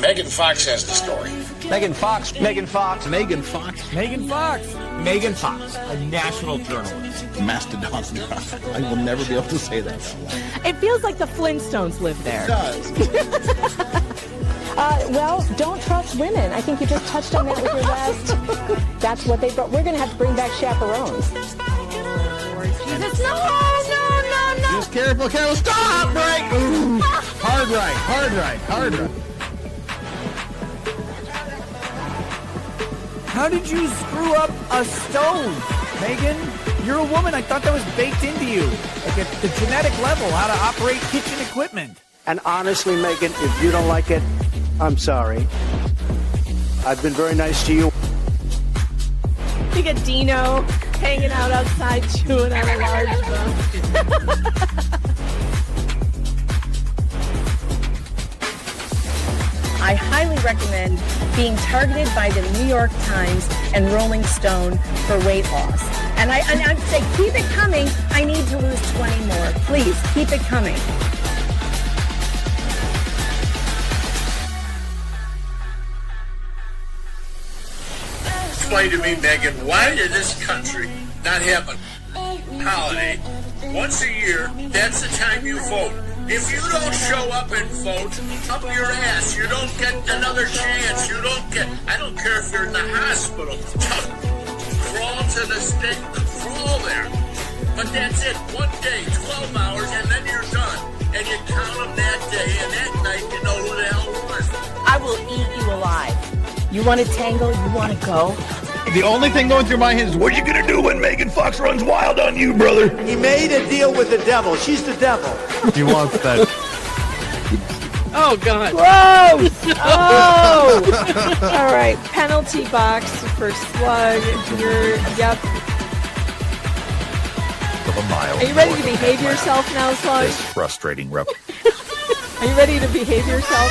Megan Fox has the story. Megan Fox. Megan Fox. Megan Fox. Megan Fox. Megan Fox, a national journalist. Mastodon. I will never be able to say that. It feels like the Flintstones live there. It does. Well, don't trust women. I think you just touched on that with your last. That's what they brought. We're going to have to bring back chaperones. Jesus, no. Just careful, Carol. Stop! Right. Ooh. Hard right. How did you screw up a stove, Megan? You're a woman. I thought that was baked into you, like at the genetic level, how to operate kitchen equipment. And honestly, Megan, if you don't like it, I'm sorry. I've been very nice to you. You get Dino hanging out outside chewing on a large bone. I highly recommend being targeted by the New York Times and Rolling Stone for weight loss. And I'd say, keep it coming. I need to lose 20 more. Please, keep it coming. Explain to me, Megan, why did this country not have a holiday once a year? That's the time you vote. If you don't show up and vote, up your ass. You don't get another chance. You don't get, I don't care if you're in the hospital. Crawl to the stake, crawl there. But that's it. 1 day, 12 hours, and then you're done. And you count them that day, and that night you know who the hell won. I will eat you alive. You want to tangle? You want to go? The only thing going through my head is, what are you going to do when Megan Fox runs wild on you, brother? He made a deal with the devil. She's the devil. He wants that. Oh, God. Gross! Oh! All right. Penalty box for Slug. Yep. Of a mile. Are you ready to behave yourself now, Slug? This frustrating rep. Are you ready to behave yourself?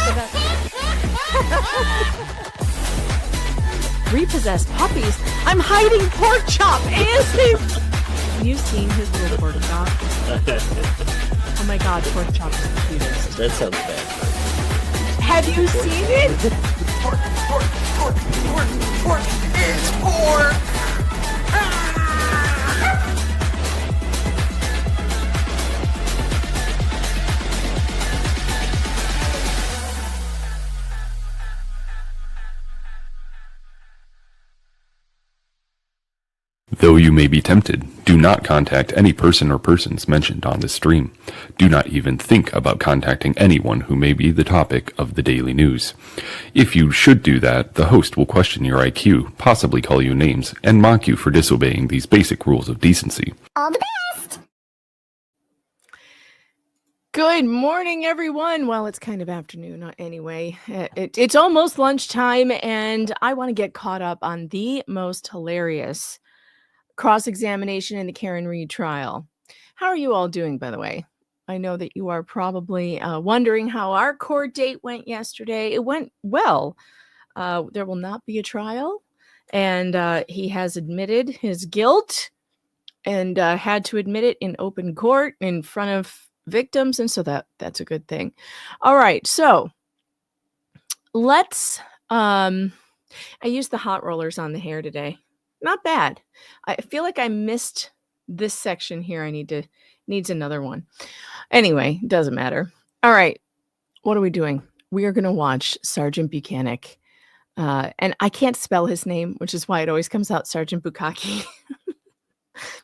Repossessed puppies. I'm hiding pork chop. ASAP. Have you seen his little pork chop? Oh my God, pork chop is the cutest. That sounds bad. Have you seen it? Pork is pork. Though you may be tempted, do not contact any person or persons mentioned on this stream. Do not even think about contacting anyone who may be the topic of the daily news. If you should do that, the host will question your IQ, possibly call you names, and mock you for disobeying these basic rules of decency. All the best. Good morning, everyone. Well, it's kind of afternoon anyway. It's almost lunchtime, and I want to get caught up on the most hilarious cross-examination in the Karen Read trial. How are you all doing, by the way? I know that you are probably wondering how our court date went yesterday. It went well. There will not be a trial, and he has admitted his guilt and had to admit it in open court in front of victims, and so that's a good thing. All right, so let's I used the hot rollers on the hair today. Not bad. I feel like I missed this section here. Needs another one. Anyway, doesn't matter. All right, what are we doing? We are going to watch Sergeant Bukakke, and I can't spell his name, which is why it always comes out Sergeant Bukakke.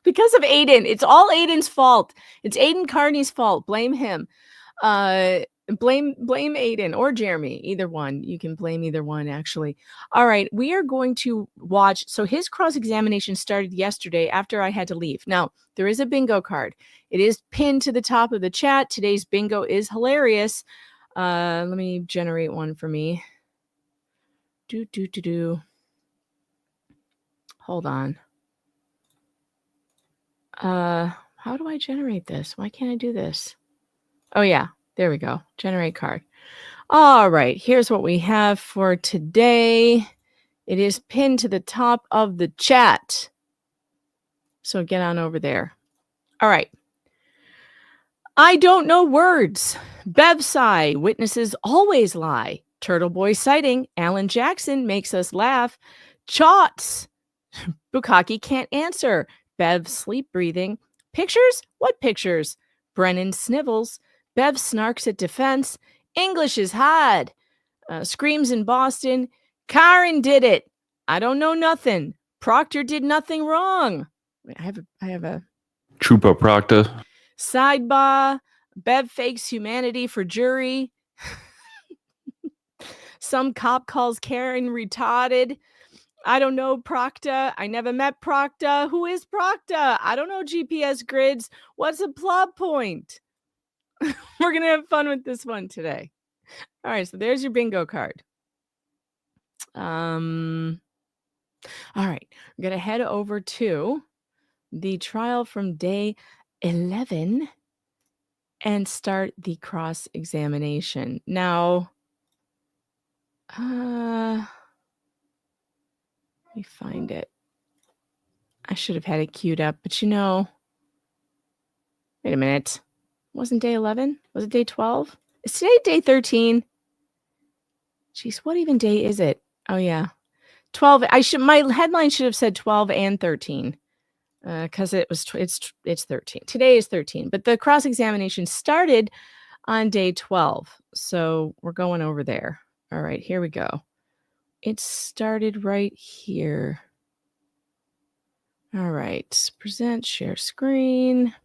Because of Aiden. It's all Aiden's fault. It's Aiden Carney's fault. Blame him. Blame Aiden or Jeremy. Either one. You can blame either one, actually. All right. We are going to watch. So his cross-examination started yesterday after I had to leave. Now, there is a bingo card. It is pinned to the top of the chat. Today's bingo is hilarious. Let me generate one for me. Hold on. How do I generate this? Why can't I do this? Oh yeah, there we go. Generate card. All right, here's what we have for today. It is pinned to the top of the chat. So get on over there. All right. I don't know words. Bev sigh. Witnesses always lie. Turtle Boy sighting. Alan Jackson makes us laugh. Chots. Bukakke can't answer. Bev sleep breathing. Pictures? What pictures? Brennan snivels. Bev snarks at defense. English is hard. Screams in Boston. Karen did it. I don't know nothing. Proctor did nothing wrong. Wait, I have a Trooper Proctor. sidebar. Bev fakes humanity for jury. Some cop calls Karen retarded. I don't know Proctor. I never met Proctor. Who is Proctor? I don't know GPS grids. What's a plot point? We're going to have fun with this one today. All right, so there's your bingo card. All right, we're going to head over to the trial from day 11 and start the cross-examination. Now, let me find it. I should have had it queued up, but wait a minute. Wasn't day 11? Was it day 12? Is today day 13? Jeez, what even day is it? Oh yeah. 12. My headline should have said 12 and 13. Because it's 13. Today is 13, but the cross-examination started on day 12. So we're going over there. All right, here we go. It started right here. All right, present, share screen.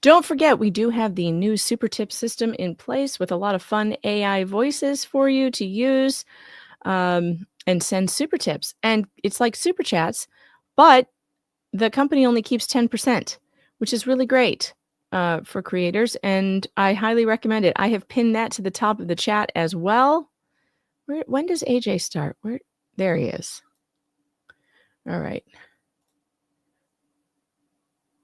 Don't forget, we do have the new super tip system in place with a lot of fun AI voices for you to use and send super tips. And it's like super chats, but the company only keeps 10%, which is really great for creators. And I highly recommend it. I have pinned that to the top of the chat as well. When does AJ start? There he is. All right.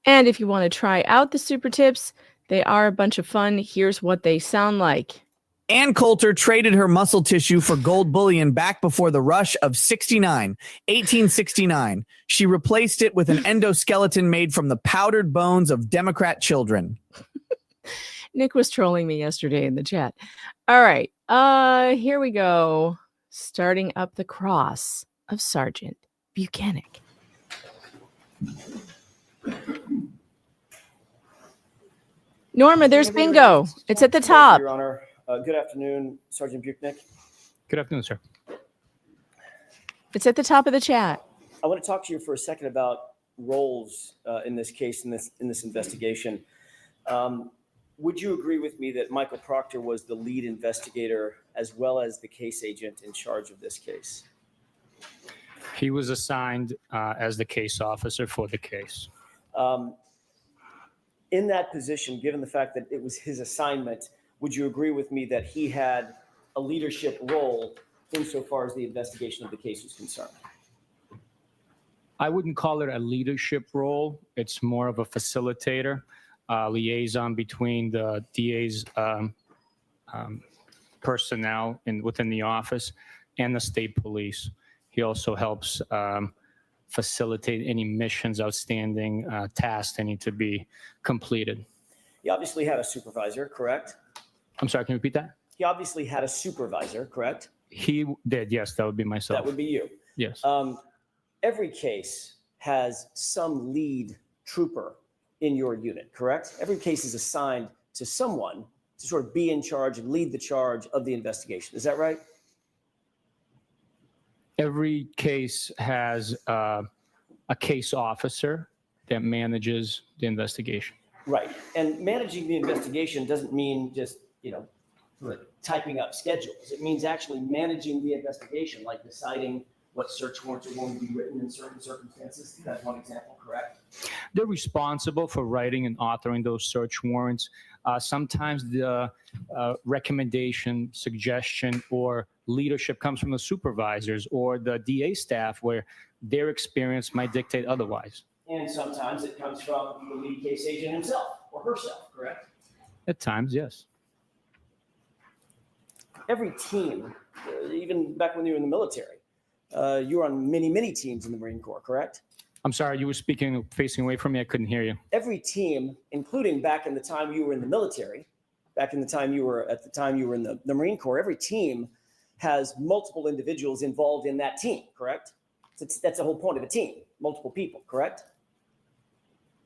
And if you want to try out the super tips, they are a bunch of fun. Here's what they sound like. Ann Coulter traded her muscle tissue for gold bullion back before the rush of 1869. She replaced it with an endoskeleton made from the powdered bones of Democrat children. Nick was trolling me yesterday in the chat. All right. Here we go. Starting up the cross of Sergeant Bukakke. Norma, there's bingo. It's at the top. Your Honor. Good afternoon, Sergeant Bukakke. Good afternoon, sir. It's at the top of the chat. I want to talk to you for a second about roles in this case, in this investigation. Would you agree with me that Michael Proctor was the lead investigator as well as the case agent in charge of this case? He was assigned as the case officer for the case. In that position, given the fact that it was his assignment, would you agree with me that he had a leadership role insofar as the investigation of the case was concerned? I wouldn't call it a leadership role. It's more of a facilitator, liaison between the DA's personnel within the office and the state police. He also helps facilitate any missions, outstanding tasks that need to be completed. He obviously had a supervisor, correct? I'm sorry, can you repeat that? He obviously had a supervisor, correct? He did, yes. That would be myself. That would be you. Yes. Every case has some lead trooper in your unit, correct? Every case is assigned to someone to sort of be in charge and lead the charge of the investigation. Is that right? Every case has a case officer that manages the investigation. Right. And managing the investigation doesn't mean just, typing up schedules. It means actually managing the investigation, like deciding what search warrants are going to be written in certain circumstances. That's one example, correct? They're responsible for writing and authoring those search warrants. Sometimes the recommendation, suggestion, or leadership comes from the supervisors or the DA staff where their experience might dictate otherwise. And sometimes it comes from the lead case agent himself or herself, correct? At times, yes. Every team, even back when you were in the military, You were on many teams in the Marine Corps, correct? I'm sorry, you were speaking, facing away from me. I couldn't hear you. Every team, including back in the time you were in the military, back in the time you were in the Marine Corps, every team has multiple individuals involved in that team, correct? That's the whole point of a team, multiple people, correct?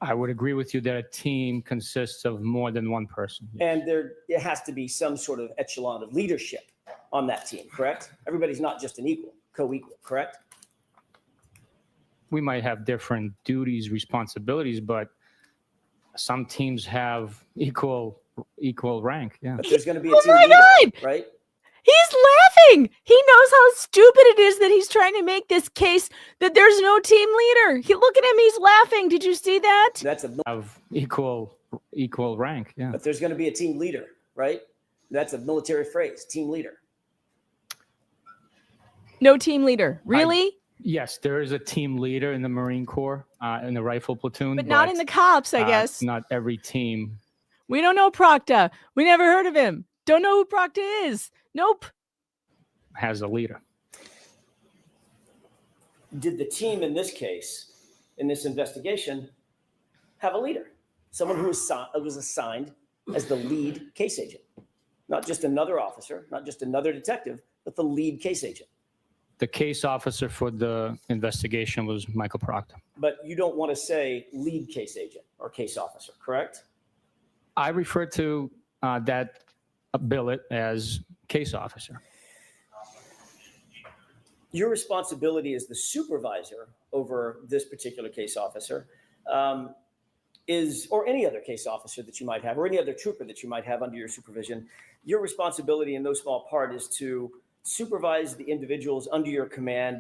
I would agree with you that a team consists of more than one person. And it has to be some sort of echelon of leadership on that team, correct? Everybody's not just an equal, co-equal, correct? We might have different duties, responsibilities, but some teams have equal rank. Yeah. But there's going to be a team leader, right? He's laughing. He knows how stupid it is that he's trying to make this case that there's no team leader. Look at him. He's laughing. Did you see that? Of equal rank. Yeah. But there's going to be a team leader, right? That's a military phrase, team leader. No team leader. Really? Yes, there is a team leader in the Marine Corps, in the rifle platoon. But not in the cops, I guess. Not every team. We don't know Proctor. We never heard of him. Don't know who Proctor is. Nope. Has a leader. Did the team in this case, in this investigation, have a leader? Someone who was assigned as the lead case agent. Not just another officer, not just another detective, but the lead case agent. The case officer for the investigation was Michael Proctor. But you don't want to say lead case agent or case officer, correct? I refer to that billet as case officer. Your responsibility as the supervisor over this particular case officer or any other case officer that you might have, or any other trooper that you might have under your supervision, your responsibility in no small part is to supervise the individuals under your command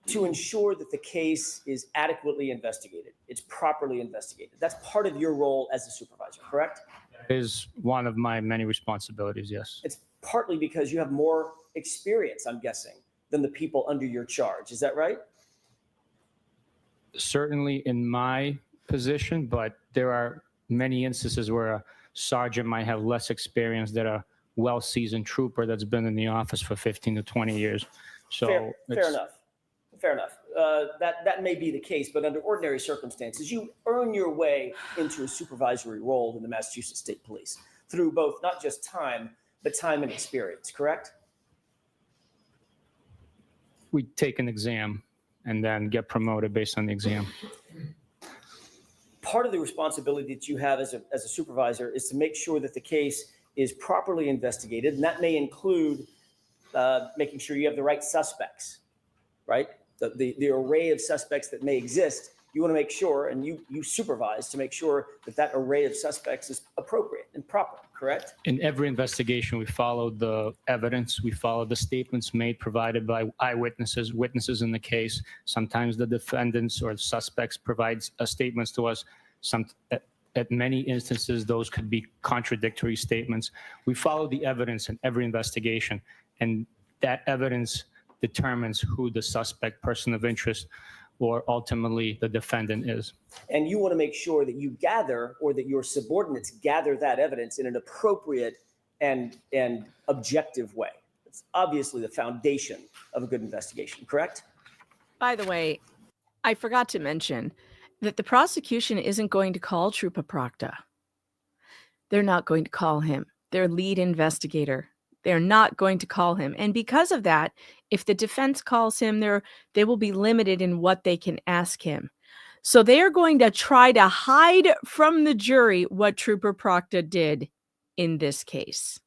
to ensure that the case is adequately investigated. It's properly investigated. That's part of your role as a supervisor, correct? That is one of my many responsibilities, yes. It's partly because you have more experience, I'm guessing, than the people under your charge. Is that right? Certainly in my position, but there are many instances where a sergeant might have less experience than a well-seasoned trooper that's been in the office for 15 to 20 years. So fair enough. That may be the case, but under ordinary circumstances, you earn your way into a supervisory role in the Massachusetts State Police through both not just time, but time and experience, correct? We take an exam and then get promoted based on the exam. Part of the responsibility that you have as a supervisor is to make sure that the case is properly investigated, and that may include making sure you have the right suspects, right? The array of suspects that may exist, you want to make sure, and you supervise to make sure that array of suspects is appropriate and proper, correct? In every investigation, we follow the evidence. We follow the statements provided by eyewitnesses, witnesses in the case. Sometimes the defendants or the suspects provide statements to us. At many instances, those could be contradictory statements. We follow the evidence in every investigation, and that evidence determines who the suspect, person of interest, or ultimately the defendant is. And you want to make sure that you gather, or that your subordinates gather, that evidence in an appropriate and objective way. It's obviously the foundation of a good investigation, correct? By the way, I forgot to mention that the prosecution isn't going to call Trooper Proctor. They're not going to call him. Their lead investigator. They're not going to call him. And because of that, if the defense calls him, they will be limited in what they can ask him. So they are going to try to hide from the jury what Trooper Proctor did in this case.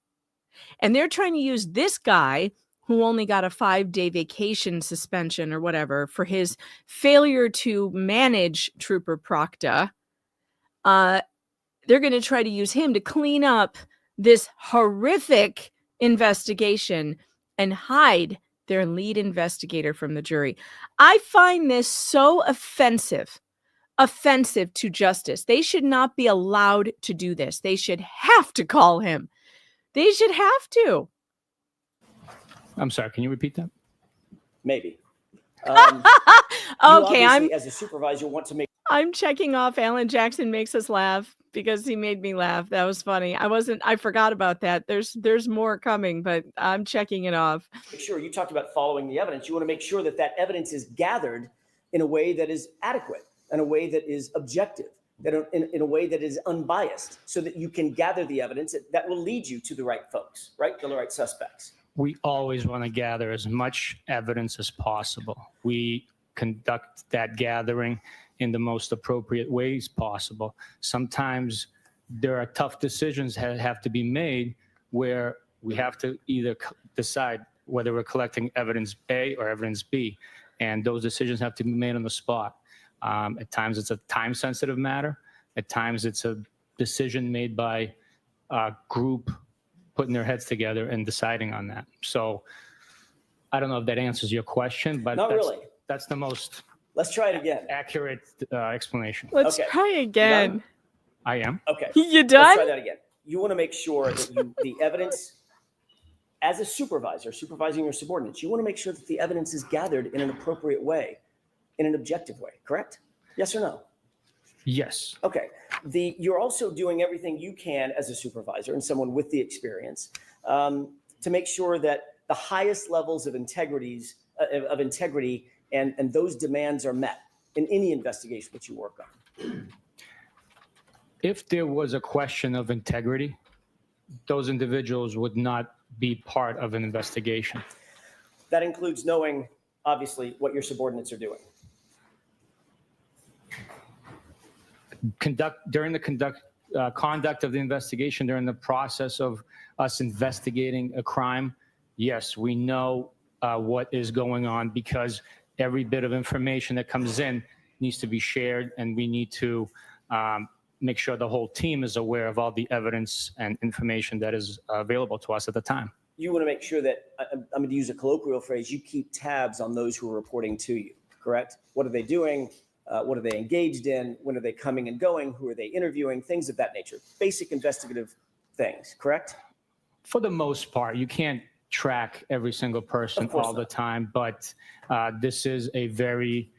And they're trying to use this guy who only got a 5-day vacation suspension or whatever for his failure to manage Trooper Proctor. They're going to try to use him to clean up this horrific investigation and hide their lead investigator from the jury. I find this so offensive to justice. They should not be allowed to do this. They should have to call him. They should have to. I'm sorry, can you repeat that? Maybe. Okay, as a supervisor want to make. I'm checking off Alan Jackson makes us laugh because he made me laugh. That was funny. I forgot about that. There's more coming, but I'm checking it off. Make sure you talked about following the evidence. You want to make sure that that evidence is gathered in a way that is adequate, in a way that is objective, that in a way that is unbiased, so that you can gather the evidence that will lead you to the right folks, right? To the right suspects. We always want to gather as much evidence as possible. We conduct that gathering in the most appropriate ways possible. Sometimes there are tough decisions that have to be made where we have to either decide whether we're collecting evidence A or evidence B, and those decisions have to be made on the spot. At times it's a time-sensitive matter. At times it's a decision made by a group putting their heads together and deciding on that. So I don't know if that answers your question, but Not really. That's the most Let's try it again. accurate explanation. Let's Okay. try again. I am. Okay. You Let's try done? that again. You want to make sure that the evidence, as a supervisor, supervising your subordinates, you want to make sure that the evidence is gathered in an appropriate way, in an objective way, correct? Yes or no? Yes. Okay. You're also doing everything you can as a supervisor and someone with the experience to make sure that the highest levels of integrity and those demands are met in any investigation that you work on. If there was a question of integrity, those individuals would not be part of an investigation. That includes knowing, obviously, what your subordinates are doing. Conduct of the investigation during the process of us investigating a crime, yes, we know what is going on, because every bit of information that comes in needs to be shared, and we need to make sure the whole team is aware of all the evidence and information that is available to us at the time. You want to make sure that, I'm going to use a colloquial phrase, you keep tabs on those who are reporting to you, correct? What are they doing? What are they engaged in? When are they coming and going? Who are they interviewing? Things of that nature. Basic investigative things, correct? For the most part, you can't track every single person all the time, but this is a very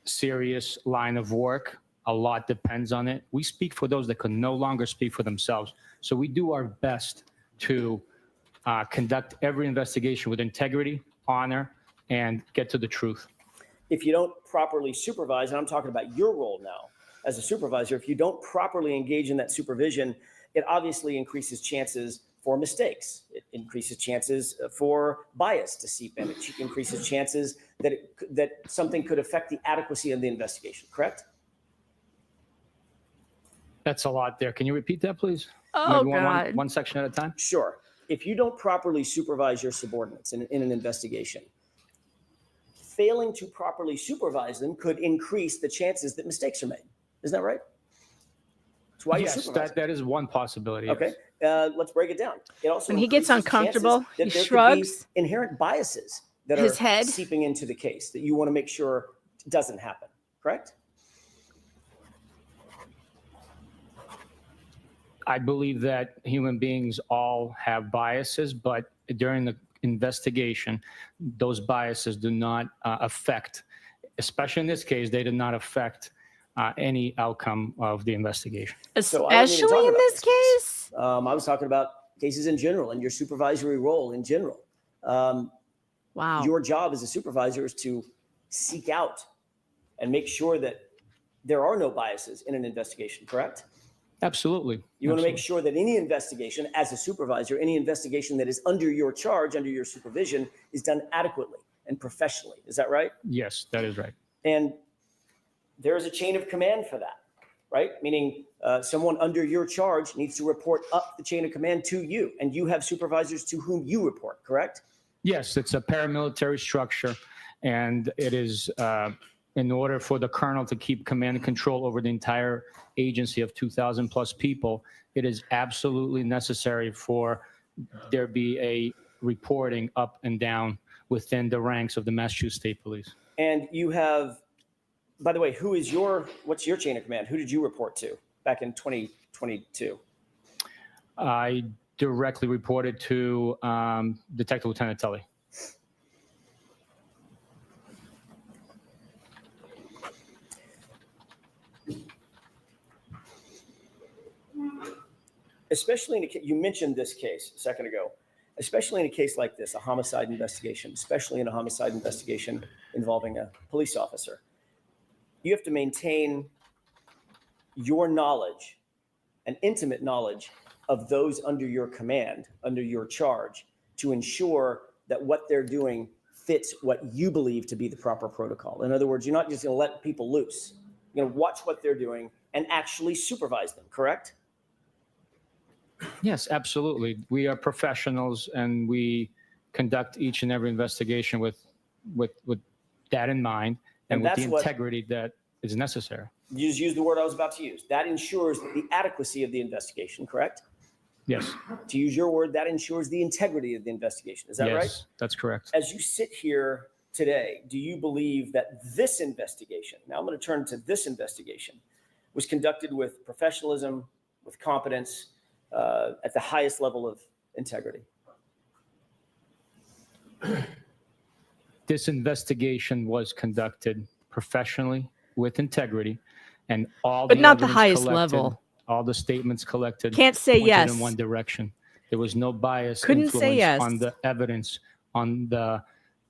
serious line of work. A lot depends on it. We speak for those that can no longer speak for themselves. So we do our best to conduct every investigation with integrity, honor, and get to the truth. If you don't properly supervise, and I'm talking about your role now as a supervisor, if you don't properly engage in that supervision, it obviously increases chances for mistakes. It increases chances for bias to seep in. It increases chances that something could affect the adequacy of the investigation, correct? That's a lot there. Can you repeat that, please? Oh, Maybe God. one section at a time? Sure. If you don't properly supervise your subordinates in an investigation, failing to properly supervise them could increase the chances that mistakes are made. Isn't that right? That's why you supervise. That is one possibility. Okay. Let's break it down. It also When he gets increases uncomfortable, chances that he there shrugs. could be inherent biases that His are head. seeping into the case that you want to make sure doesn't happen. Correct? I believe that human beings all have biases, but during the investigation, those biases do not affect, especially in this case, they did not affect any outcome of the investigation. Especially in this case? I was talking about cases in general and your supervisory role in general. Wow. Your job as a supervisor is to seek out and make sure that there are no biases in an investigation, correct? Absolutely. You want to make sure that any investigation, as a supervisor, any investigation that is under your charge, under your supervision, is done adequately and professionally. Is that right? Yes, that is right. And there is a chain of command for that, right? Meaning someone under your charge needs to report up the chain of command to you, and you have supervisors to whom you report, correct? Yes, it's a paramilitary structure, and it is in order for the colonel to keep command and control over the entire agency of 2,000 plus people, it is absolutely necessary for there be a reporting up and down within the ranks of the Massachusetts State Police. And you have, by the way, what's your chain of command? Who did you report to back in 2022? I directly reported to Detective Lieutenant Tully. especially in a, you mentioned this case a second ago, especially in a case like this, a homicide investigation, especially in a homicide investigation involving a police officer, you have to maintain your knowledge, an intimate knowledge of those under your command, under your charge, to ensure that what they're doing fits what you believe to be the proper protocol. In other words, you're not just going to let people loose. You're going to watch what they're doing and actually supervise them, correct? Yes, absolutely. We are professionals, and we conduct each and every investigation with that in mind, and with the integrity that is necessary. You just used the word I was about to use. That ensures the adequacy of the investigation, correct? Yes. To use your word, that ensures the integrity of the investigation. Is that right? Yes, that's correct. As you sit here today, do you believe that this investigation, now I'm going to turn to this investigation, was conducted with professionalism, with competence, at the highest level of integrity? This investigation was conducted professionally, with integrity, and all But the not the evidence highest collected, level. all the statements collected Can't say pointed yes. in one direction. There was no bias Couldn't say influence yes. on the evidence, on the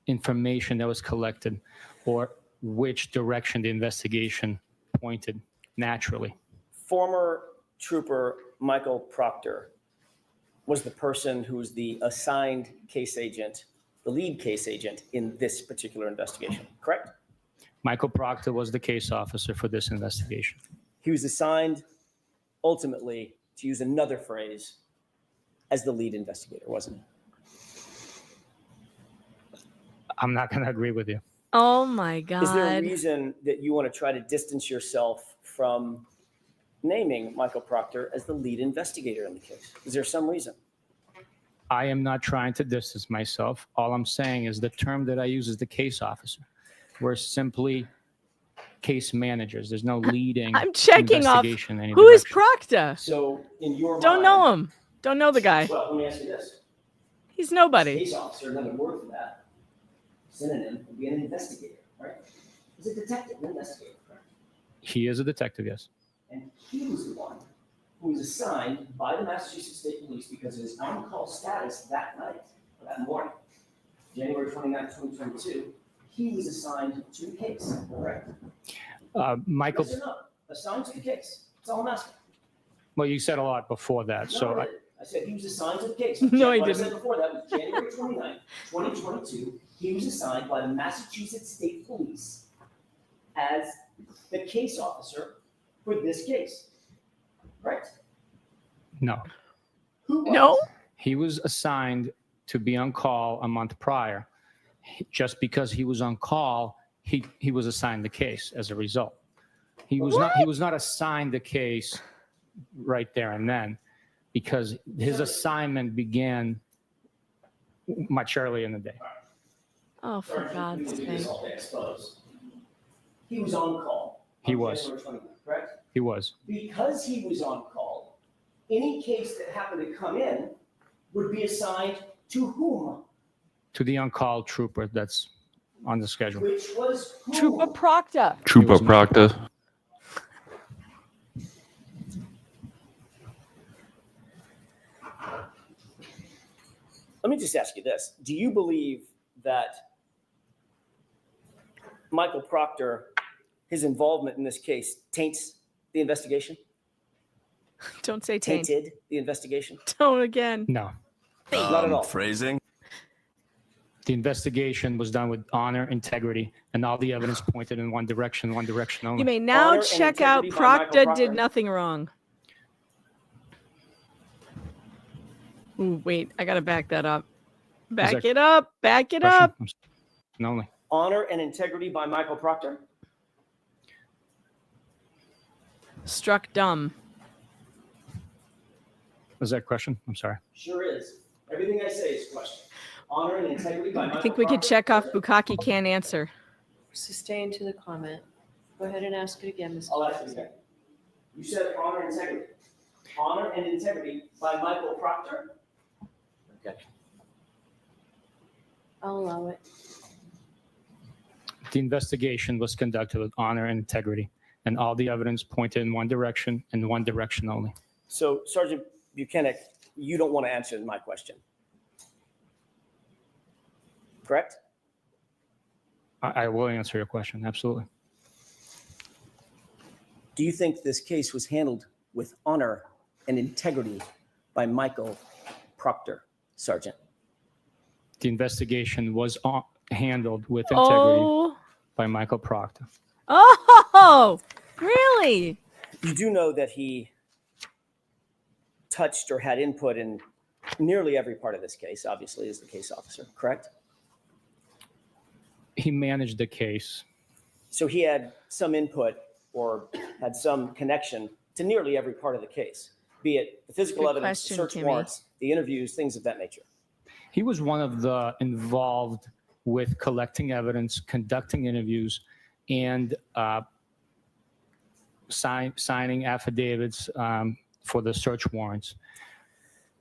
information that was collected, or which direction the investigation pointed naturally. Former Trooper Michael Proctor was the person who was the assigned case agent, the lead case agent in this particular investigation, correct? Michael Proctor was the case officer for this investigation. He was assigned ultimately, to use another phrase, as the lead investigator, wasn't he? I'm not going to agree with you. Oh my God. Is there a reason that you want to try to distance yourself from naming Michael Proctor as the lead investigator in the case? Is there some reason? I am not trying to distance myself. All I'm saying is the term that I use is the case officer. We're simply case managers. There's no leading I'm checking off. investigation in any Who is direction. Proctor? So in your Don't mind, know him. Don't know the guy. Well, let me ask you this. He's nobody. Case officer, another word for that, synonym would be an investigator, right? He's a detective, an investigator, right? He is a detective, yes. And he was the one who was assigned by the Massachusetts State Police because of his on-call status that night, or that morning, January 29, 2022. He was assigned to the case, correct? Michael, Yes or no? Assigned to the case. That's all I'm asking. well, you said a lot before that. No, I said he was assigned to the case. No, I What didn't. I said before that was January 29, 2022. He was assigned by the Massachusetts State Police as the case officer for this case. Right? No. Who was? No. He was assigned to be on call a month prior. Just because he was on call, he was assigned the case as a result. He was not assigned the case right there and then, because his assignment began much earlier in the day. Oh, for God's sake. He was on call. He on was. January 29, correct? He was. Because he was on call, any case that happened to come in would be assigned to whom? To the on-call trooper that's on the schedule. Which was who? Trooper Proctor. Trooper Proctor. Let me just ask you this. Do you believe that Michael Proctor, his involvement in this case, taints the investigation? Don't say taint. Tainted the investigation? Don't again. No. Not at all. Phrasing. The investigation was done with honor, integrity, and all the evidence pointed in one direction only. You may now Honor and check out integrity by Michael Proctor Proctor. did nothing wrong. Ooh, wait, I gotta back that up. Back that it up. Back it Question? up. No, only. Honor and integrity by Michael Proctor? Struck dumb. Was that a question? I'm sorry. Sure is. Everything I say is a question. Honor and integrity by Michael I think we could Proctor? check off Bukakke can't answer. Sustain to the comment. Go ahead and ask it again, Mr. I'll ask you again. You said honor and integrity. Honor and integrity by Michael Proctor? Okay. I'll allow it. The investigation was conducted with honor and integrity, and all the evidence pointed in one direction and one direction only. So, Sergeant Bukakke, you don't want to answer my question. Correct? I will answer your question. Absolutely. Do you think this case was handled with honor and integrity by Michael Proctor, Sergeant? The investigation was handled with integrity by Michael Proctor. Oh, really? You do know that he touched or had input in nearly every part of this case, obviously, as the case officer, correct? He managed the case. So he had some input or had some connection to nearly every part of the case, be it the physical Good evidence, question, search Kimmy. warrants, the interviews, things of that nature. He was one of the involved with collecting evidence, conducting interviews, and signing affidavits for the search warrants.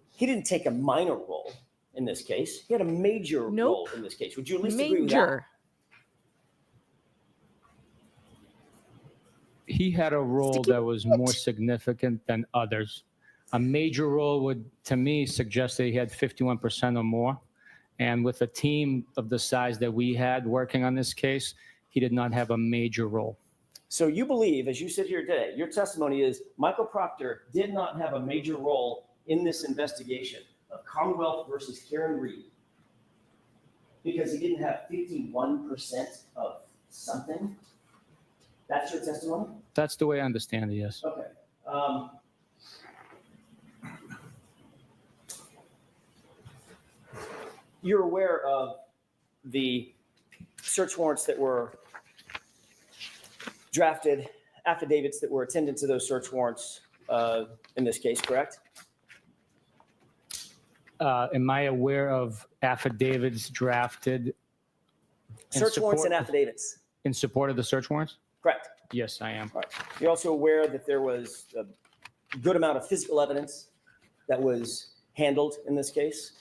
He didn't take a minor role in this case. He had a major role in this case. Would you at least agree with that? Major. He had a role that was more significant than others. A major role would, to me, suggest that he had 51% or more. And with a team of the size that we had working on this case, he did not have a major role. So you believe, as you sit here today, your testimony is Michael Proctor did not have a major role in this investigation of Commonwealth versus Karen Reed because he didn't have 51% of something? That's your testimony? That's the way I understand it, yes. Okay. You're aware of the search warrants that were drafted, affidavits that were attendant to those search warrants in this case, correct? Am I aware of affidavits drafted? Search warrants and affidavits. In support of the search warrants? Correct. Yes, I am. All right. You're also aware that there was a good amount of physical evidence that was handled in this case?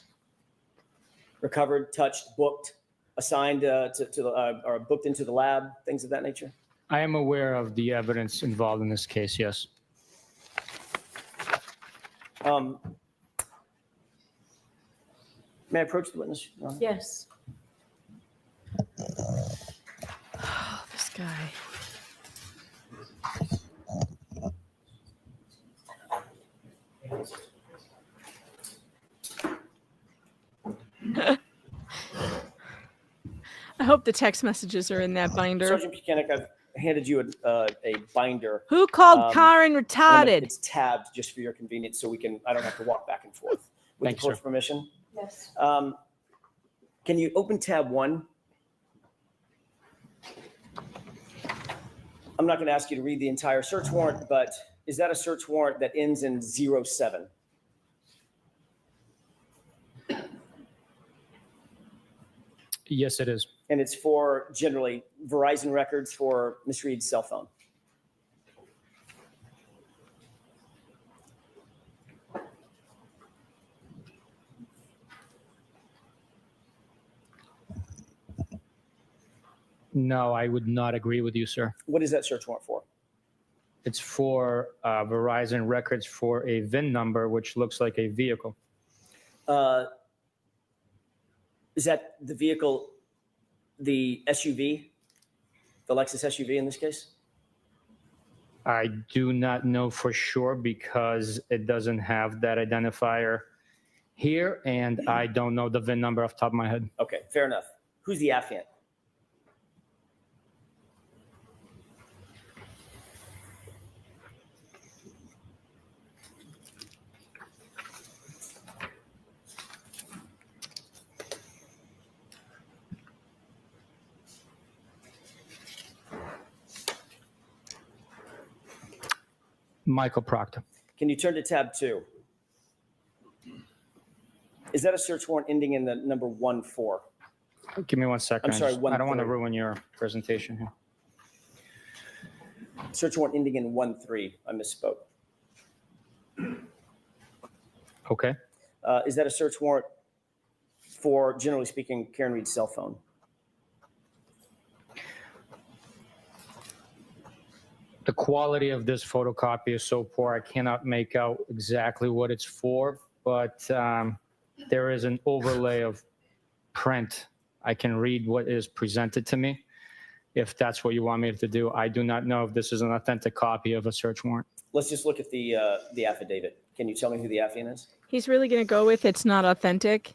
Recovered, touched, booked, assigned or booked into the lab, things of that nature? I am aware of the evidence involved in this case, yes. May I approach the witness? Your Honor? Yes. Oh, this guy. I hope the text messages are in that binder. Sergeant Bukakke, I've handed you a binder. Who called Karen retarded? It's tabbed just for your convenience, so I don't have to walk back and forth. With Thanks, the court's sir. permission. Yes. Can you open tab 1? I'm not going to ask you to read the entire search warrant, but is that a search warrant that ends in 07? Yes, it is. And it's for generally Verizon records for Ms. Reed's cell phone. No, I would not agree with you, sir. What is that search warrant for? It's for Verizon records for a VIN number, which looks like a vehicle. Is that the vehicle, the SUV, the Lexus SUV in this case? I do not know for sure because it doesn't have that identifier here, and I don't know the VIN number off the top of my head. Okay, fair enough. Who's the affiant? Michael Proctor. Can you turn to tab 2? Is that a search warrant ending in the number 14? Give me 1 second. I'm sorry, I don't want to 13. ruin your presentation here. Search warrant ending in 13. I misspoke. Okay. Is that a search warrant for, generally speaking, Karen Reed's cell phone? The quality of this photocopy is so poor, I cannot make out exactly what it's for, but there is an overlay of print. I can read what is presented to me, if that's what you want me to do. I do not know if this is an authentic copy of a search warrant. Let's just look at the affidavit. Can you tell me who the affiant is? He's really going to go with it's not authentic.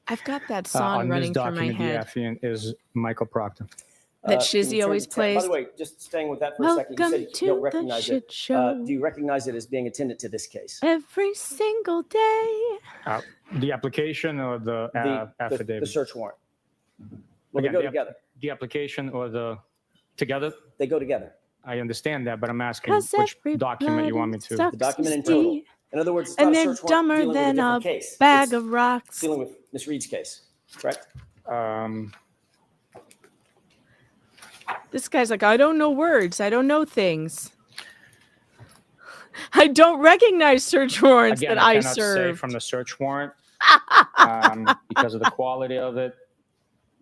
I've got that song running through my head. The affiant is Michael Proctor. That Can you Shizzy turn always to tab- plays. By the way, just staying with that for a second, you Welcome said you to don't the recognize shit it. show. Do you recognize it as being attendant to this case? Every single day. The application or the affidavit? The search warrant. Well, Again, they go together. The application or the together? They go together. I understand that, but I'm asking 'Cause which document you want me to. The document in total. In other words, it's And not a they're search warrant dumber dealing with a than different a case. bag It's of rocks. dealing with Miss Reed's case, correct? This guy's like, I don't know words. I don't know things. I don't recognize search warrants Again, that I I cannot say serve. from the search warrant because of the quality of it.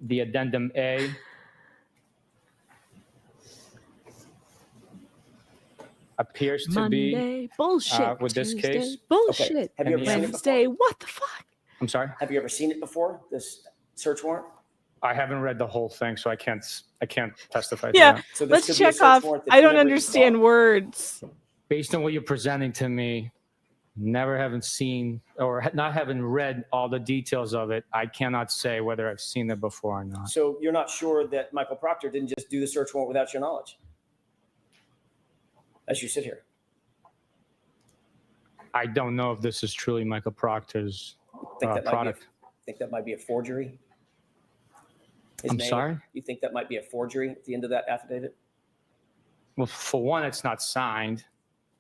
The addendum A. Appears to Monday, be bullshit. with this Tuesday, case. bullshit. Okay. Have you ever seen it Wednesday, what the fuck? I'm sorry. Have you ever seen it before, this search warrant? I haven't read the whole thing, so I can't testify to Yeah, that. So this let's could be a check search off. warrant that I you don't never even understand saw. words. Based on what you're presenting to me, never having seen or not having read all the details of it, I cannot say whether I've seen it before or not. So you're not sure that Michael Proctor didn't just do the search warrant without your knowledge? As you sit here. I don't know if this is truly Michael Proctor's product. Think that might be a forgery? His I'm name? sorry? You think that might be a forgery at the end of that affidavit? Well, for one, it's not signed.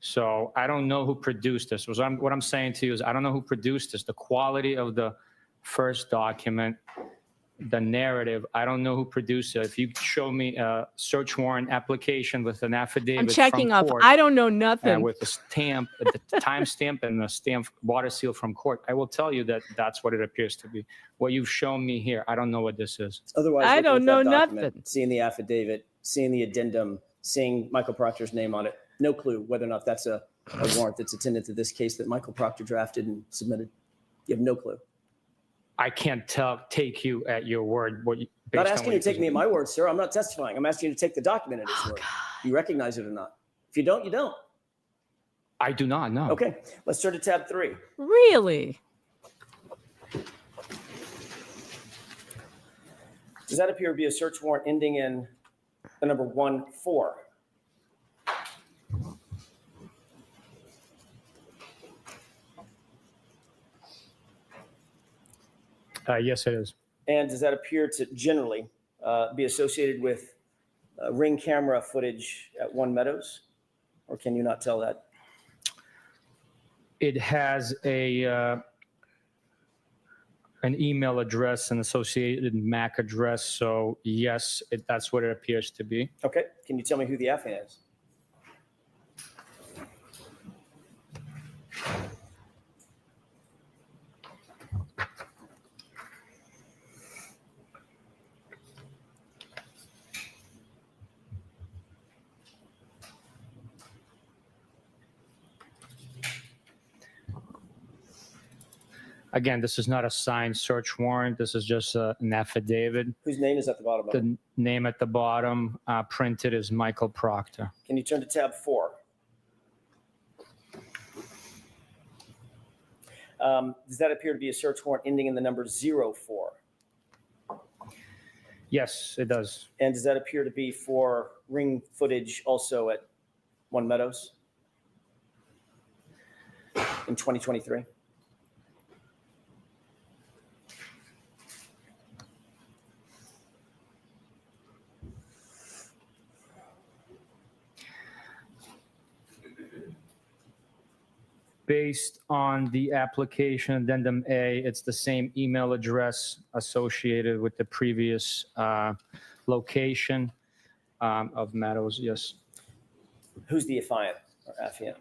So I don't know who produced this. What I'm saying to you is I don't know who produced this. The quality of the first document, the narrative, I don't know who produced it. If you show me a search warrant application with an affidavit I'm checking from off. court, I don't know nothing. with a stamp, the time stamp and the stamp water seal from court, I will tell you that that's what it appears to be. What you've shown me here, I don't know what this is. Otherwise, I looking don't at know that document, nothing. Seeing the affidavit, seeing the addendum, seeing Michael Proctor's name on it, no clue whether or not that's a warrant that's attendant to this case that Michael Proctor drafted and submitted. You have no clue. I can't take you at your word. I'm not asking you to take me at my word, sir. I'm not testifying. I'm asking you to take the document at its word. You recognize it or not? If you don't, you don't. I do not know. Okay, let's turn to tab 3. Really? Does that appear to be a search warrant ending in the number 14? Yes, it is. And does that appear to generally be associated with Ring camera footage at One Meadows? Or can you not tell that? It has an email address, an associated MAC address. So yes, that's what it appears to be. Okay. Can you tell me who the affiant is? Again, this is not a signed search warrant. This is just an affidavit. Whose name is at the bottom of it? The name at the bottom printed is Michael Proctor. Can you turn to tab 4? Does that appear to be a search warrant ending in the number 04? Yes, it does. And does that appear to be for Ring footage also at One Meadows in 2023? Based on the application addendum A, it's the same email address associated with the previous location of Meadows, yes. Who's the affiant or affiant?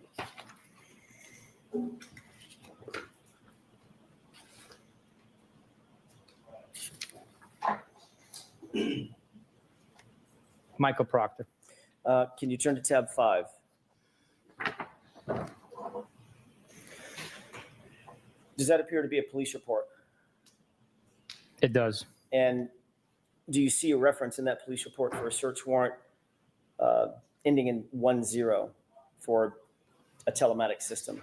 Michael Proctor. Can you turn to tab 5? Does that appear to be a police report? It does. And do you see a reference in that police report for a search warrant ending in 10 for a telematics system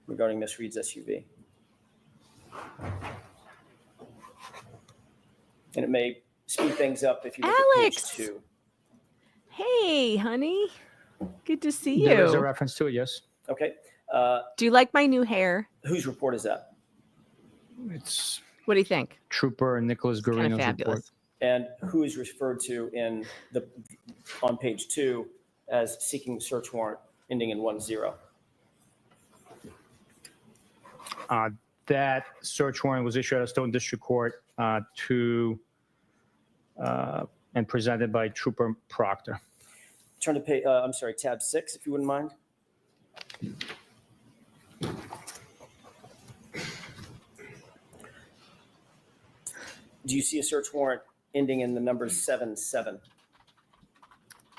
regarding Miss Reed's SUV? And it may speed things up if you look Alex! at page 2. Hey, honey. Good to see There is a you. reference to it, yes. Okay. Do you like my new hair? Whose report is that? It's What do you think? Trooper Nicholas Kind of Garino's report. fabulous. And who is referred to on page 2 as seeking search warrant ending in 10? That search warrant was issued at Stone District Court and presented by Trooper Proctor. Turn to tab 6, if you wouldn't mind. Do you see a search warrant ending in the number 77?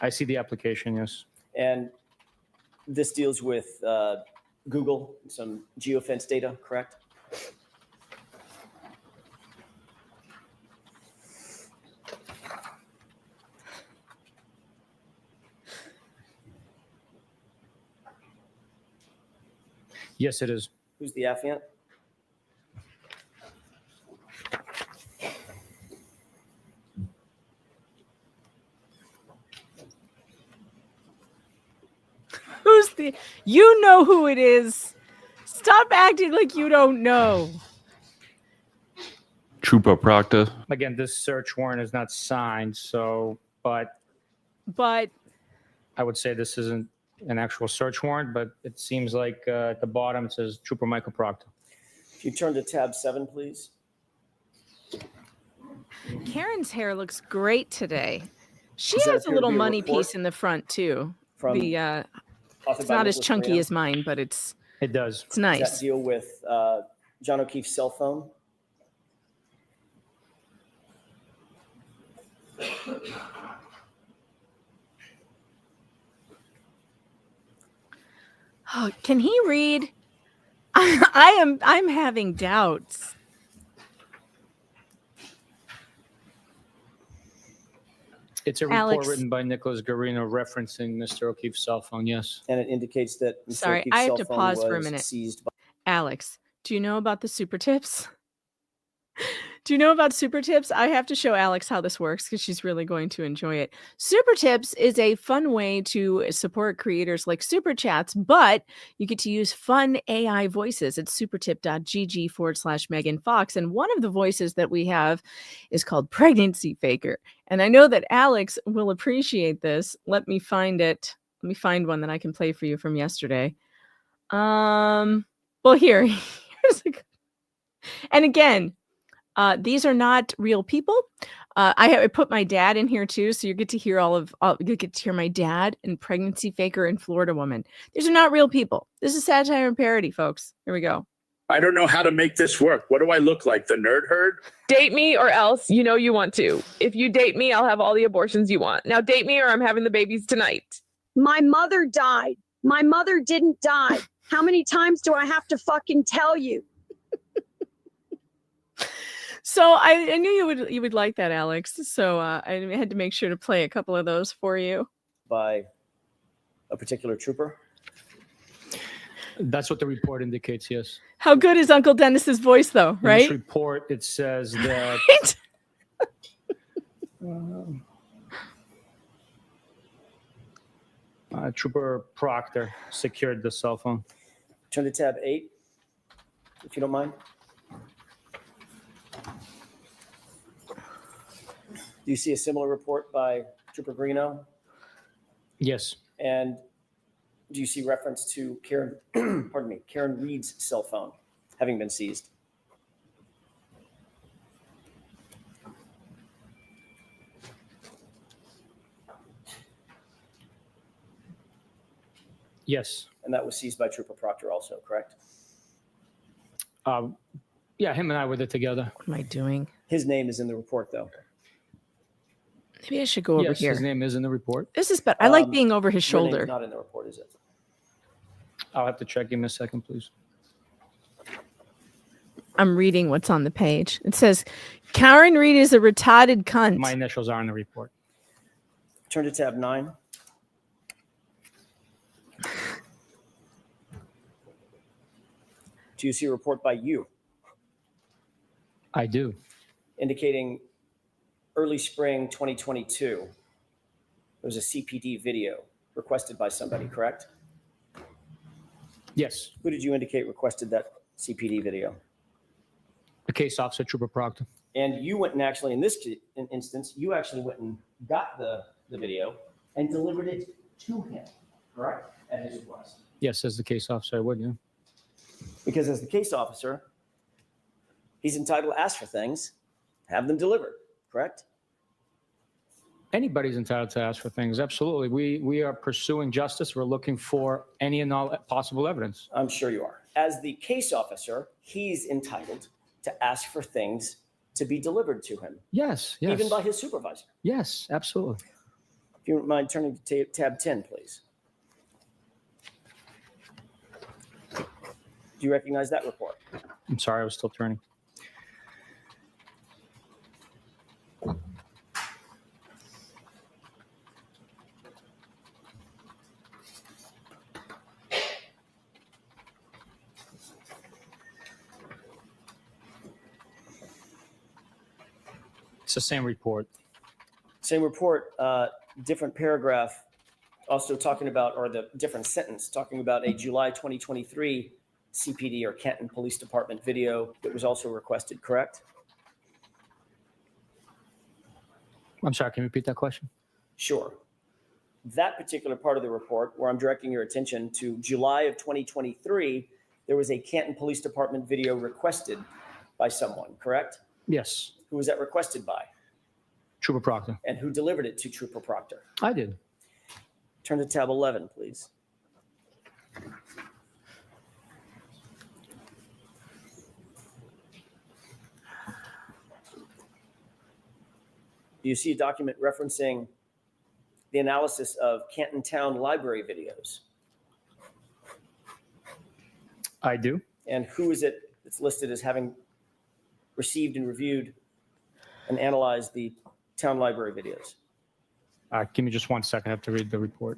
I see the application, yes. And this deals with Google, some geofence data, correct? Yes, it is. Who's the affiant? Who's the? You know who it is. Stop acting like you don't know. Trooper Proctor. Again, this search warrant is not signed, but But I would say this isn't an actual search warrant, but it seems like at the bottom it says Trooper Michael Proctor. If you turn to tab 7, please. Karen's hair looks great today. She Does that has a appear to little be a money report piece in the front too. from The authored it's by not as Nicholas chunky Graham? as mine, but it's It does. it's nice. Does that deal with John O'Keefe's cell phone? Oh, can he read? I'm having doubts. It's a report Alex. written by Nicholas Garino referencing Mr. O'Keefe's cell phone, yes. And it indicates that Mr. Sorry, O'Keefe's I have cell to phone pause for a was minute. seized by Alex, do you know about the super tips? Do you know about super tips? I have to show Alex how this works because she's really going to enjoy it. Super tips is a fun way to support creators like super chats, but you get to use fun AI voices at supertip.gg/Megan Fox. And one of the voices that we have is called Pregnancy Faker. And I know that Alex will appreciate this. Let me find it. Let me find one that I can play for you from yesterday. Well, here's a good. And again, these are not real people. I put my dad in here too, so you get to hear you get to hear my dad and Pregnancy Faker and Florida Woman. These are not real people. This is satire and parody, folks. Here we go. I don't know how to make this work. What do I look like? The nerd herd? Date me or else you know you want to. If you date me, I'll have all the abortions you want. Now date me or I'm having the babies tonight. My mother died. My mother didn't die. How many times do I have to fucking tell you? So I knew you would like that, Alex. So I had to make sure to play a couple of those for you. by a particular trooper? That's what the report indicates, yes. How good is Uncle Dennis's voice, though, In right? this report, it says that Trooper Proctor secured the cell phone. Turn to tab 8, if you don't mind. Do you see a similar report by Trooper Greeno? Yes. And do you see reference to Karen, pardon me, Karen Reed's cell phone having been seized? Yes. And that was seized by Trooper Proctor also, correct? Yeah, him and I were there together. What am I doing? His name is in the report, though. Maybe I should go over Yes, here. his name is in the report. This is better. I like being over his Your shoulder. name's not in the report, is it? I'll have to check. Give me a second, please. I'm reading what's on the page. It says, Karen Reed is a retarded cunt. My initials are in the report. Turn to tab 9. Do you see a report by you I do. indicating early spring 2022? There was a CPD video requested by somebody, correct? Yes. Who did you indicate requested that CPD video? The case officer, Trooper Proctor. And you went and actually, in this instance, you actually went and got the video and delivered it to him, correct? At his request. Yes, as the case officer, I would, yeah. Because as the case officer, he's entitled to ask for things, have them delivered, correct? Anybody's entitled to ask for things, absolutely. We are pursuing justice. We're looking for any and all possible evidence. I'm sure you are. As the case officer, he's entitled to ask for things to be delivered to him. Yes, yes. Even by his supervisor. Yes, absolutely. If you wouldn't mind turning to tab 10, please. Do you recognize that report? I'm sorry, I was still turning. It's the same report. Same report, different paragraph, also talking about, or the different sentence, talking about a July 2023 CPD or Canton Police Department video that was also requested, correct? I'm sorry, can you repeat that question? Sure. That particular part of the report, where I'm directing your attention to July of 2023, there was a Canton Police Department video requested by someone, correct? Yes. Who was that requested by? Trooper Proctor. And who delivered it to Trooper Proctor? I did. Turn to tab 11, please. Do you see a document referencing the analysis of Canton Town Library videos? I do. And who is it that's listed as having received and reviewed and analyzed the town library videos? Give me just 1 second. I have to read the report.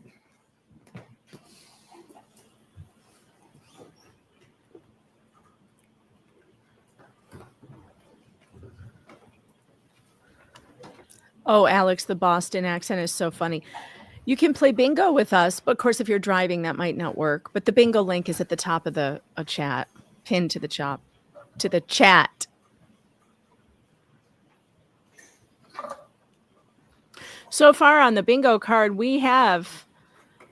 Oh, Alex, the Boston accent is so funny. You can play bingo with us, but of course, if you're driving, that might not work. But the bingo link is at the top of the chat, pinned to the chat. So far on the bingo card, we have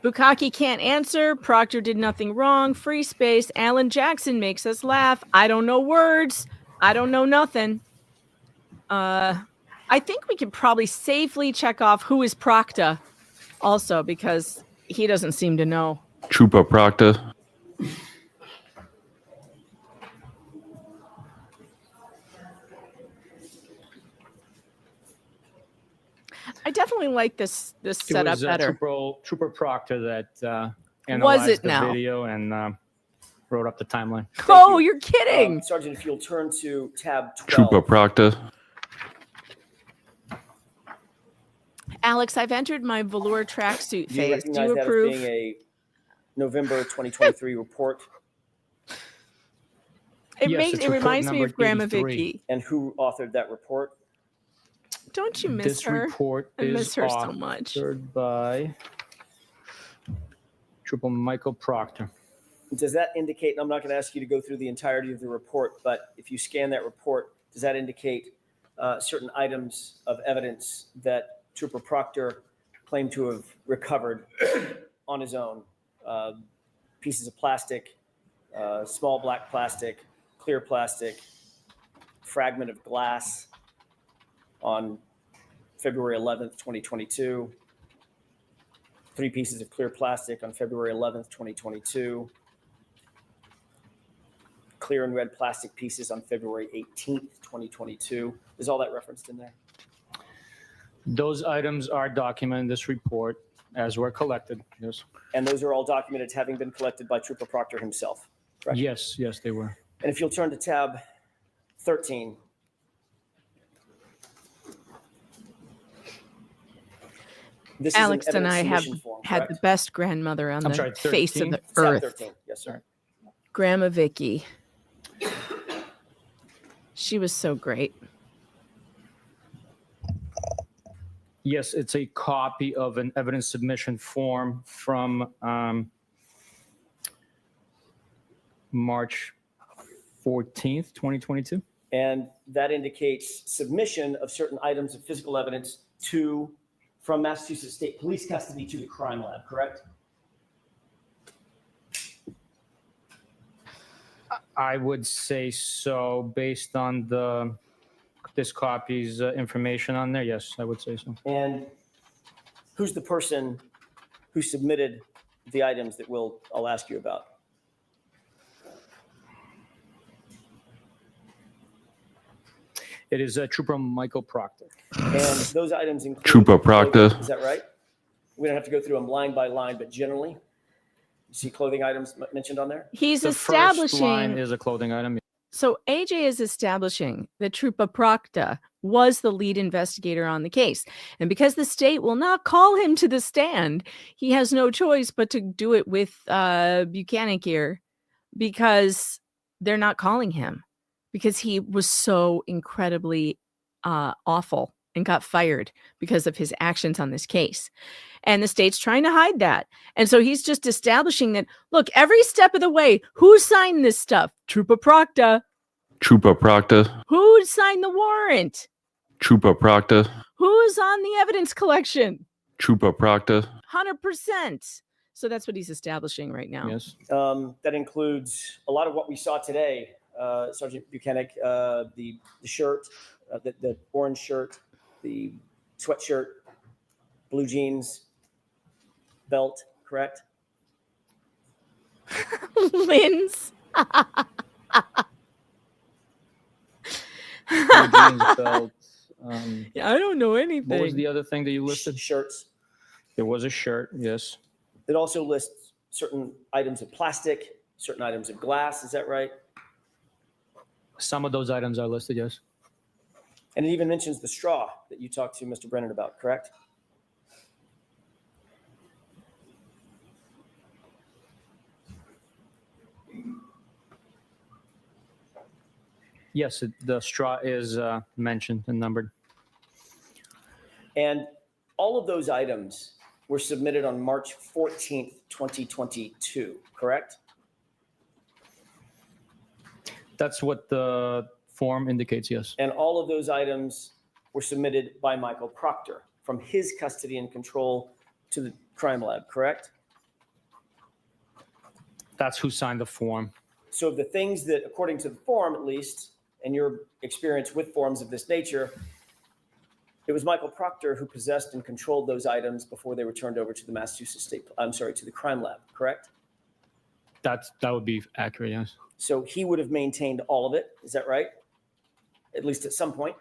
Bukakke can't answer. Proctor did nothing wrong. Free space. Alan Jackson makes us laugh. I don't know words. I don't know nothing. I think we could probably safely check off who is Proctor also, because he doesn't seem to know. Trooper Proctor. I definitely like this setup It was better. Trooper Proctor that Was analyzed it the now? video and wrote up the timeline. Oh, you're kidding. Sergeant, if you'll turn to tab 12. Trooper Proctor. Alex, I've entered my velour tracksuit Do you phase. Do recognize you that approve? as being a November 2023 report? It Yes, makes it's it report reminds me number of Grandma 83. Vicky. And who authored that report? Don't you miss This her? report I miss is her so much. authored by Trooper Michael Proctor. Does that indicate, and I'm not going to ask you to go through the entirety of the report, but if you scan that report, does that indicate certain items of evidence that Trooper Proctor claimed to have recovered on his own pieces of plastic, small black plastic, clear plastic, fragment of glass on February 11th, 2022. 3 pieces of clear plastic on February 11th, 2022. Clear and red plastic pieces on February 18th, 2022. Is all that referenced in there? Those items are documented in this report as were collected. Yes. And those are all documented having been collected by Trooper Proctor himself, correct? Yes, yes, they were. And if you'll turn to tab 13. This is an Alex and I evidence have submission form, had the correct? best grandmother on I'm the sorry, face of 13? the Tab earth. 13. Yes, sir. Grandma Vicky. She was so great. Yes, it's a copy of an evidence submission form from March 14th, 2022. And that indicates submission of certain items of physical evidence from Massachusetts State Police custody to the crime lab, correct? I would say so, based on this copy's information on there. Yes, I would say so. And who's the person who submitted the items that I'll ask you about? It is Trooper Michael Proctor. And those items include Trooper Proctor. Is that right? We don't have to go through them line by line, but generally, you see clothing items mentioned on there? He's The first establishing. line is a clothing item. So AJ is establishing that Trooper Proctor was the lead investigator on the case. And because the state will not call him to the stand, he has no choice but to do it with Bukakke here, because they're not calling him, because he was so incredibly awful and got fired because of his actions on this case. And the state's trying to hide that. And so he's just establishing that, look, every step of the way, who signed this stuff? Trooper Proctor. Trooper Proctor. Who signed the warrant? Trooper Proctor. Who's on the evidence collection? Trooper Proctor. 100%. So that's what he's establishing right now. Yes. That includes a lot of what we saw today. Sergeant Bukakke, the shirt, the orange shirt, the sweatshirt, blue jeans, belt, correct? Lynn's. Blue jeans, belt. Yeah, I don't know anything. What was the other thing that you listed? Shirts. There was a shirt, yes. It also lists certain items of plastic, certain items of glass. Is that right? Some of those items are listed, yes. And it even mentions the straw that you talked to Mr. Brennan about, correct? Yes, the straw is mentioned and numbered. And all of those items were submitted on March 14th, 2022, correct? That's what the form indicates, yes. And all of those items were submitted by Michael Proctor from his custody and control to the crime lab, correct? That's who signed the form. So the things that, according to the form at least, and your experience with forms of this nature, it was Michael Proctor who possessed and controlled those items before they were turned over to the to the crime lab, correct? That would be accurate, yes. So he would have maintained all of it, is that right? At least at some point?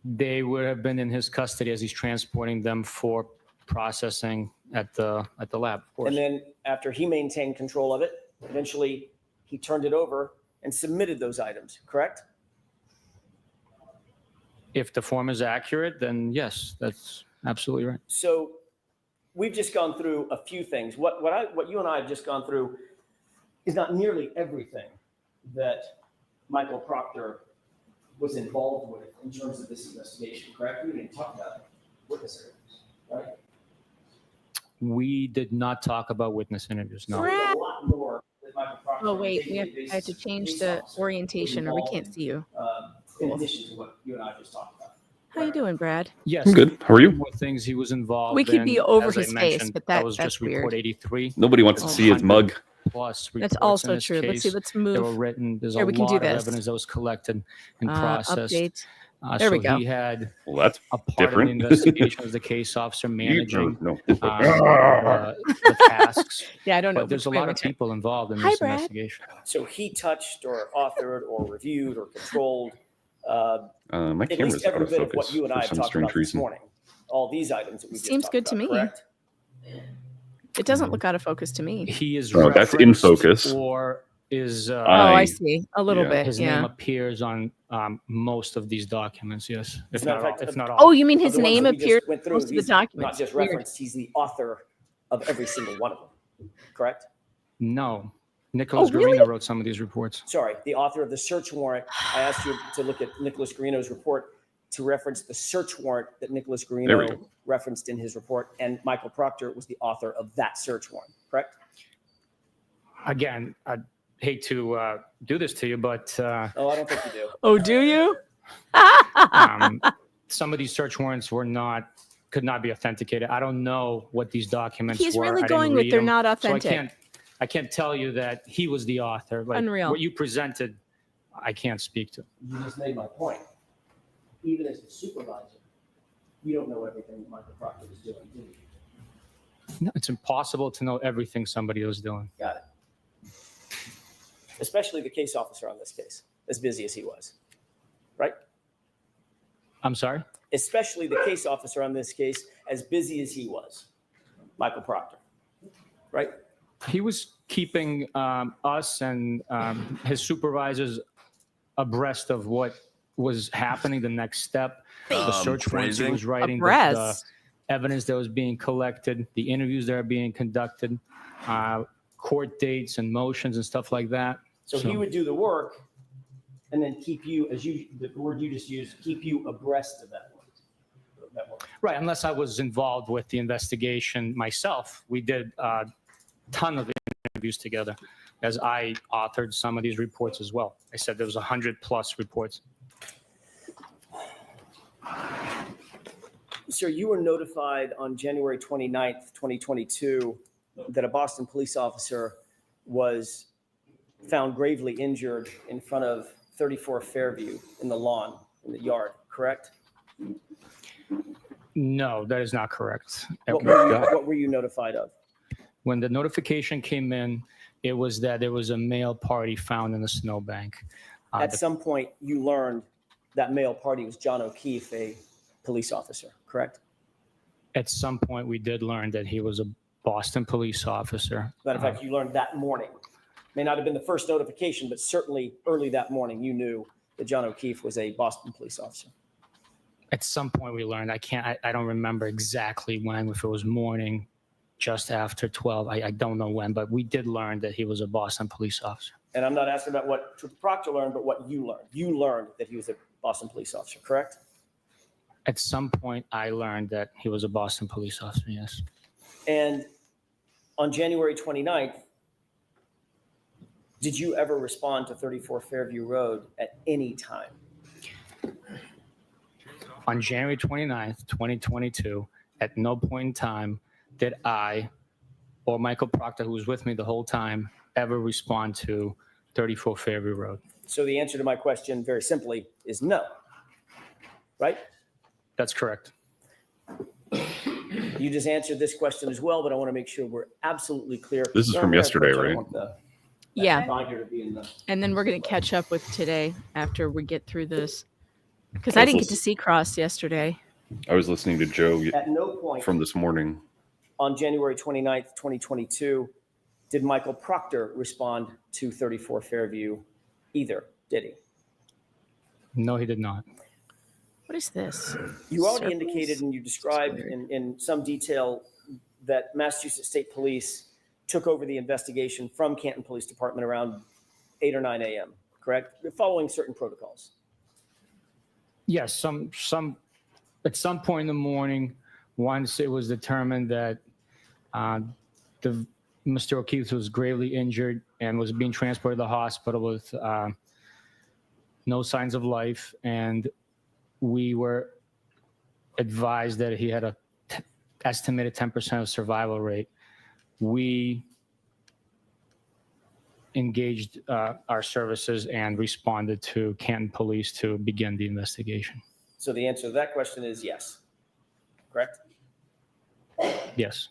They would have been in his custody as he's transporting them for processing at the lab, of course. And then after he maintained control of it, eventually he turned it over and submitted those items, correct? If the form is accurate, then yes, that's absolutely right. So we've just gone through a few things. What you and I have just gone through is not nearly everything that Michael Proctor was involved with in terms of this investigation, correct? We didn't talk about witness interviews, right? We did not talk about witness interviews, no. So there's a lot more that Michael Proctor Oh, wait, on a I have to daily change basis the officer orientation or we involved can't see you. in addition to what you and I just talked about. How you doing, Brad? Yes. I'm good. How are you? More things he was involved We could in, be over as I his face, mentioned, but that was that's just report weird. 83. Nobody wants to Oh, see his 100 mug. Plus That's reports also in this true. Let's see. case Let's that were move. written. There's Here, a we can do lot of this. evidence that was collected and processed. Update. There So we go. he had Well, that's a part different. of the investigation as the case officer You- managing no. the tasks. Yeah, I don't know. But there's a lot of people involved in Hi, this Brad. investigation. So he touched or authored or reviewed or controlled My at camera's least out every of bit of focus what you and I for have some talked strange about this reason. morning. All these items that we just Seems talked good to about, me. correct? It doesn't look out of focus to me. He is Oh, that's in referenced focus. or is Oh, I I- see. A little yeah. bit. his name Yeah. appears on most of these documents. Yes, if As a matter not of all. fact, If not all. Oh, you mean Of his the ones name that we just appeared went through, most of the he's not documents? just Weird. referenced, he's the author of every single one of them, correct? No, Nicholas really? Garino wrote some of these reports. Sorry, the author of the search warrant. I asked you to look at Nicholas Garino's report to reference the search warrant that Nicholas There we Garino go. referenced in his report, and Michael Proctor was the author of that search warrant, correct? Again, I hate to do this to you, but Oh, I don't think you do. Oh, do you? some of these search warrants could not be authenticated. I don't know what these documents He's were. really I didn't going with read they're them, not so authentic. I can't tell you that he was the author. Like, Unreal. What you presented, I can't speak to. You just made my point. Even as the supervisor, you don't know everything that Michael Proctor was doing, do you? No, it's impossible to know everything somebody was doing. Got it. Especially the case officer on this case, as busy as he was, right? I'm sorry? Especially the case officer on this case, as busy as he was, Michael Proctor, right? He was keeping us and his supervisors abreast of what was happening, the next step, the search warrants he was writing, the Abreast. evidence that was being collected, the interviews that are being conducted, court dates and motions and stuff like that. So he would do the work and then keep you, the word you just used, keep you abreast of that work. Right, unless I was involved with the investigation myself. We did a ton of interviews together as I authored some of these reports as well. I said there was 100+ reports. Sir, you were notified on January 29th, 2022, that a Boston police officer was found gravely injured in front of 34 Fairview in the lawn, in the yard, correct? No, that is not correct. What were you notified of? When the notification came in, it was that there was a male party found in the snowbank. At some point, you learned that male party was John O'Keefe, a police officer, correct? At some point, we did learn that he was a Boston police officer. Matter of fact, you learned that morning. May not have been the first notification, but certainly early that morning, you knew that John O'Keefe was a Boston police officer. At some point, we learned. I don't remember exactly when, if it was morning, just after 12. I don't know when, but we did learn that he was a Boston police officer. And I'm not asking about what Proctor learned, but what you learned. You learned that he was a Boston police officer, correct? At some point, I learned that he was a Boston police officer, yes. And on January 29th, did you ever respond to 34 Fairview Road at any time? On January 29th, 2022, at no point in time did I or Michael Proctor, who was with me the whole time, ever respond to 34 Fairview Road. So the answer to my question, very simply, is no, right? That's correct. You just answered this question as well, but I want to make sure we're absolutely clear. This is from yesterday, right? Yeah. Binder to be in the- And then we're going to catch up with today after we get through this. Because I didn't get to see Cross yesterday. I was listening to Joe At no point from this morning. on January 29th, 2022, did Michael Proctor respond to 34 Fairview either, did he? No, he did not. What is this? You already Circles? indicated and you described in some detail that Massachusetts State Police took over the investigation from Canton Police Department around 8 or 9 a.m., correct? Following certain protocols. Yes, at some point in the morning, once it was determined that Mr. O'Keefe was gravely injured and was being transported to the hospital with no signs of life, and we were advised that he had a estimated 10% of survival rate, we engaged our services and responded to Canton Police to begin the investigation. So the answer to that question is yes, correct? Yes.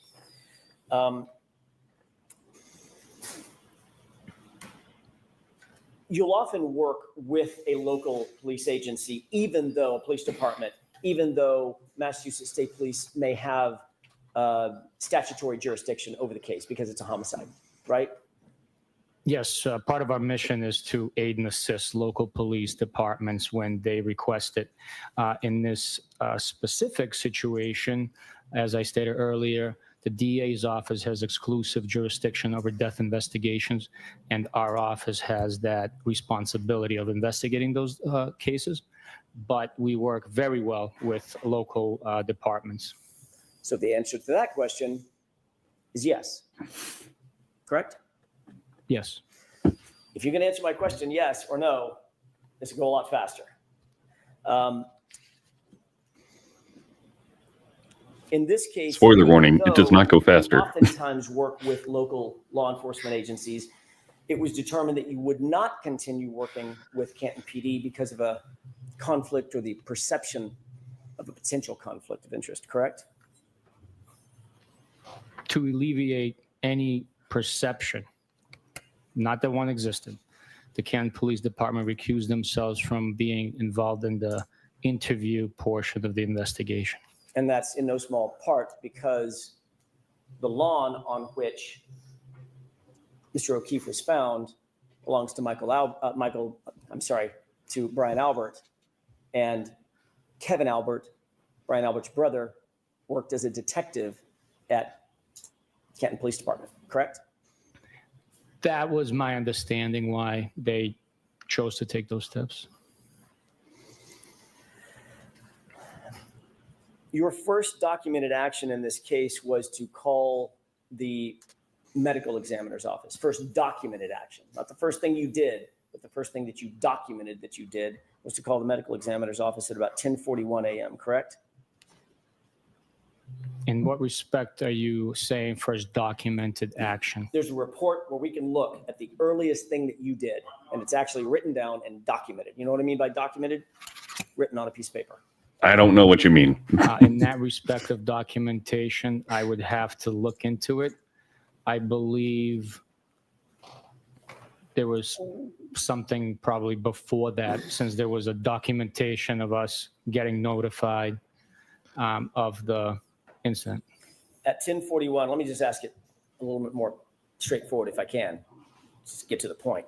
You'll often work with a local police agency, even though a police department, even though Massachusetts State Police may have statutory jurisdiction over the case because it's a homicide, right? Yes, part of our mission is to aid and assist local police departments when they request it. In this specific situation, as I stated earlier, the DA's office has exclusive jurisdiction over death investigations, and our office has that responsibility of investigating those cases. But we work very well with local departments. So the answer to that question is yes, correct? Yes. If you can answer my question yes or no, this will go a lot faster. In this case, Spoiler warning, it does not go faster. Oftentimes work with local law enforcement agencies. It was determined that you would not continue working with Canton PD because of a conflict or the perception of a potential conflict of interest, correct? To alleviate any perception, not that one existed, the Canton Police Department recused themselves from being involved in the interview portion of the investigation. And that's in no small part because the lawn on which Mr. O'Keefe was found belongs to to Brian Albert, and Kevin Albert, Brian Albert's brother, worked as a detective at Canton Police Department, correct? That was my understanding why they chose to take those steps. Your first documented action in this case was to call the medical examiner's office. First documented action, not the first thing you did, but the first thing that you documented that you did was to call the medical examiner's office at about 10:41 a.m., correct? In what respect are you saying first documented action? There's a report where we can look at the earliest thing that you did, and it's actually written down and documented. You know what I mean by documented? Written on a piece of paper. I don't know what you mean. In that respect of documentation, I would have to look into it. I believe there was something probably before that, since there was a documentation of us getting notified of the incident. At 10:41, let me just ask it a little bit more straightforward if I can. Just get to the point.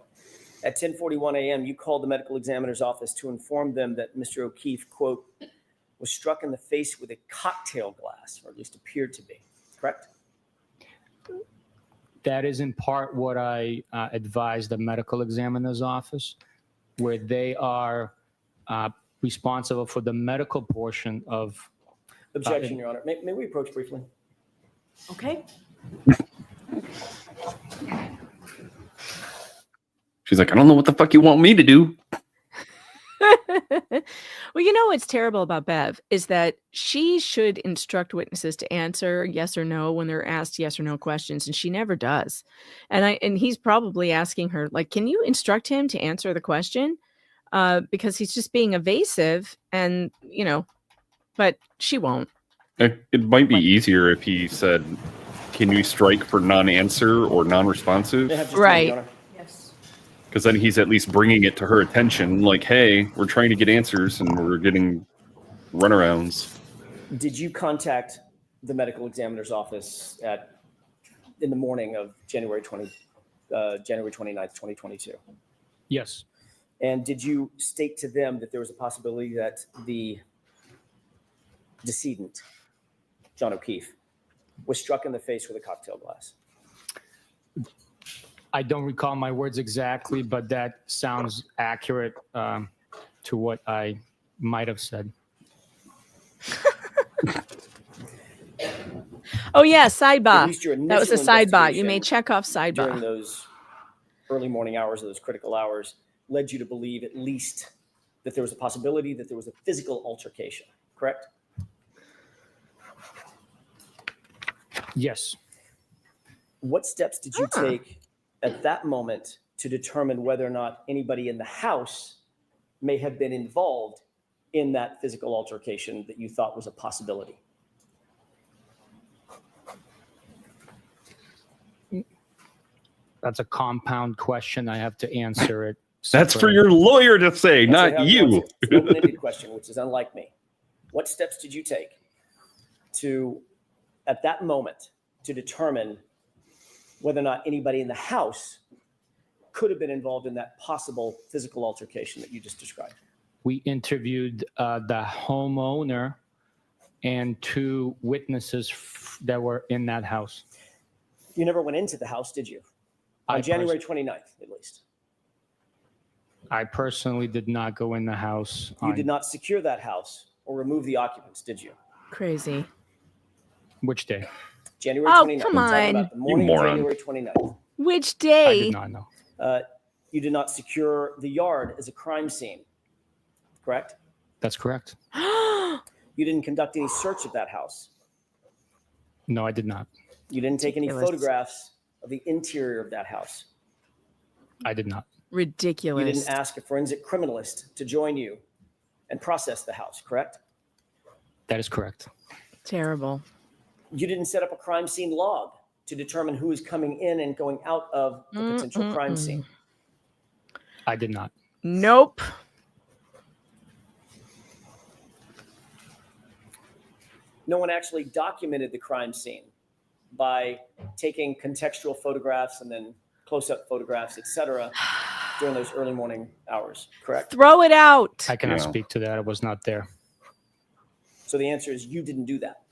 At 10:41 a.m., you called the medical examiner's office to inform them that Mr. O'Keefe, quote, was struck in the face with a cocktail glass, or at least appeared to be, correct? That is in part what I advised the medical examiner's office, where they are responsible for the medical portion of. Objection, Your Honor. May we approach briefly? Okay. She's like, I don't know what the fuck you want me to do. Well, you know what's terrible about Bev is that she should instruct witnesses to answer yes or no when they're asked yes or no questions, and she never does. And he's probably asking her, like, can you instruct him to answer the question? Because he's just being evasive, and but she won't. It might be easier if he said, can you strike for non-answer or non-responsive? Right. Because then he's at least bringing it to her attention, like, hey, we're trying to get answers and we're getting runarounds. Did you contact the medical examiner's office in the morning of January 29th, 2022? Yes. And did you state to them that there was a possibility that the decedent, John O'Keefe, was struck in the face with a cocktail glass? I don't recall my words exactly, but that sounds accurate to what I might have said. Oh, yeah, sidebar. At least your That was a initial sidebar. You may investigation check off sidebar. during those early morning hours, those critical hours, led you to believe at least that there was a possibility that there was a physical altercation, correct? Yes. What steps did you take at that moment to determine whether or not anybody in the house may have been involved in that physical altercation that you thought was a possibility? That's a compound question. I have to answer it. That's for separately. your lawyer to say, Answer not how you. want to. It's an open-ended question, which is unlike me. What steps did you take to, at that moment, to determine whether or not anybody in the house could have been involved in that possible physical altercation that you just described? We interviewed the homeowner and 2 witnesses that were in that house. You never went into the house, did you? On January 29th, at least. I personally did not go in the house. You did not secure that house or remove the occupants, did you? Crazy. Which day? January Oh, 29th. come I'm talking on. about the morning You of moron. January 29th. Which I day? did not know. You did not secure the yard as a crime scene, correct? That's correct. You didn't conduct any search of that house. No, I did not. You didn't take any Ridiculous. photographs of the interior of that house. I did not. Ridiculous. You didn't ask a forensic criminalist to join you and process the house, correct? That is correct. Terrible. You didn't set up a crime scene log to determine who is coming in and going out of the potential crime scene. I did not. Nope. No one actually documented the crime scene by taking contextual photographs and then close-up photographs, etc., during those early morning hours, correct? Throw it out. I cannot Yeah. speak to that. I was not there. So the answer is you didn't do that.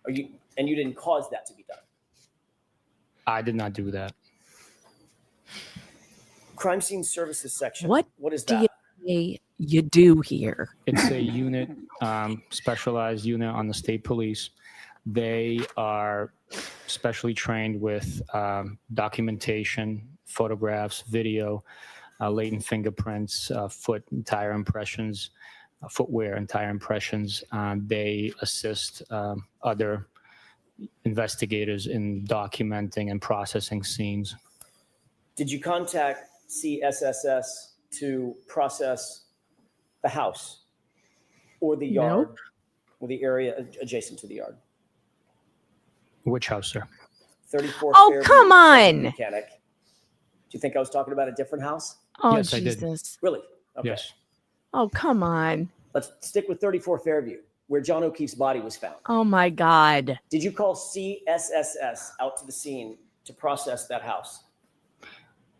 And you didn't cause that to be done. I did not do that. Crime scene services section. What What is do that? you do here? It's a unit, specialized unit on the state police. They are specially trained with documentation, photographs, video, latent fingerprints, foot and tire impressions, footwear and tire impressions. They assist other investigators in documenting and processing scenes. Did you contact CSSS to process the house or the yard or the area adjacent to the yard? Which house, sir? 34 Oh, Fairview come on. Mechanic. Do you think I was talking about a different house? Oh, Yes, I did. Jesus. Really? Okay. Yes. Oh, come on. Let's stick with 34 Fairview, where John O'Keefe's body was found. Oh, my God. Did you call CSSS out to the scene to process that house?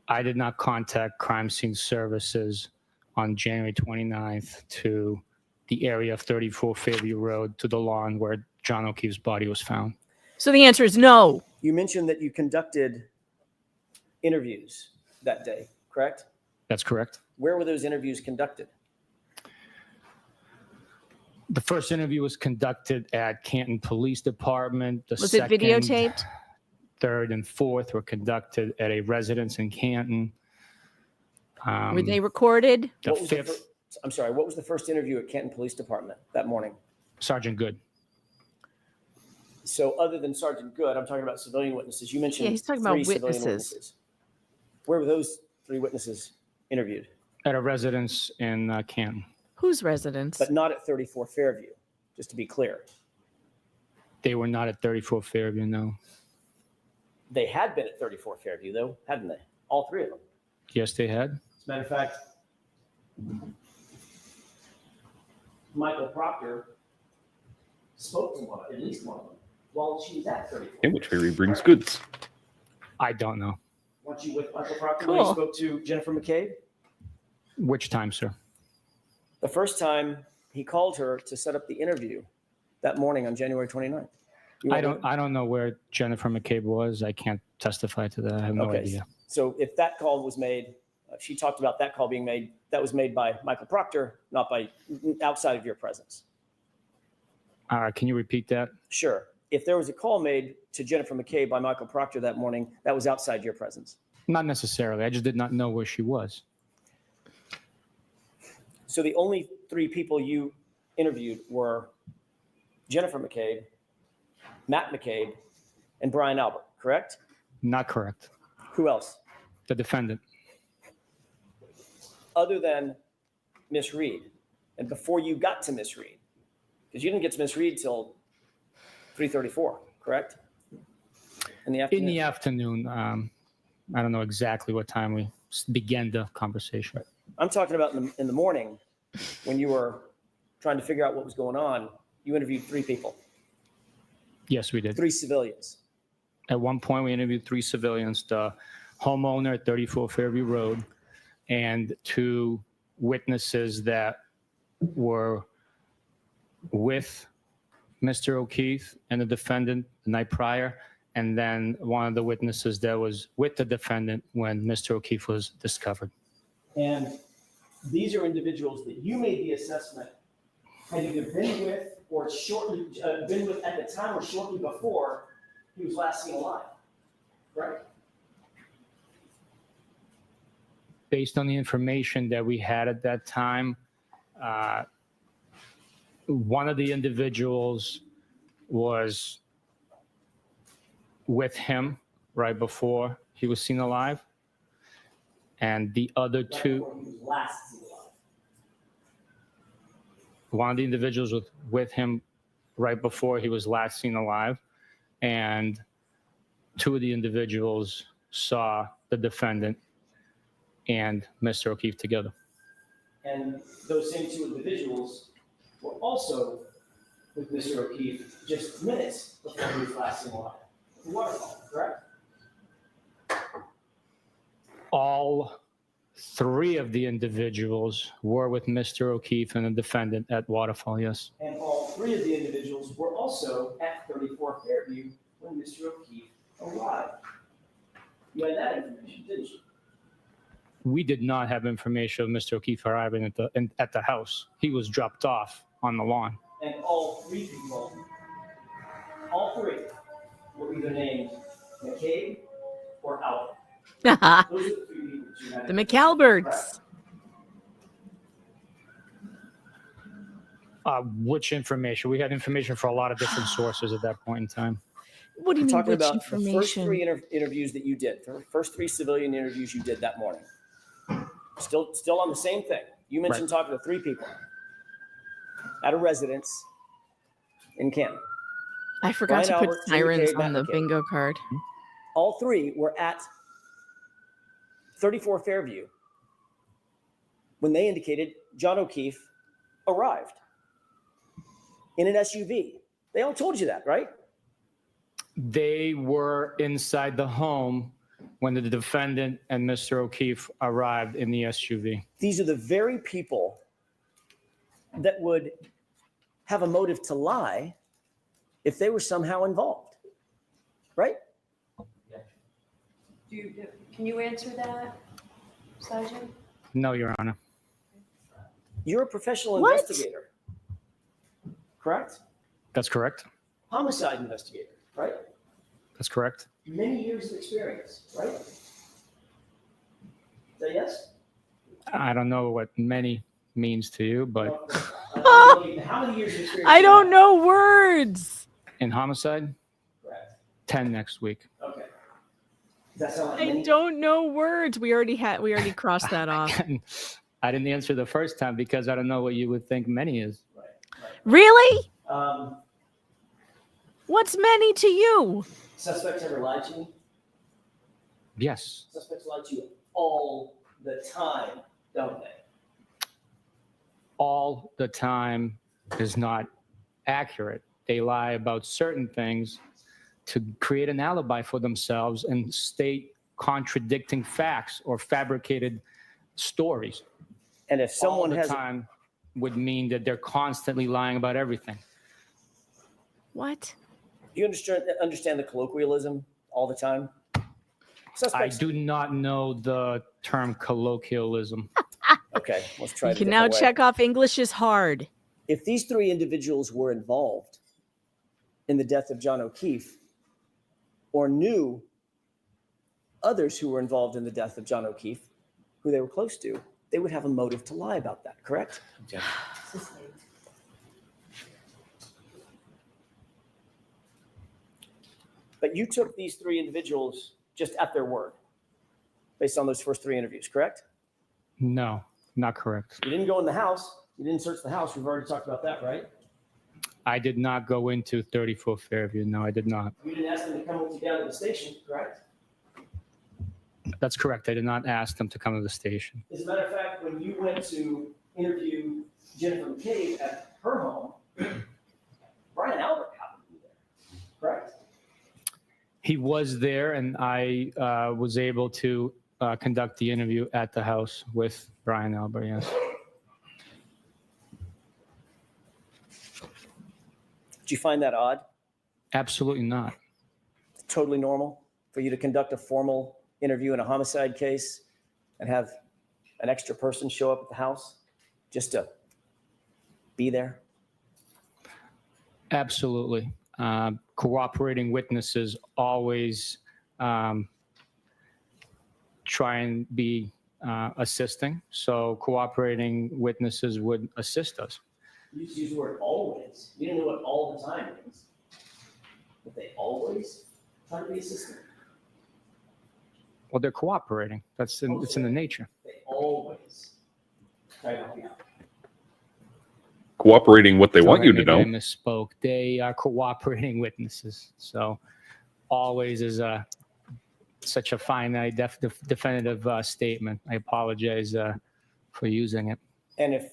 I did not contact crime scene services on January 29th to the area of 34 Fairview Road to the lawn where John O'Keefe's body was found. So the answer is no. You mentioned that you conducted interviews that day, correct? That's correct. Where were those interviews conducted? The first interview was conducted at Canton Police Department. The Was it second, videotaped? Third and fourth were conducted at a residence in Canton. Were they recorded? The What was the fifth, I'm sorry, what was the first interview at Canton Police Department that morning? Sergeant Good. So other than Sergeant Good, I'm talking about civilian witnesses. You mentioned Yeah, he's talking about 3 civilian witnesses. witnesses. Where were those 3 witnesses interviewed? At a residence in Canton. Whose residence? But not at 34 Fairview, just to be clear. They were not at 34 Fairview, no. They had been at 34 Fairview, though, hadn't they? All 3 of them. Yes, they had. As a matter of fact, Michael Proctor spoke to at least one of them while she was at 34. In which Harry brings goods. I don't know. Weren't you with Michael Proctor when he Cool. spoke to Jennifer McCabe? Which time, sir? The first time he called her to set up the interview that morning on January 29th. You I weren't don't with- I don't know where Jennifer McCabe was. I can't testify to that. I have no Okay. idea. So if that call was made, she talked about that call being made, that was made by Michael Proctor, not by outside of your presence. Can you repeat that? Sure. If there was a call made to Jennifer McCabe by Michael Proctor that morning, that was outside your presence. Not necessarily. I just did not know where she was. So the only 3 people you interviewed were Jennifer McCabe, Matt McCabe, and Brian Albert, correct? Not correct. Who else? The defendant. Other than Miss Reed, and before you got to Miss Reed, because you didn't get to Miss Reed till 3:34, correct? In the afternoon. In the afternoon. I don't know exactly what time we began the conversation. I'm talking about in the morning when you were trying to figure out what was going on. You interviewed 3 people. Yes, we did. 3 civilians. At one point, we interviewed 3 civilians, the homeowner at 34 Fairview Road, and 2 witnesses that were with Mr. O'Keefe and the defendant the night prior, and then one of the witnesses that was with the defendant when Mr. O'Keefe was discovered. And these are individuals that you made the assessment had either been with or shortly been with at the time or shortly before he was last seen alive, right? Based on the information that we had at that time, one of the individuals was with him right before he was seen alive, and the other 2, Last seen alive. one of the individuals was with him right before he was last seen alive, and 2 of the individuals saw the defendant and Mr. O'Keefe together. And those same 2 individuals were also with Mr. O'Keefe just minutes before he was last seen alive. The waterfall, correct? All 3 of the individuals were with Mr. O'Keefe and the defendant at Waterfall, yes. And all 3 of the individuals were also at 34 Fairview when Mr. O'Keefe arrived. You had that information, didn't you? We did not have information of Mr. O'Keefe arriving at the house. He was dropped off on the lawn. And all 3 people, all 3 were either named McCabe or Albert. Those are the 3 people that you had. The McAlberts. Which information? We had information for a lot of different sources at that point in time. What do you mean, Talking which about the first information? 3 interviews that you did, the first 3 civilian interviews you did that morning. Still on the same thing. You mentioned talking to 3 people at a residence in Canton. I forgot Brian to put Albert, sirens Matt on the McCabe. bingo card. All 3 were at 34 Fairview when they indicated John O'Keefe arrived in an SUV. They all told you that, right? They were inside the home when the defendant and Mr. O'Keefe arrived in the SUV. These are the very people that would have a motive to lie if they were somehow involved, right? Can you answer that, Sergeant? No, Your Honor. You're a professional What? investigator, correct? That's correct. Homicide investigator, right? That's correct. Many years of experience, right? Is that yes? I don't know what many means to you, but How many years of experience? I don't know words. in homicide, Correct. 10 next week. Okay. Does that sound like I many? don't know words. We already crossed that off. I didn't answer the first time because I don't know what you would think many is. Really? Um, What's many to you? Suspects ever lied to you? Yes. Suspects lie to you all the time, don't they? All the time is not accurate. They lie about certain things to create an alibi for themselves and state contradicting facts or fabricated stories. And if someone all the has time would mean that they're constantly lying about everything. What? do you understand the colloquialism all the time? I Suspects. do not know the term colloquialism. Okay, let's try it. You can now check off English is hard. If these 3 individuals were involved in the death of John O'Keefe or knew others who were involved in the death of John O'Keefe, who they were close to, they would have a motive to lie about that, correct? But you took these three individuals just at their word, based on those first three interviews, correct? No, not correct. You didn't go in the house. You didn't search the house. We've already talked about that, right? I did not go into 34 Fairview. No, I did not. You didn't ask them to come with you down to the station, correct? That's correct. I did not ask them to come to the station. As a matter of fact, when you went to interview Jennifer McCabe at her home, Brian Albert happened to be there, correct? He was there, and I was able to conduct the interview at the house with Brian Albert, yes. Did you find that odd? Absolutely not. Totally normal for you to conduct a formal interview in a homicide case and have an extra person show up at the house just to be there? Absolutely. Cooperating witnesses always try and be assisting. So cooperating witnesses would assist us. You just use the word always. You didn't know what all the time means. But they always try to be assistant. Well, they're cooperating. It's in the nature. They always try to help you out. Cooperating what they want you to Maybe I know. misspoke. They are cooperating witnesses. So always is such a finite, definitive statement. I apologize for using it. And if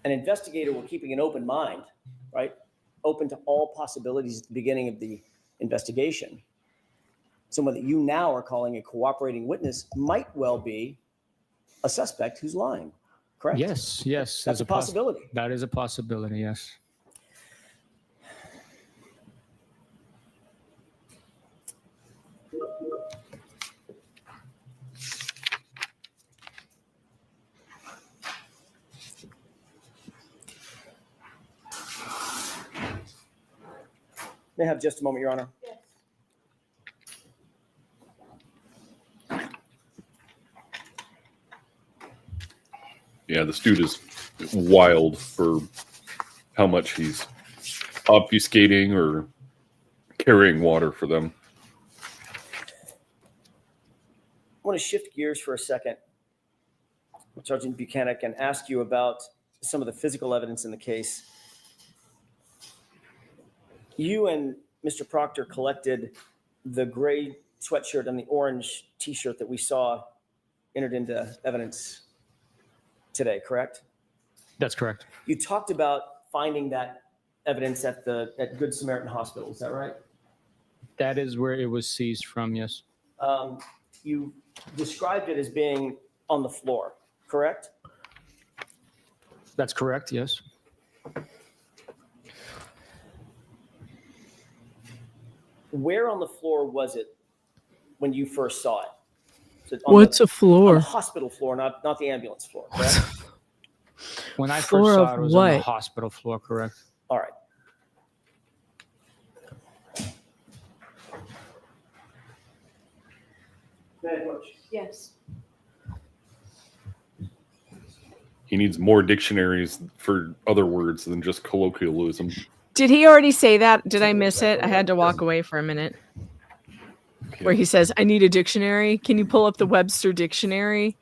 an investigator were keeping an open mind, right, open to all possibilities at the beginning of the investigation, someone that you now are calling a cooperating witness might well be a suspect who's lying, correct? Yes. That's a possibility. That is a possibility, yes. May I have just a moment, Your Honor? Yeah, this dude is wild for how much he's obfuscating or carrying water for them. I want to shift gears for a second, Sergeant Bukakke, and ask you about some of the physical evidence in the case. You and Mr. Proctor collected the gray sweatshirt and the orange T-shirt that we saw entered into evidence today, correct? That's correct. You talked about finding that evidence at Good Samaritan Hospital. Is that right? That is where it was seized from, yes. You described it as being on the floor, correct? That's correct, yes. Where on the floor was it when you first saw it? What's a floor? On the hospital floor, not the ambulance floor, correct? When I first Floor saw of it, it was on the what? hospital floor, correct? All right. Go ahead, Coach. Yes. He needs more dictionaries for other words than just colloquialism. Did he already say that? Did I miss it? I had to walk away for a minute. Where he says, I need a dictionary. Can you pull up the Webster dictionary?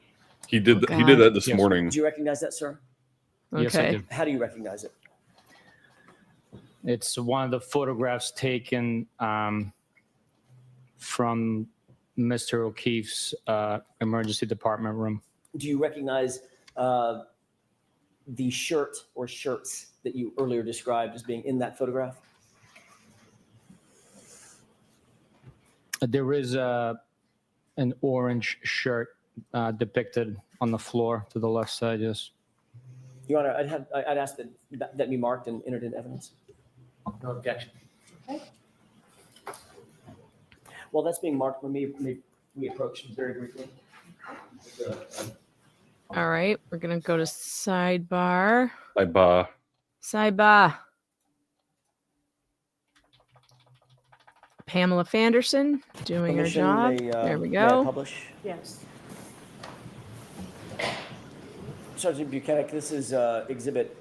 He did. Oh, He did that this Yes. morning. Do you recognize that, sir? Yes, I Okay. did. How do you recognize it? It's one of the photographs taken from Mr. O'Keefe's emergency department room. Do you recognize the shirt or shirts that you earlier described as being in that photograph? There is an orange shirt depicted on the floor to the left side, yes. Your Honor, I'd ask that be marked and entered into evidence. No objection. Okay. While that's being marked, let me approach very briefly. All right. We're going to go to sidebar. Sidebar. Sidebar. Pamela Fanderson doing her Permission, job. may, There we may I go. publish? Yes. Sergeant Bukakke, this is Exhibit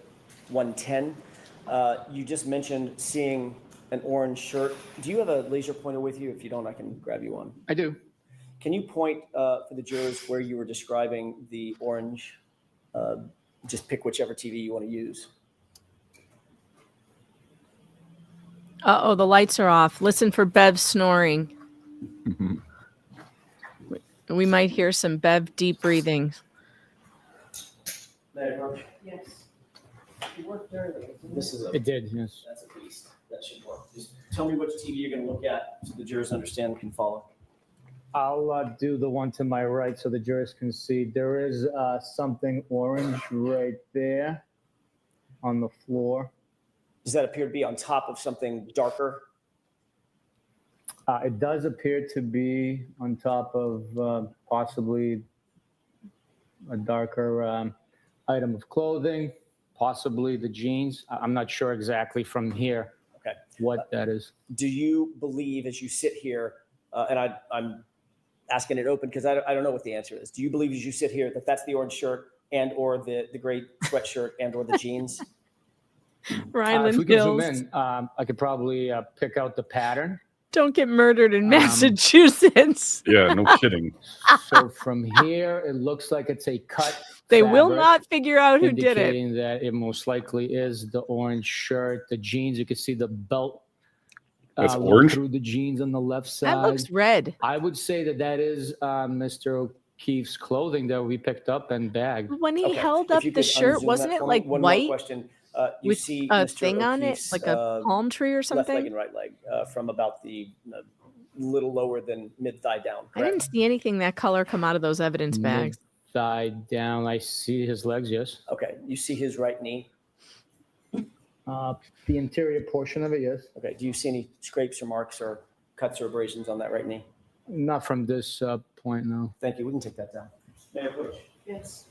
110. You just mentioned seeing an orange shirt. Do you have a laser pointer with you? If you don't, I can grab you one. I do. Can you point for the jurors where you were describing the orange? Just pick whichever TV you want to use. Uh-oh, the lights are off. Listen for Bev snoring. We might hear some Bev deep breathing. Yes. It worked earlier. This is It did, yes. That's a beast. That should work. Just tell me which TV you're going to look at so the jurors understand and can follow. I'll do the one to my right so the jurors can see. There is something orange right there on the floor. Does that appear to be on top of something darker? It does appear to be on top of possibly a darker item of clothing, possibly the jeans. I'm not sure exactly from here what that is. Do you believe, as you sit here, and I'm asking it open because I don't know what the answer is. Do you believe, as you sit here, that that's the orange shirt and or the gray sweatshirt and or the jeans? If we can zoom in, I could probably pick out the pattern. Don't get murdered in Massachusetts. Yeah, no kidding. So from here, it looks like it's a cut. They will fabric, not figure out who did it. Indicating that it most likely is the orange shirt. The jeans, you can see the belt. That's orange? Through the jeans on the left side. That looks red. I would say that is Mr. O'Keefe's clothing that we picked up and bagged. When he held up the shirt, wasn't it like one white more question. You with see a Mr. thing on it, O'Keefe's, like a palm tree or left something? leg and right leg from about the little lower than mid thigh down. I didn't see anything that color come out of those evidence bags. Thigh down. I see his legs, yes. Okay. You see his right knee? The interior portion of it, yes. Okay. Do you see any scrapes or marks or cuts or abrasions on that right knee? Not from this point, no. Thank you. We can take that down. May I approach? Yes.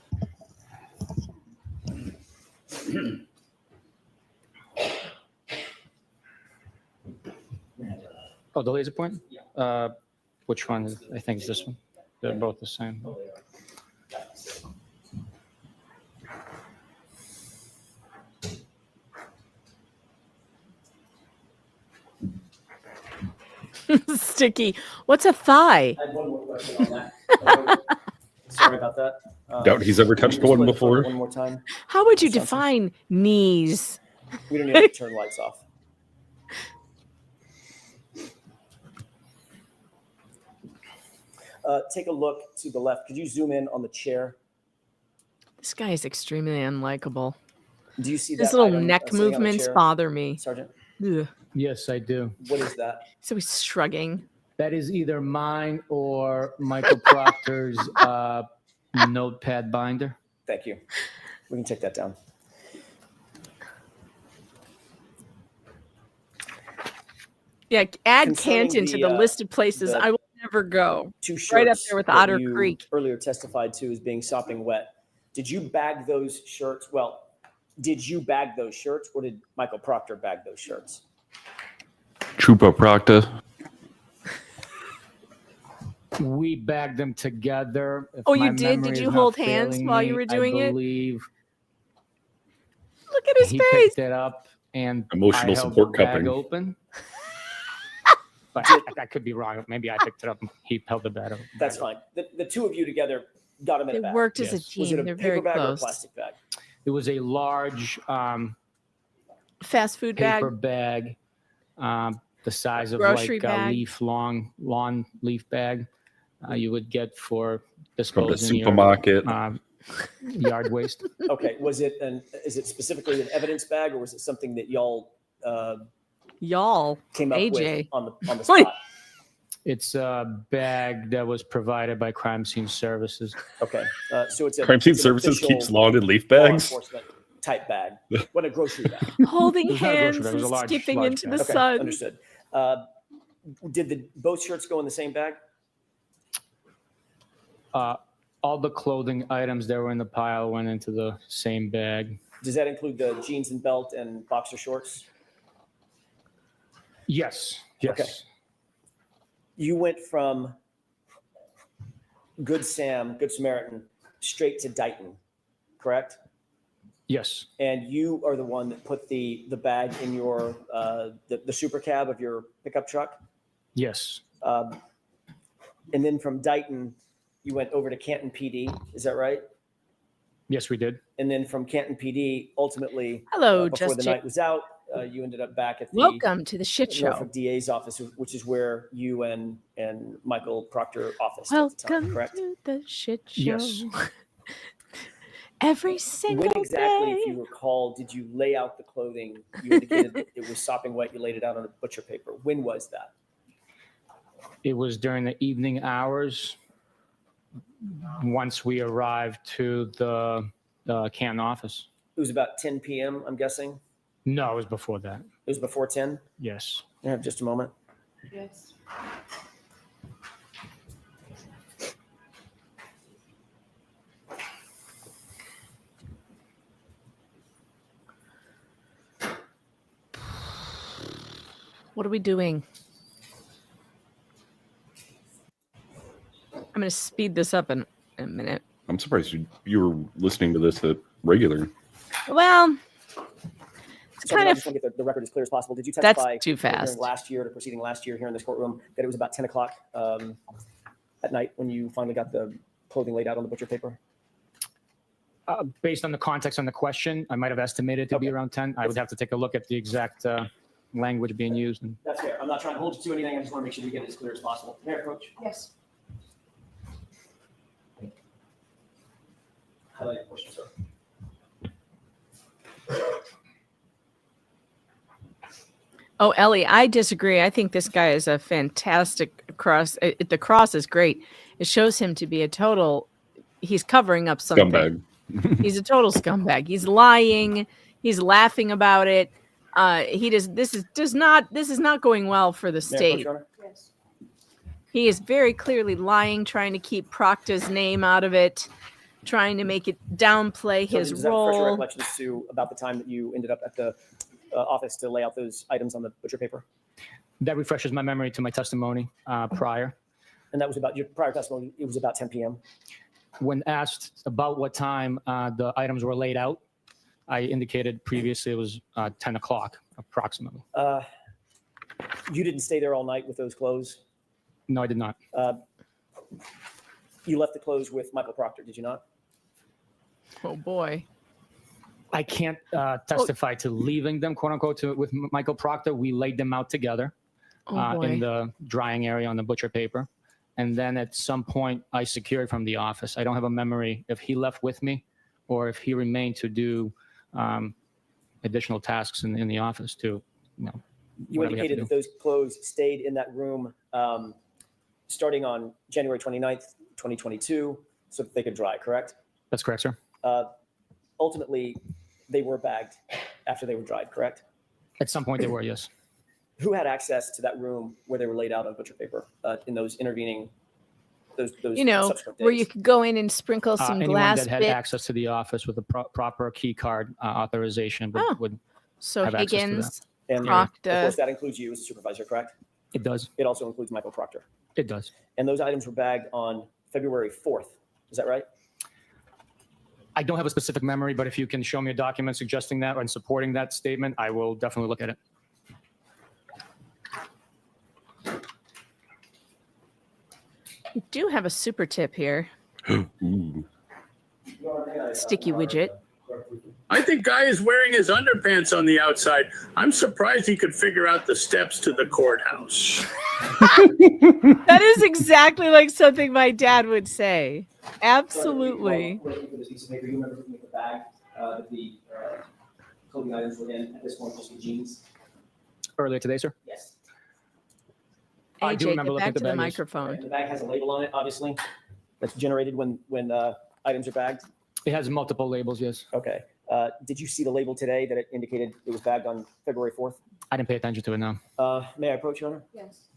Oh, the laser point? Yeah. Which one? I think it's this one. They're both the same. Sticky. What's a thigh? I have one more question on that. Sorry about that. Doubt he's ever touched one before. One more time. How would you define knees? We don't need to turn lights off. Take a look to the left. Could you zoom in on the chair? This guy is extremely unlikable. Do you see His that little item, neck sitting on the movements chair? bother me. Sergeant? Ugh. Yes, I do. What is that? So he's shrugging. That is either mine or Michael Proctor's notepad binder. Thank you. We can take that down. Yeah, add Concerning Canton to the, the list of places the I will never go. Two shirts Right up there with that Otter you Creek. earlier testified to as being sopping wet. Did you bag those shirts? Well, did you bag those shirts or did Michael Proctor bag those shirts? Trooper Proctor. We bagged them together. If Oh, you my did? memory Did is you not hold hands failing while you me, were doing it? I believe Look at his he face. picked it up and Emotional I held support the bag cupping. open. But I could be wrong. Maybe I picked it up and he held the bag open. That's fine. The two of you together got him in They a bag. worked as a Yes. Was it team. a They're paper very bag or a close. plastic bag? It was a large Fast food bag. paper bag, the size of Grocery like a bag. lawn leaf bag you would get for From the disposing your supermarket. yard waste. Okay. Is it specifically an evidence bag or was it something that y'all Y'all. came up AJ. with on the spot? It's a bag that was provided by Crime Scene Services. Okay. So it's a Crime Scene it's an Services official keeps lawn and leaf law bags. enforcement type bag. What a grocery bag. Holding It was not a grocery hands bag, it was and a large skipping into the bag. Okay, sun. understood. Did both shirts go in the same bag? All the clothing items that were in the pile went into the same bag. Does that include the jeans and belt and boxer shorts? Yes. Yes. Okay. You went from Good Sam, Good Samaritan, straight to Dighton, correct? Yes. And you are the one that put the bag in your the super cab of your pickup truck. Yes. And then from Dighton, you went over to Canton PD. Is that right? Yes, we did. And then from Canton PD, ultimately, Hello, before just the night was out, you ended up back at the Welcome to the shit show. Norfolk DA's office, which is where you and Michael Proctor officed Welcome at the time, correct? to the shit show. Yes. Every single When exactly, day. if you recall, did you lay out the clothing? You indicated that it was sopping wet. You laid it out on a butcher paper. When was that? It was during the evening hours once we arrived to the Canton office. It was about 10 p.m., I'm guessing? No, it was before that. It was before 10? Yes. I have just a moment. Yes. What are we doing? I'm going to speed this up in a minute. I'm surprised you were listening to this at regular. Well, it's So kind I of just want to get the record as clear as possible. Did you testify that's too fast. during proceeding last year here in this courtroom that it was about 10 o'clock at night when you finally got the clothing laid out on the butcher paper? Based on the context on the question, I might have estimated to be around 10. I would have to take a look at the exact language being used. And That's fair. I'm not trying to hold you to anything. I just want to make sure we get it as clear as possible. May I approach? Yes. Highlight your question, sir. Oh, Ellie, I disagree. I think this guy is a fantastic cross. The cross is great. It shows him to be a total. He's covering up something. Scumbag. He's a total scumbag. He's lying. He's laughing about it. He does. This is not going well for the May I approach, state. Your Honor? Yes. He is very clearly lying, trying to keep Proctor's name out of it, trying to make it downplay So his does that refresh your role. recollection as to about the time that you ended up at the office to lay out those items on the butcher paper? that refreshes my memory to my testimony prior. And that was about your prior testimony. It was about 10 p.m. When asked about what time the items were laid out, I indicated previously it was 10 o'clock approximately. You didn't stay there all night with those clothes? No, I did not. You left the clothes with Michael Proctor, did you not? Oh boy. I can't testify to leaving them, quote unquote, with Michael Proctor. We laid them out together in the drying area on the butcher paper. And then at some point I secured from the office. I don't have a memory if he left with me or if he remained to do additional tasks in the office to, You indicated that those clothes stayed in that room starting on January 29th, 2022, so that they could dry, correct? That's correct, sir. Ultimately, they were bagged after they were dried, correct? At some point they were, yes. Who had access to that room where they were laid out on butcher paper in those intervening, those subsequent days? where you could go in and sprinkle some Anyone glass that had bit. access to the office with a proper key card authorization would So have access to Higgins, And of Proctor. course, that includes you as a supervisor, correct? It does. It also includes Michael Proctor. It does. And those items were bagged on February 4th. Is that right? I don't have a specific memory, but if you can show me a document suggesting that and supporting that statement, I will definitely look at it. You do have a super tip here. Ooh. Sticky widget. I think Guy is wearing his underpants on the outside. I'm surprised he could figure out the steps to the courthouse. That is exactly like something my dad would say. Absolutely. You remember looking at the bag that the clothing items were in at this point, just the jeans? Earlier today, sir? Yes. I do AJ, remember get looking back at the to the bag, yes. microphone. The bag has a label on it, obviously, that's generated when items are bagged. It has multiple labels, yes. Okay. Did you see the label today that it indicated it was bagged on February 4th? I didn't pay attention to it, no. May I approach, Your Honor? Yes.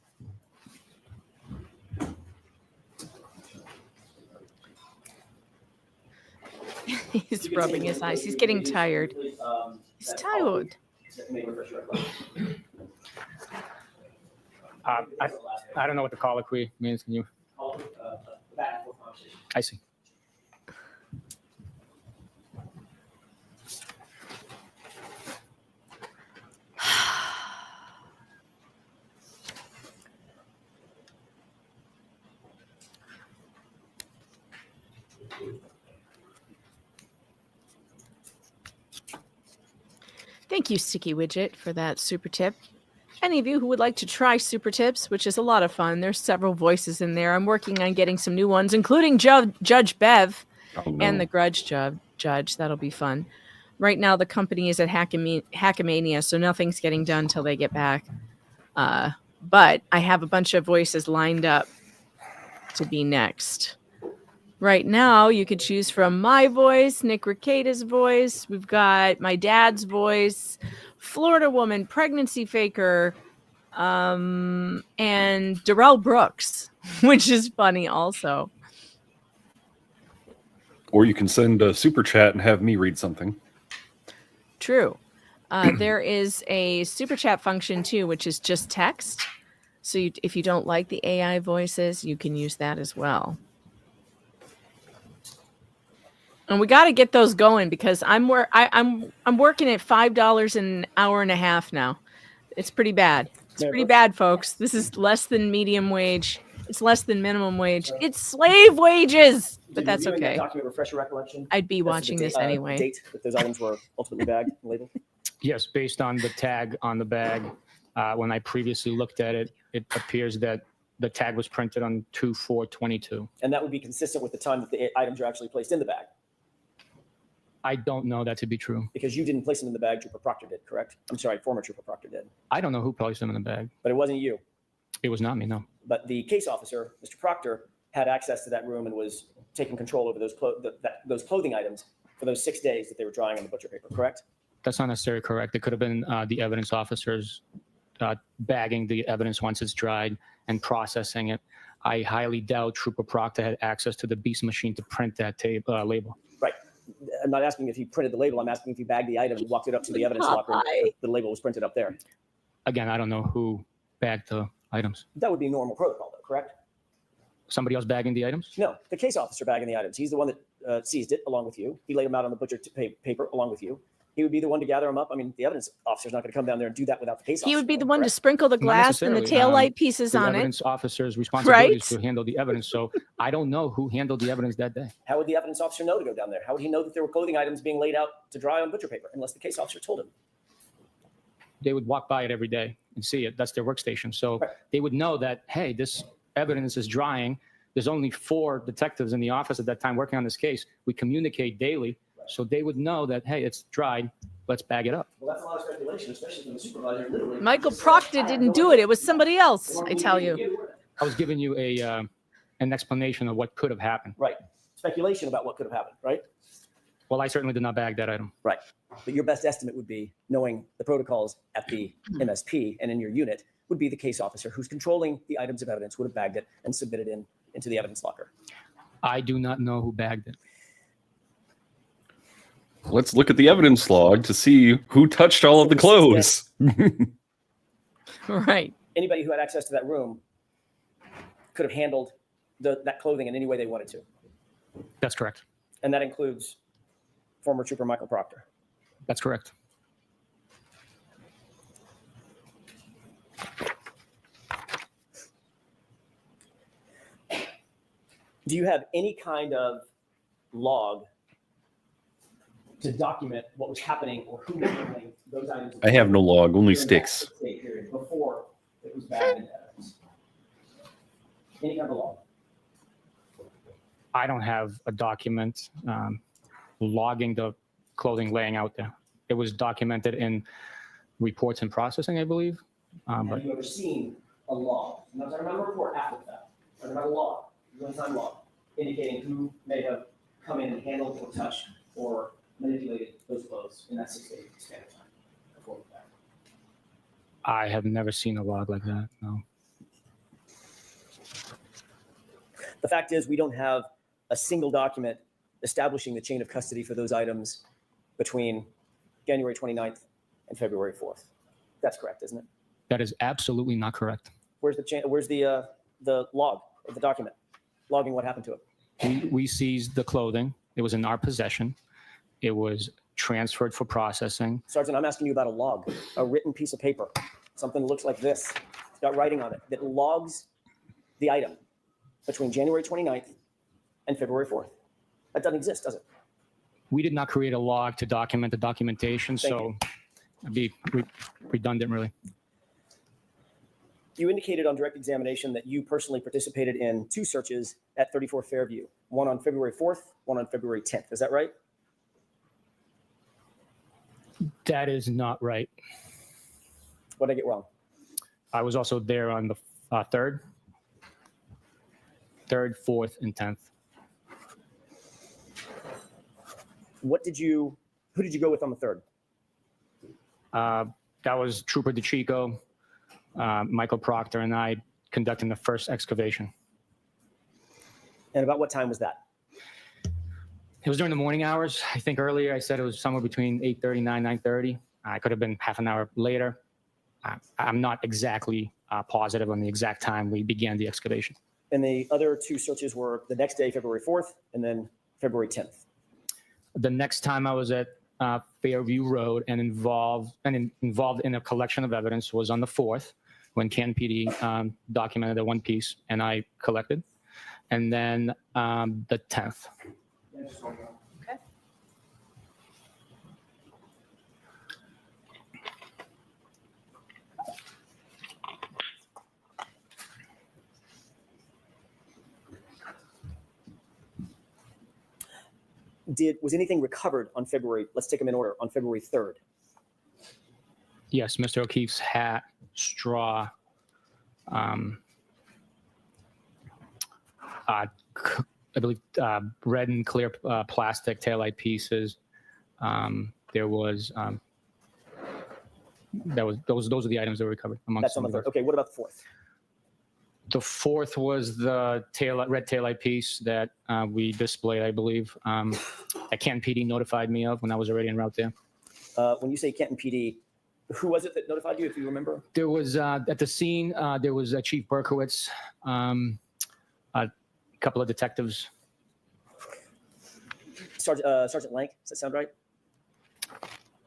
He's rubbing his eyes. He's getting tired. He's tired. I don't know what the colloquy means. Can you? I see. Thank you, Sticky Widget, for that super tip. Any of you who would like to try super tips, which is a lot of fun, there's several voices in there. I'm working on getting some new ones, including Judge Bev and the Grudge Judge. That'll be fun. Right now, the company is at Hackamania, so nothing's getting done until they get back. But I have a bunch of voices lined up to be next. Right now, you could choose from my voice, Nick Ricada's voice. We've got my dad's voice, Florida Woman, Pregnancy Faker, and Darrell Brooks, which is funny also. Or you can send a super chat and have me read something. True. There is a super chat function too, which is just text. So if you don't like the AI voices, you can use that as well. And we got to get those going because I'm working at $5 an hour and a half now. It's pretty bad. It's pretty bad, folks. This is less than medium wage. It's less than minimum wage. It's slave wages, but that's okay. That document refresh your recollection? I'd be watching this anyway. Date that those items were ultimately bagged and labeled? Yes, based on the tag on the bag. When I previously looked at it, it appears that the tag was printed on 2/4/22. And that would be consistent with the time that the items are actually placed in the bag? I don't know that to be true. Because you didn't place them in the bag, Trooper Proctor did, correct? I'm sorry, former Trooper Proctor did. I don't know who placed them in the bag. But it wasn't you. It was not me, no. But the case officer, Mr. Proctor, had access to that room and was taking control over those clothing items for those 6 days that they were drying on the butcher paper, correct? That's not necessarily correct. It could have been the evidence officers bagging the evidence once it's dried and processing it. I highly doubt Trooper Proctor had access to the beast machine to print that label. Right. I'm not asking if he printed the label. I'm asking if he bagged the item and walked it up to the evidence locker. The label was printed up there. Again, I don't know who bagged the items. That would be normal protocol, though, correct? Somebody else bagging the items? No, the case officer bagging the items. He's the one that seized it along with you. He laid them out on the butcher paper along with you. He would be the one to gather them up. I mean, the evidence officer's not going to come down there and do that without the case officer. He would be the one to sprinkle the glass and the tail light pieces on it. The evidence officer's responsibility is to handle the evidence. So I don't know who handled the evidence that day. How would the evidence officer know to go down there? How would he know that there were clothing items being laid out to dry on butcher paper unless the case officer told him? They would walk by it every day and see it. That's their workstation. So they would know that, hey, this evidence is drying. There's only 4 detectives in the office at that time working on this case. We communicate daily. So they would know that, hey, it's dried. Let's bag it up. Well, that's a lot of speculation, especially from the supervisor. Literally, Michael Proctor didn't do it. It was somebody else, I tell you. I was giving you an explanation of what could have happened. Right. Speculation about what could have happened, right? Well, I certainly did not bag that item. Right. But your best estimate would be, knowing the protocols at the MSP and in your unit, would be the case officer who's controlling the items of evidence would have bagged it and submitted it into the evidence locker. I do not know who bagged it. Let's look at the evidence log to see who touched all of the clothes. Right. Anybody who had access to that room could have handled that clothing in any way they wanted to. That's correct. And that includes former Trooper Michael Proctor. That's correct. Do you have any kind of log to document what was happening or who was handling those items? I have no log, only sticks. Before it was bagged into evidence. Any kind of log? I don't have a document logging the clothing laying out there. It was documented in reports and processing, I believe. Have you ever seen a log? I'm not talking about a report after that. I'm talking about a log, one-time log, indicating who may have come in and handled or touched or manipulated those clothes in that 6-day span of time before the fact. I have never seen a log like that, no. The fact is, we don't have a single document establishing the chain of custody for those items between January 29th and February 4th. That's correct, isn't it? That is absolutely not correct. Where's the log of the document logging what happened to it? We seized the clothing. It was in our possession. It was transferred for processing. Sergeant, I'm asking you about a log, a written piece of paper, something that looks like this. It's got writing on it that logs the item between January 29th and February 4th. That doesn't exist, does it? We did not create a log to document the documentation, so it'd be redundant, really. You indicated on direct examination that you personally participated in 2 searches at 34 Fairview, one on February 4th, one on February 10th. Is that right? That is not right. What did I get wrong? I was also there on the 3rd, 4th, and 10th. Who did you go with on the 3rd? That was Trooper DeChico, Michael Proctor, and I conducting the first excavation. And about what time was that? It was during the morning hours. I think earlier I said it was somewhere between 8:30, 9:30. I could have been half an hour later. I'm not exactly positive on the exact time we began the excavation. And the other 2 searches were the next day, February 4th, and then February 10th. The next time I was at Fairview Road and involved in a collection of evidence was on the 4th, when Canton PD documented the one piece and I collected, and then the 10th. Okay. Was anything recovered on February, let's take them in order, on February 3rd? Yes, Mr. O'Keefe's hat, straw, I believe red and clear plastic taillight pieces. There was those are the items that were recovered amongst. That's on the 3rd. Okay, what about the 4th? The 4th was the red taillight piece that we displayed, I believe, that Canton PD notified me of when I was already en route there. When you say Canton PD, who was it that notified you, if you remember? There was, at the scene, there was Chief Berkowitz, a couple of detectives. Sergeant Lank, does that sound right?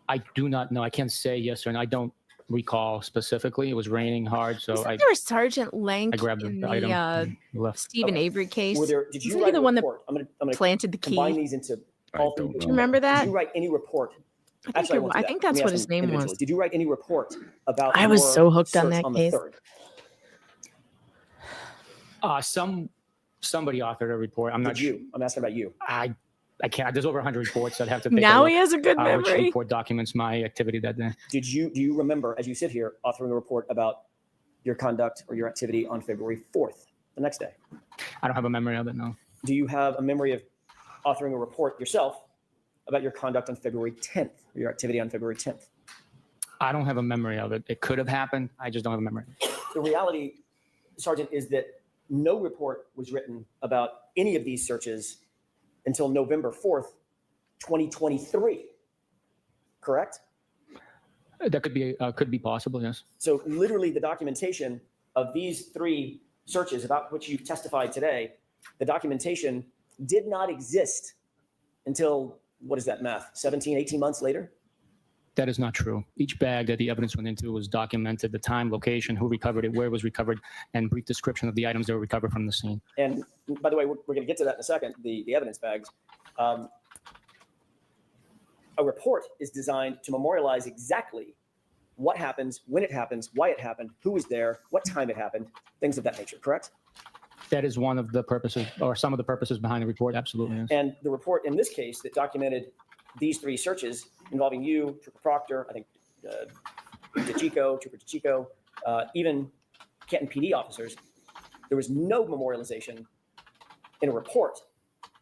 I do not know. I can't say yes or no. I don't recall specifically. It was raining hard, so Isn't there a Sergeant Lank I grabbed in the item and the left. Stephen Avery case? Did you Isn't he write the a one that report? I'm gonna planted the key? combine these into all 3. Do you remember that? Did you write any report? I think that's what his name was. Did you write any report about? I was so hooked on search that the case. 3rd? Somebody authored a report. I'm not sure. I'm asking about you. I can't. There's over 100 reports. I'd have to take Now a look, he has a good which memory. report documents my activity that day. Do you remember, as you sit here, authoring a report about your conduct or your activity on February 4th, the next day? I don't have a memory of it, no. Do you have a memory of authoring a report yourself about your conduct on February 10th, or your activity on February 10th? I don't have a memory of it. It could have happened. I just don't have a memory. The reality, Sergeant, is that no report was written about any of these searches until November 4th, 2023. Correct? That could be possible, yes. So literally the documentation of these 3 searches about which you've testified today, the documentation did not exist until, what is that math, 17, 18 months later? That is not true. Each bag that the evidence went into was documented, the time, location, who recovered it, where it was recovered, and brief description of the items that were recovered from the scene. And by the way, we're going to get to that in a second, the evidence bags. A report is designed to memorialize exactly what happens, when it happens, why it happened, who was there, what time it happened, things of that nature, correct? That is one of the purposes, or some of the purposes behind the report, absolutely, yes. And the report in this case that documented these 3 searches involving you, Trooper Proctor, I think Trooper DeChico, even Canton PD officers, there was no memorialization in a report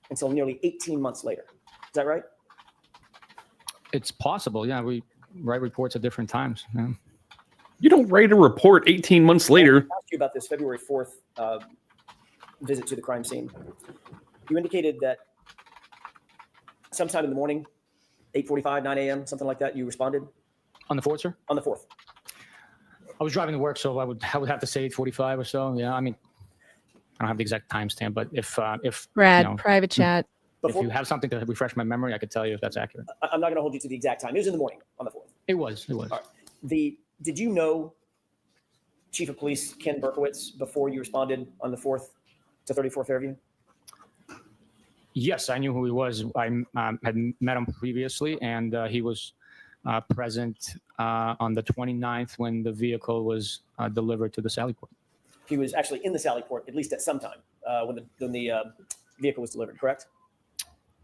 until nearly 18 months later. Is that right? It's possible, yeah. We write reports at different times. Yeah. You don't write a report 18 months later. I asked you about this February 4th visit to the crime scene. You indicated that sometime in the morning, 8:45, 9 a.m., something like that, you responded? On the 4th, sir? On the 4th. I was driving to work, so I would have to say 8:45 or so. Yeah, I mean, I don't have the exact timestamp, but if Brad, private chat. If you have something to refresh my memory, I could tell you if that's accurate. I'm not going to hold you to the exact time. It was in the morning on the 4th. It was. All right. Did you know Chief of Police Ken Berkowitz before you responded on the 4th to 34 Fairview? Yes, I knew who he was. I had met him previously, and he was present on the 29th when the vehicle was delivered to the Sally Port. He was actually in the Sally Port, at least at some time, when the vehicle was delivered, correct?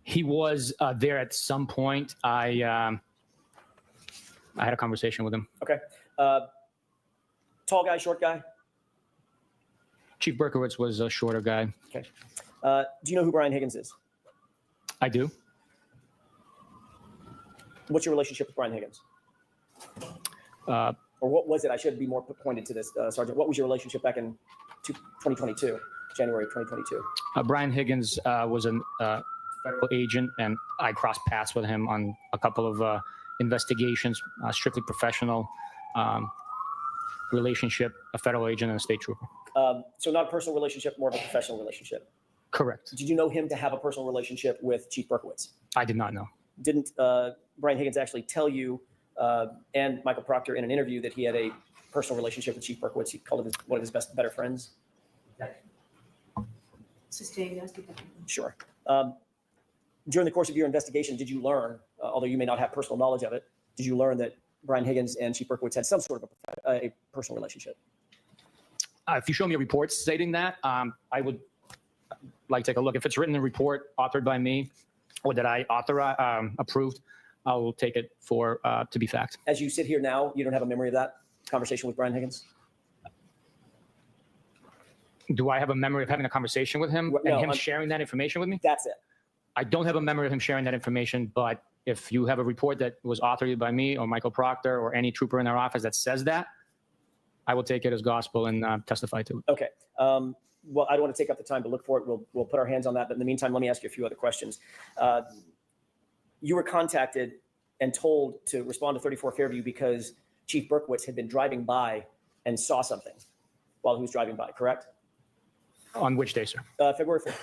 He was there at some point. I had a conversation with him. Okay. Tall guy, short guy? Chief Berkowitz was a shorter guy. Okay. Do you know who Brian Higgins is? I do. What's your relationship with Brian Higgins? Or what was it? I should be more pointed to this, Sergeant. What was your relationship back in 2022, January 2022? Brian Higgins was a federal agent, and I crossed paths with him on a couple of investigations, strictly professional relationship, a federal agent and a state trooper. So not a personal relationship, more of a professional relationship. Correct. Did you know him to have a personal relationship with Chief Berkowitz? I did not know. Didn't Brian Higgins actually tell you and Michael Proctor in an interview that he had a personal relationship with Chief Berkowitz? He called him one of his better friends. Sure. During the course of your investigation, did you learn, although you may not have personal knowledge of it, did you learn that Brian Higgins and Chief Berkowitz had some sort of a personal relationship? If you show me a report stating that, I would like to take a look. If it's written in a report authored by me or that I approved, I will take it for to be fact. As you sit here now, you don't have a memory of that conversation with Brian Higgins? Do I have a memory of having a conversation with him and him sharing that information with me? That's it. I don't have a memory of him sharing that information, but if you have a report that was authored by me or Michael Proctor or any trooper in our office that says that, I will take it as gospel and testify to it. Okay. Well, I don't want to take up the time to look for it. We'll put our hands on that. But in the meantime, let me ask you a few other questions. You were contacted and told to respond to 34 Fairview because Chief Berkowitz had been driving by and saw something while he was driving by, correct? On which day, sir? February 4th.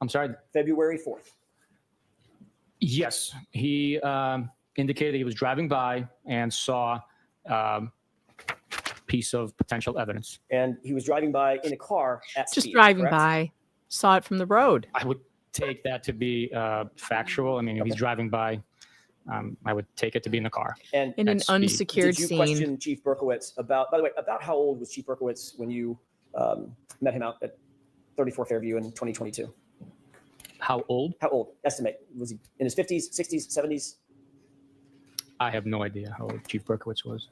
I'm sorry? February 4th. Yes. He indicated he was driving by and saw piece of potential evidence. And he was driving by in a car at Just speed, driving correct? by, saw it from the road. I would take that to be factual. I mean, if he's driving by, I would take it to be in the car. And in an speed. unsecured did you scene. question Chief Berkowitz about, by the way, about how old was Chief Berkowitz when you met him out at 34 Fairview in 2022? How old? How old? Estimate. Was he in his 50s, 60s, 70s? I have no idea how old Chief Berkowitz was.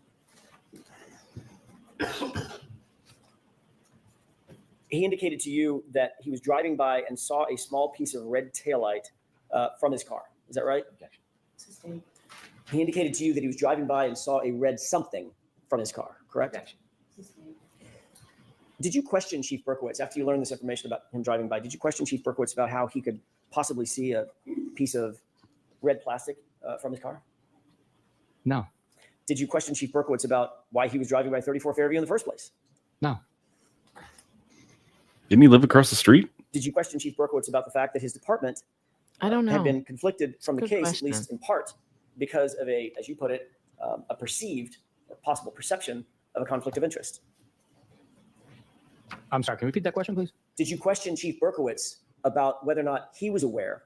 He indicated to you that he was driving by and saw a small piece of red taillight from his car. Is that right? He indicated to you that he was driving by and saw a red something from his car, correct? Did you question Chief Berkowitz after you learned this information about him driving by? Did you question Chief Berkowitz about how he could possibly see a piece of red plastic from his car? No. Did you question Chief Berkowitz about why he was driving by 34 Fairview in the first place? No. Didn't he live across the street? Did you question Chief Berkowitz about the fact that his department I don't know. had been conflicted from the Good case, question. at least in part, because of a, as you put it, a perceived or possible perception of a conflict of interest? I'm sorry, can you repeat that question, please? Did you question Chief Berkowitz about whether or not he was aware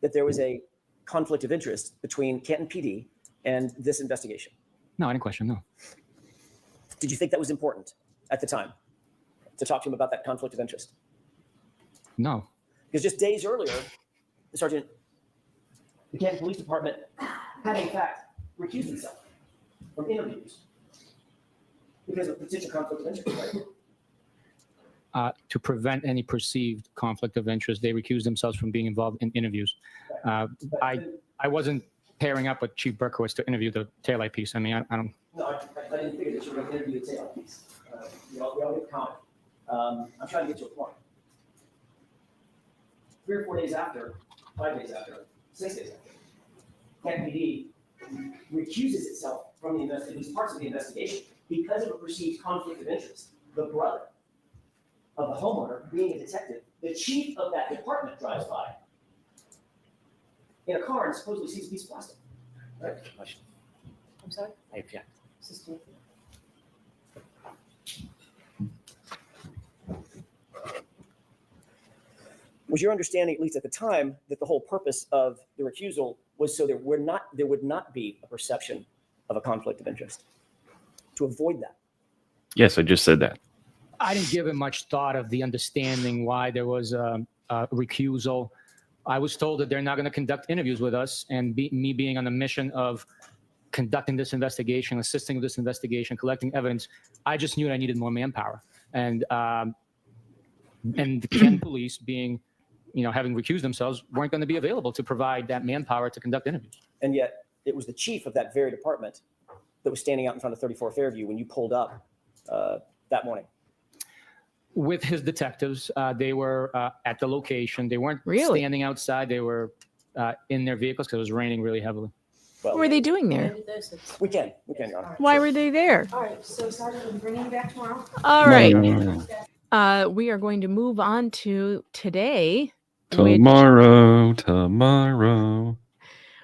that there was a conflict of interest between Canton PD and this investigation? No, I didn't question, no. Did you think that was important at the time to talk to him about that conflict of interest? No. Because just days earlier, Sergeant, the Canton Police Department had in fact recused itself from interviews because of potential conflict of interest, right? To prevent any perceived conflict of interest, they recused themselves from being involved in interviews. I wasn't pairing up with Chief Berkowitz to interview the taillight piece. I mean, I don't. No, I didn't figure that you were going to interview the taillight piece. We all get comment. I'm trying to get to a point. 3 or 4 days after, 5 days after, 6 days after, Canton PD recuses itself from the investigation, these parts of the investigation, because of a perceived conflict of interest. The brother of the homeowner being a detective, the chief of that department drives by in a car and supposedly sees a piece of plastic. Right? I'm sorry? I object. Sustain. Was your understanding, at least at the time, that the whole purpose of the recusal was so there would not be a perception of a conflict of interest, to avoid that? Yes, I just said that. I didn't give it much thought of the understanding why there was a recusal. I was told that they're not going to conduct interviews with us, and me being on a mission of conducting this investigation, assisting with this investigation, collecting evidence, I just knew that I needed more manpower. And the Kent police being, having recused themselves, weren't going to be available to provide that manpower to conduct interviews. And yet it was the chief of that very department that was standing out in front of 34 Fairview when you pulled up that morning. With his detectives, they were at the location. They weren't standing outside. They were in their vehicles because it was raining really heavily. What were they doing there? We can, Your Honor. Why were they there? All right, so Sergeant, we'll bring you back tomorrow. All right. We are going to move on to today. Tomorrow.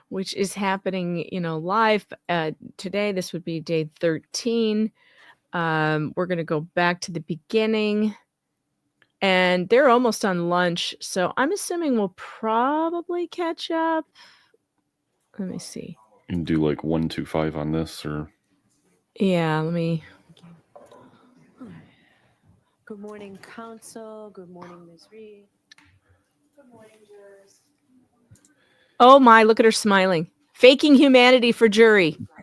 Which is happening, live today. This would be day 13. We're going to go back to the beginning. And they're almost on lunch. So I'm assuming we'll probably catch up. Let me see. You can do like 1 to 5 on this, or yeah, let me. Good morning, counsel. Good morning, Ms. Reed. Good morning, jurors. Oh my, look at her smiling. Faking humanity for jury. I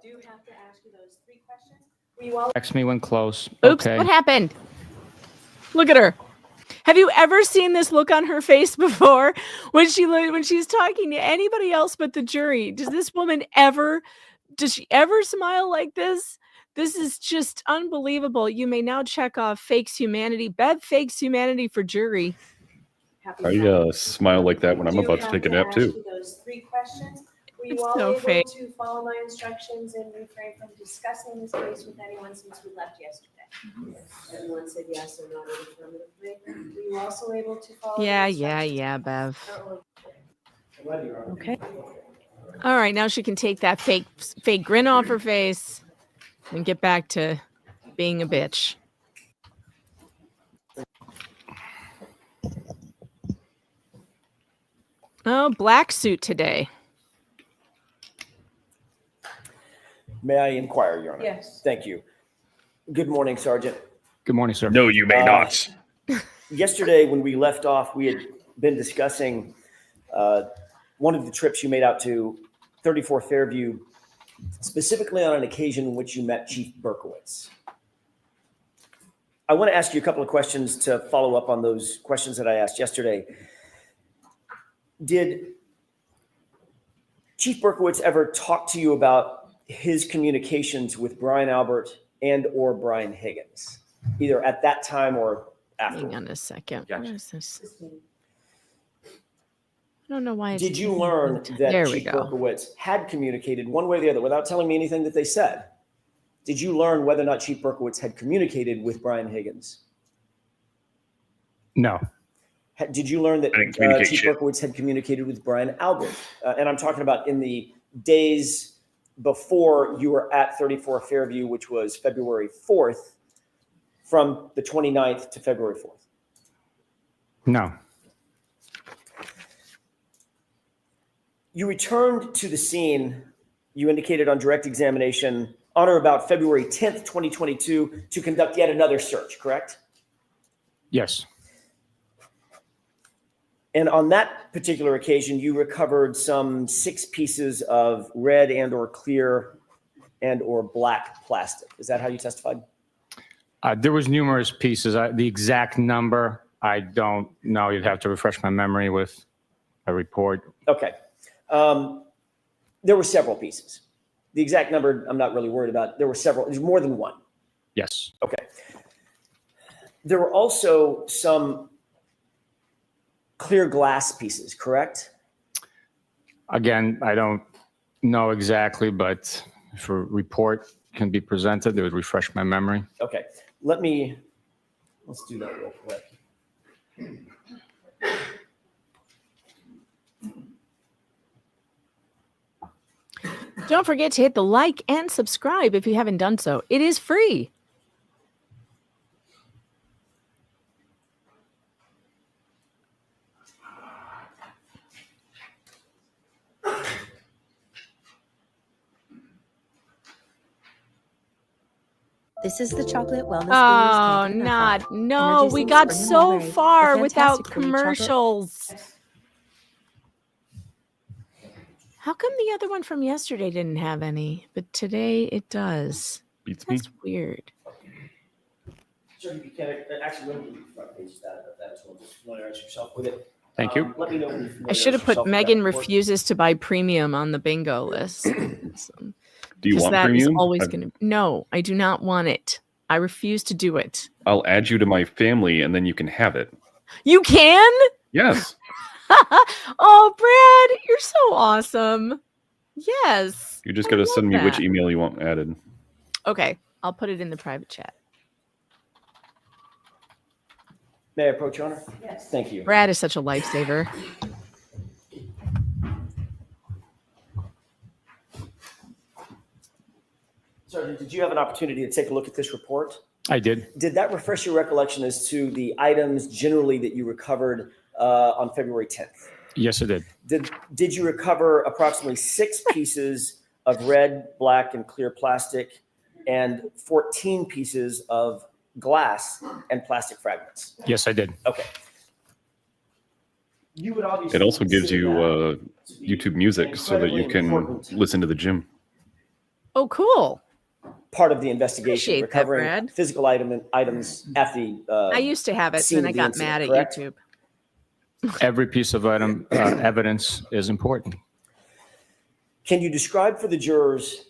do have to ask you those 3 questions. Were you all Text me when close. Oops, Okay. what happened? Look at her. Have you ever seen this look on her face before when she's talking to anybody else but the jury? Does she ever smile like this? This is just unbelievable. You may now check off fakes humanity. Bev fakes humanity for jury. I smile like that when I'm about to take a nap too. Those 3 questions. Were you It's all so able fake. to follow my instructions and refrain from discussing this case with anyone since we left yesterday? Everyone said yes or no affirmatively. Were you also able to follow? Yeah, Bev. Okay. All right, now she can take that fake grin off her face and get back to being a bitch. Oh, black suit today. May I inquire, Your Honor? Yes. Thank you. Good morning, Sergeant. Good morning, sir. No, you may not. Yesterday, when we left off, we had been discussing one of the trips you made out to 34 Fairview, specifically on an occasion in which you met Chief Berkowitz. I want to ask you a couple of questions to follow up on those questions that I asked yesterday. Did Chief Berkowitz ever talk to you about his communications with Brian Albert and or Brian Higgins, either at that time or after? Hang on a second. Gotcha. What is this? I don't know why. Did you learn that There we Chief go. Berkowitz had communicated one way or the other without telling me anything that they said? Did you learn whether or not Chief Berkowitz had communicated with Brian Higgins? No. Did you learn that I didn't communicate Chief shit. Berkowitz had communicated with Brian Albert? And I'm talking about in the days before you were at 34 Fairview, which was February 4th, from the 29th to February 4th. No. You returned to the scene, you indicated on direct examination, on or about February 10th, 2022, to conduct yet another search, correct? Yes. And on that particular occasion, you recovered some 6 pieces of red and or clear and or black plastic. Is that how you testified? There was numerous pieces. The exact number, I don't know. You'd have to refresh my memory with a report. Okay. There were several pieces. The exact number, I'm not really worried about. There were several. There's more than one. Yes. Okay. There were also some clear glass pieces, correct? Again, I don't know exactly, but if a report can be presented, it would refresh my memory. Okay. Let's do that real quick. Don't forget to hit the like and subscribe if you haven't done so. It is free. This is the chocolate wellness. Oh, not no. We got so far without commercials. How come the other one from yesterday didn't have any, but today it does? Beats me. That's weird. Sir, you can actually let me front page that as well. Just familiarize yourself with it. Thank you. Let me know when you I should have familiarize put yourself with Megan that report. refuses to buy premium on the bingo list. Do you want that is premium? always going to. No, I do not want it. I refuse to do it. I'll add you to my family and then you can have it. You can? Yes. Oh, Brad, you're so awesome. Yes. You just got to send me which that. email you want added. Okay, I'll put it in the private chat. May I approach, Your Honor? Yes. Thank you. Brad is such a lifesaver. Sir, did you have an opportunity to take a look at this report? I did. Did that refresh your recollection as to the items generally that you recovered on February 10th? Yes, it did. Did you recover approximately 6 pieces of red, black, and clear plastic and 14 pieces of glass and plastic fragments? Yes, I did. Okay. You would obviously It also gives consider you that YouTube music so that you can important. listen to the gym. Oh, cool. part of the investigation, Appreciate that, recovering Brad. physical items at the. I used to have it, scene and I of the got incident, mad at correct? YouTube. Every piece of evidence is important. Can you describe for the jurors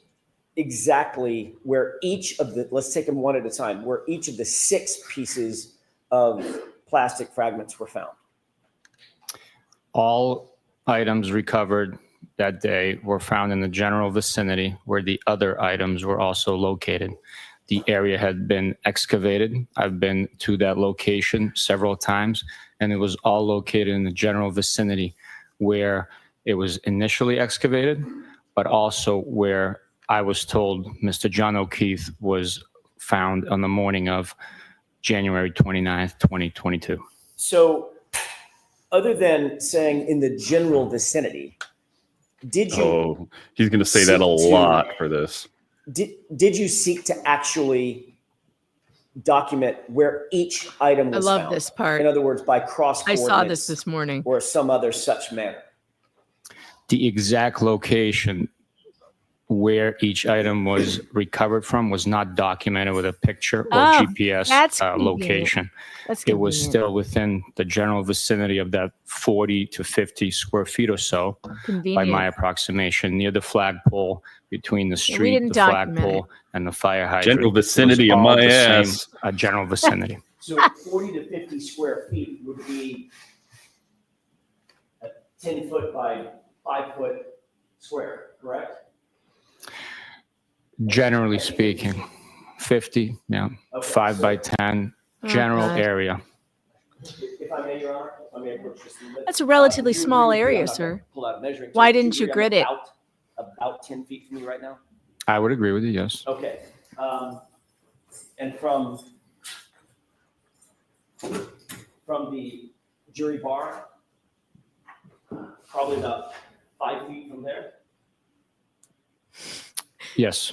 exactly where each of the, let's take them one at a time, where each of the 6 pieces of plastic fragments were found? All items recovered that day were found in the general vicinity where the other items were also located. The area had been excavated. I've been to that location several times, and it was all located in the general vicinity where it was initially excavated, but also where I was told Mr. John O'Keefe was found on the morning of January 29th, 2022. So other than saying in the general vicinity, did you Oh, he's going to say that a lot for this. did you seek to actually document where each item I was love found? this part. In other words, by cross I coordinates. saw this morning. Or some other such manner. The exact location where each item was recovered from was not documented with a picture or Oh, GPS that's convenient. location. That's It was convenient. still within the general vicinity of that 40 to 50 square feet or so, by Convenient. my approximation, near the flagpole, between the Yeah, we street, didn't the document flagpole, and the fire hydrant. General It was vicinity of all my the same, ass. general vicinity. So 40 to 50 square feet would be a 10 foot by 5 foot square, correct? Generally speaking, 50, yeah, Okay, 5 so- by 10, Oh, general God. area. If I may, Your Honor, if I may approach this a little bit. That's a relatively Do you small agree with me? area, I'm not gonna sir. pull out a measuring Why tape. Do didn't you agree I'm grid it? About 10 feet from you right now? I would agree with you, yes. Okay. And from the jury bar, probably about 5 feet from there. Yes.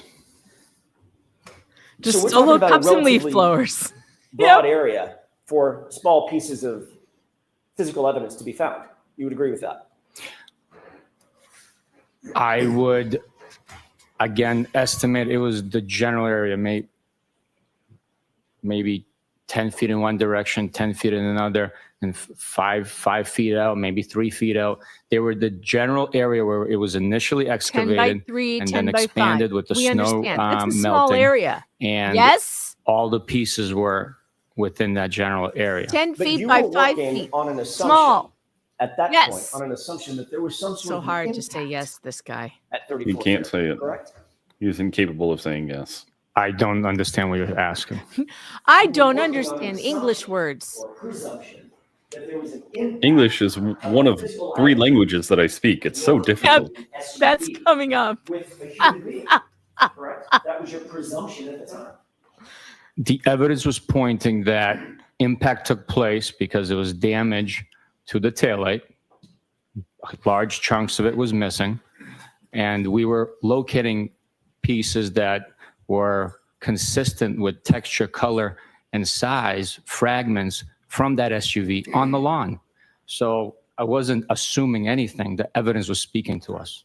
Just we're solo talking about a cups and leaf relatively blowers. Broad area for small pieces of physical evidence to be found. You would agree with that? I would, again, estimate it was the general area, maybe 10 feet in one direction, 10 feet in another, and 5 feet out, maybe 3 feet out. They were the general area where it was initially 10 by excavated 3, and 10 then by 5. expanded with the We snow understand. That's a small melting. area. And Yes? all the pieces were within that general area. 10 But feet you by were 5 working feet. on an assumption Small. at that Yes. point, on an assumption that there was some sort So of hard to impact say yes, this guy. at He 34 can't feet, say it. correct? He's incapable of saying yes. I don't understand what you're asking. I don't understand English words. Or presumption that there was an impact. English is one of 3 languages that I speak. It's so difficult. That's coming up. With a human being, correct? That was your presumption at the time. The evidence was pointing that impact took place because there was damage to the taillight. Large chunks of it was missing. And we were locating pieces that were consistent with texture, color, and size fragments from that SUV on the lawn. So I wasn't assuming anything. The evidence was speaking to us.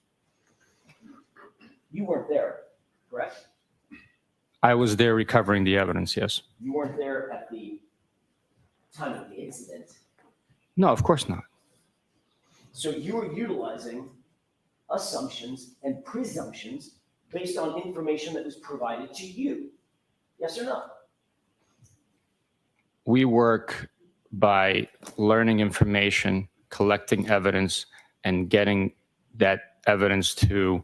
You weren't there, correct? I was there recovering the evidence, yes. You weren't there at the time of the incident. No, of course not. So you were utilizing assumptions and presumptions based on information that was provided to you. Yes or no? We work by learning information, collecting evidence, and getting that evidence to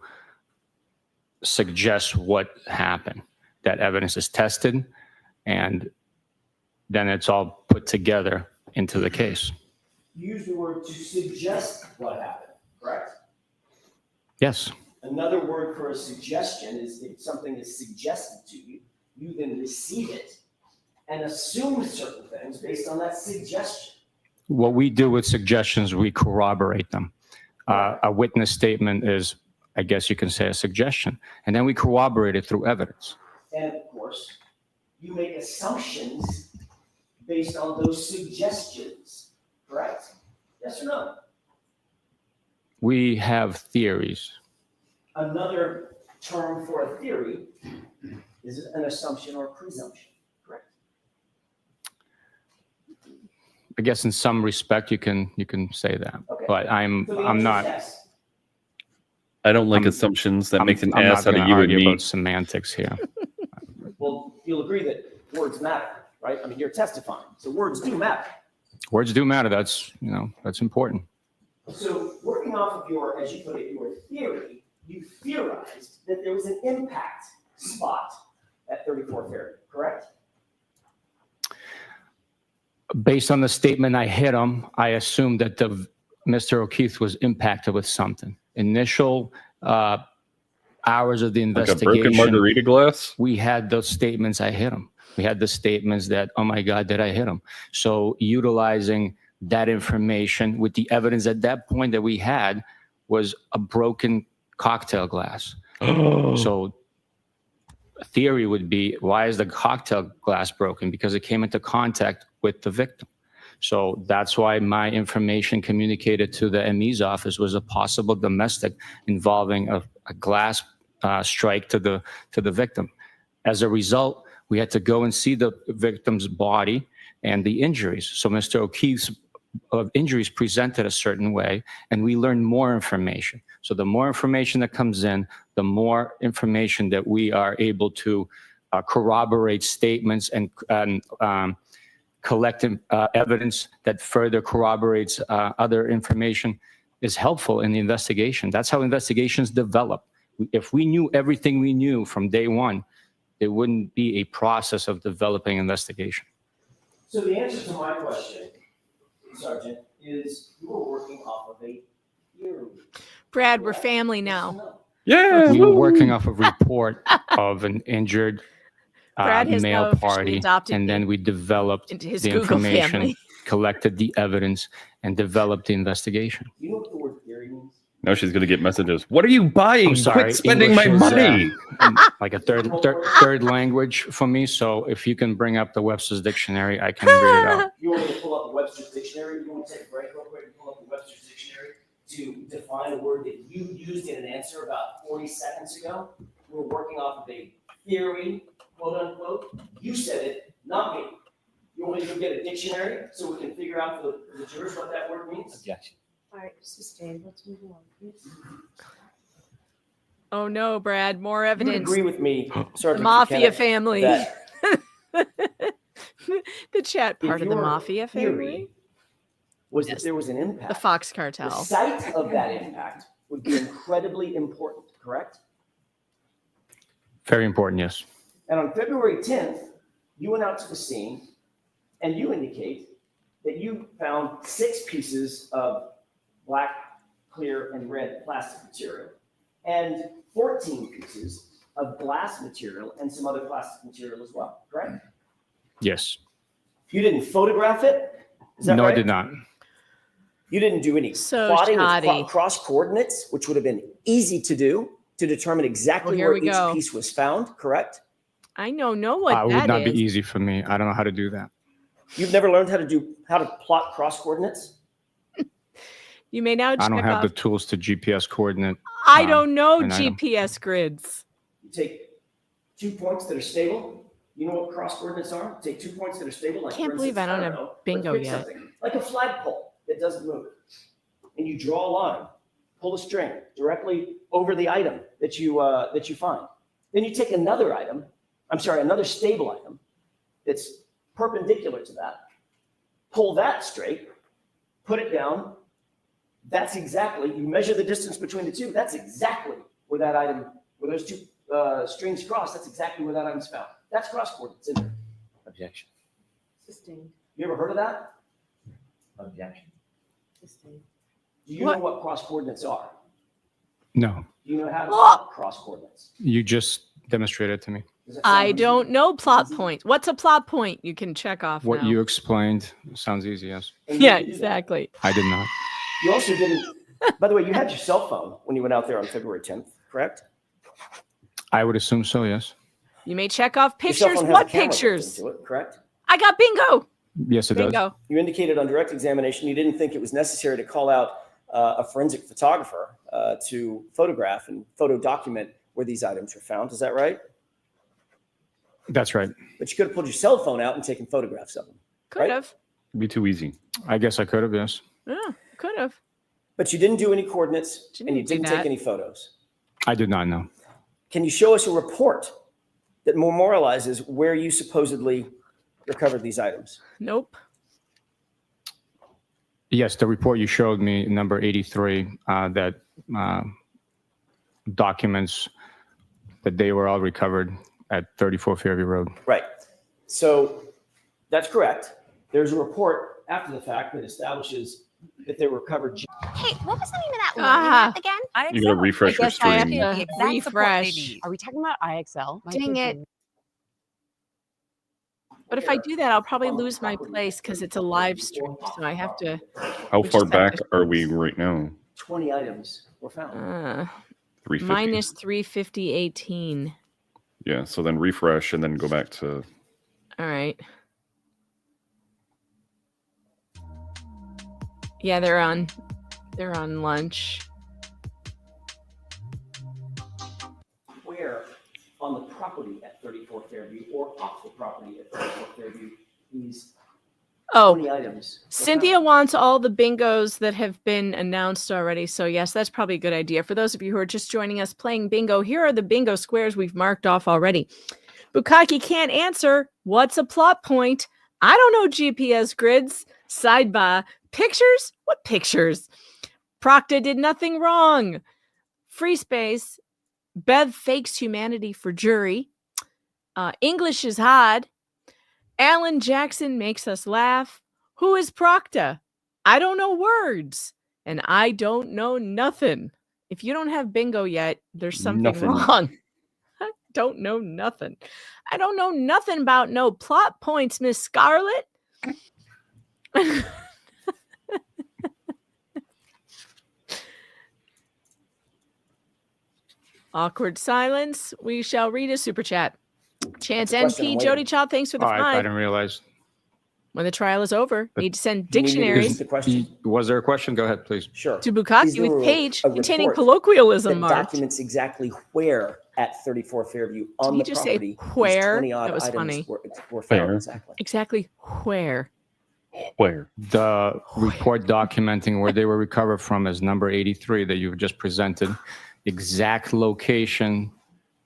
suggest what happened. That evidence is tested, and then it's all put together into the case. You used the word to suggest what happened, correct? Yes. Another word for a suggestion is if something is suggested to you, you then receive it and assume certain things based on that suggestion. What we do with suggestions, we corroborate them. A witness statement is, I guess you can say, a suggestion, and then we corroborate it through evidence. And of course, you make assumptions based on those suggestions, correct? Yes or no? We have theories. Another term for a theory is an assumption or presumption, correct? I guess in some respect you can say that, Okay. but I'm So the answer is not. yes. I don't like assumptions that makes an I'm ass not out of gonna you and argue me. about semantics here. Well, you'll agree that words matter, right? I mean, you're testifying, so words do matter. Words do matter. That's important. So working off of your, as you put it, your theory, you theorized that there was an impact spot at 34th Ferry, correct? Based on the statement I hit him, I assumed that Mr. O'Keefe was impacted with something. Initial hours of the Like a investigation. broken margarita glass? We had those statements, I hit him. We had the statements that, oh my God, did I hit him? So utilizing that information with the evidence at that point that we had was a broken cocktail glass. So a theory would be, why is the cocktail glass broken? Because it came into contact with the victim. So that's why my information communicated to the ME's office was a possible domestic involving a glass strike to the victim. As a result, we had to go and see the victim's body and the injuries. So Mr. O'Keefe's injuries presented a certain way, and we learned more information. So the more information that comes in, the more information that we are able to corroborate statements and collect evidence that further corroborates other information is helpful in the investigation. That's how investigations develop. If we knew everything we knew from day one, it wouldn't be a process of developing investigation. So the answer to my question, Sergeant, is you were working off of a theory. Brad, we're family now. Yeah. We were working off a report of an injured Brad has now male officially party, adopted and then we developed into his the Google information, family. collected the evidence, and developed the investigation. You know what the word theory means? Now she's going to get messages. What are you buying? I'm sorry, Quit spending English my is, money. Like a third language for me. So if you can bring up the Webster's Dictionary, I can read it out. You want me to pull up the Webster's Dictionary? You want to take a break real quick and pull up the Webster's Dictionary to define a word that you used in an answer about 40 seconds ago? We're working off of a theory, quote unquote. You said it, not me. You want me to go get a dictionary so we can figure out for the jurors what that word means? Objection. All right, sustained. Let's move on, please. Oh no, Brad, more You would evidence. agree with me, The Sergeant mafia Buchanan, family. that The chat part if of the your mafia family. theory was that there was an impact. The Fox The cartel. site of that impact would be incredibly important, correct? Very important, yes. And on February 10th, you went out to the scene and you indicate that you found 6 pieces of black, clear, and red plastic material and 14 pieces of glass material and some other plastic material as well, correct? Yes. You didn't photograph it? Is that No, right? I did not. You didn't do any So plotting with shoddy. cross coordinates, which would have been easy to do to determine exactly Well, here where we each go. piece was found, correct? I know what It would that not is. be easy for me. I don't know how to do that. You've never learned how to plot cross coordinates? You may now check I don't have off. the tools to GPS coordinate. I don't know an item. GPS grids. You take 2 points that are stable. You know what cross coordinates are? Take 2 points that are stable. Like, Can't for believe I instance, don't have know, bingo let's pick yet. something, like a flagpole that doesn't move. And you draw a line, pull a string directly over the item that you find. Then you take another stable item that's perpendicular to that, pull that straight, put it down. That's exactly, you measure the distance between the two. That's exactly where that item, where those two strings cross, that's exactly where that item's found. That's cross coordinates in there. Objection. Sustained. You ever heard of that? Objection. Sustained. Do you know what cross coordinates are? No, Do you know how to plot cross coordinates? you just demonstrated to me. Does that sound I easy? don't know plot points. What's a plot point? You can check off What now. you explained sounds easy, yes. And you Yeah, can do that. exactly. I did not. You also didn't, by the way, you had your cell phone when you went out there on February 10th, correct? I would assume so, yes. You may check off Your cell pictures. phone has What a camera built pictures? into it, correct? I got bingo. Yes, it does. Bingo. You indicated on direct examination you didn't think it was necessary to call out a forensic photographer to photograph and photo document where these items were found. Is that right? That's right. But you could have pulled your cell phone out and taken photographs of them. Could Right? have. It'd be too easy. I guess I could have, yes. Yeah, could have. But you didn't do any coordinates and you do didn't that. take any photos. I did not know. Can you show us a report that memorializes where you supposedly recovered these items? Nope. Yes, the report you showed me, number 83, that documents that they were all recovered at 34 Fairview Road. Right. So that's correct. There's a report after the fact that establishes that they were recovered. Hey, what was the name of that Ah. line again? You gotta refresh your guess I have stream. to The exact support they refresh. need. Are we talking about IXL? Dang it. But if I do that, I'll probably lose my place because it's a live stream. So I have to. How we far just have back to- are we right now? 20 items were found. 350. Minus 350.18. Yeah, so then refresh and then go back to. All right. Yeah, they're on lunch. Where on the property at 34 Fairview or off the property at 34 Fairview these 20 items were Cynthia wants all the bingos that have been announced already. So yes, that's probably a good idea. For those of you who are just joining us playing bingo, here are the bingo squares we've marked off already. Bukakke can't answer. What's a plot point? I don't know GPS grids. Sidebar. Pictures? What pictures? Proctor did nothing wrong. Free space. Bev fakes humanity for jury. English is hard. Alan Jackson makes us laugh. Who is Proctor? I don't know words. And I don't know nothing. If you don't have bingo yet, there's something Nothing. wrong. I don't know nothing. I don't know nothing about no plot points, Miss Scarlett. Awkward silence. We shall read a super chat. Chance That's a question NP, I'm Jody waiting. Child, thanks for the Oh, I five. didn't realize. When the trial is over, But need to send You need me to dictionaries repeat the question? Was there a question? Go ahead, please. Sure. to Is Bukakke there with page a containing report colloquialism that marked. documents exactly where at 34 Fairview on Did he the just say property where? 20 odd That was items funny. were found. Where? Exactly. Exactly where? Where? The report documenting where they were recovered from is number 83 that you've just presented. Exact location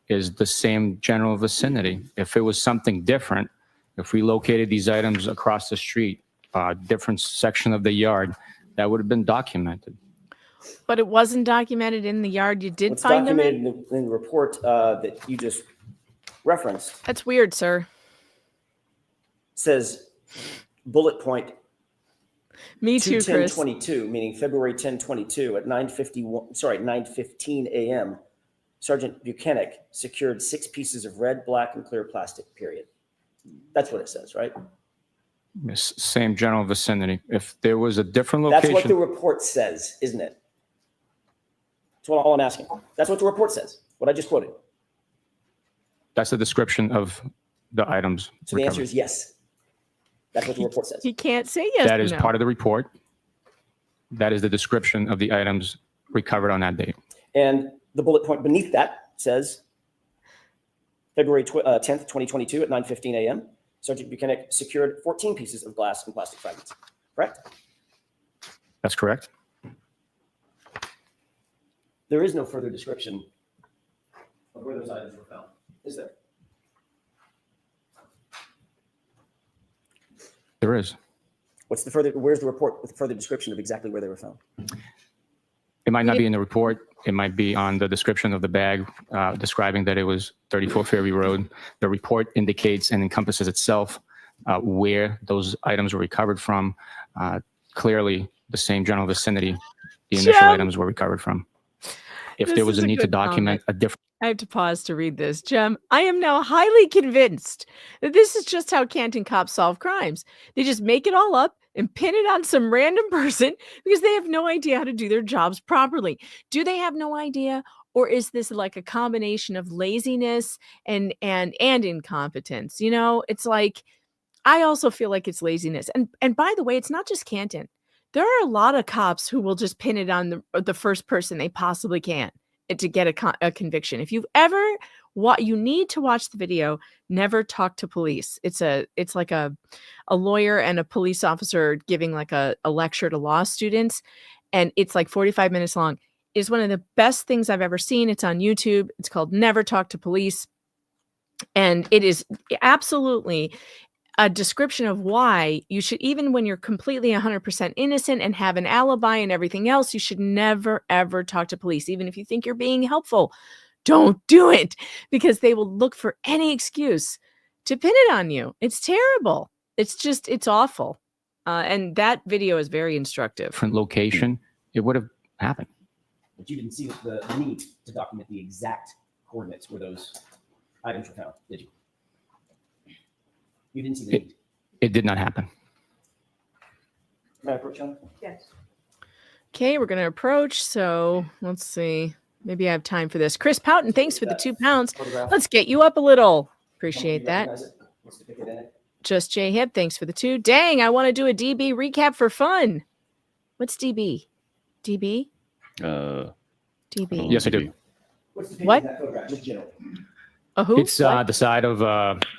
is the same general vicinity. If it was something different, if we located these items across the street, different section of the yard, that would have been documented. But it wasn't documented in the yard you did What's find them documented in? in the report that you just referenced That's weird, sir. says bullet point Me too, Chris. 2/10/22, meaning February 10/22 at 9:15 a.m. Sergeant Buchakke secured 6 pieces of red, black, and clear plastic, period. That's what it says, right? Same general vicinity. If there was a different That's location. what the report says, isn't it? That's all I'm asking. That's what the report says, what I just quoted. That's the description of the items So the answer recovered. is yes. That's what the report says. He can't say yes. That is or no. part of the report. That is the description of the items recovered on that date. And the bullet point beneath that says February 10th, 2022 at 9:15 a.m. Sergeant Bukakke secured 14 pieces of glass and plastic fragments. Correct? That's correct. There is no further description of where those items were found, is there? There is. What's the further? Where's the report with further description of exactly where they were found? It might not be in the report. It might be on the description of the bag, describing that it was 34 Ferry Road. The report indicates and encompasses itself where those items were recovered from. Clearly, the same general vicinity the initial Jim. items were recovered from. If This there was is a a need to good document a different. I have to pause to read this. Jem, I am now highly convinced that this is just how Canton cops solve crimes. They just make it all up and pin it on some random person because they have no idea how to do their jobs properly. Do they have no idea? Or is this like a combination of laziness and incompetence? You know, it's like, I also feel like it's laziness. And by the way, it's not just Canton. There are a lot of cops who will just pin it on the first person they possibly can to get a conviction. If you've ever you need to watch the video, Never Talk to Police. It's like a lawyer and a police officer giving like a lecture to law students, and it's like 45 minutes long. It's one of the best things I've ever seen. It's on YouTube. It's called Never Talk to Police, and it is absolutely a description of why you should, even when you're completely 100% innocent and have an alibi and everything else, you should never, ever talk to police. Even if you think you're being helpful, don't do it, because they will look for any excuse to pin it on you. It's terrible. It's awful. And that video is very instructive. Different location, it would have happened. But you didn't see the need to document the exact coordinates where those items were found, did you? You didn't see the need. It did not happen. May I approach on? Yes. Okay, we're going to approach. So let's see. Maybe I have time for this. Chris Poughton, thanks for the 2 pounds. Let's get you up a little. Appreciate that. What's the ticket in it? Just J Hip, thanks for the 2. Dang, I want to do a DB recap for fun. What's DB? DB? DB. Yes, I do. What's the What? in that photograph? Just general. A who? It's the side of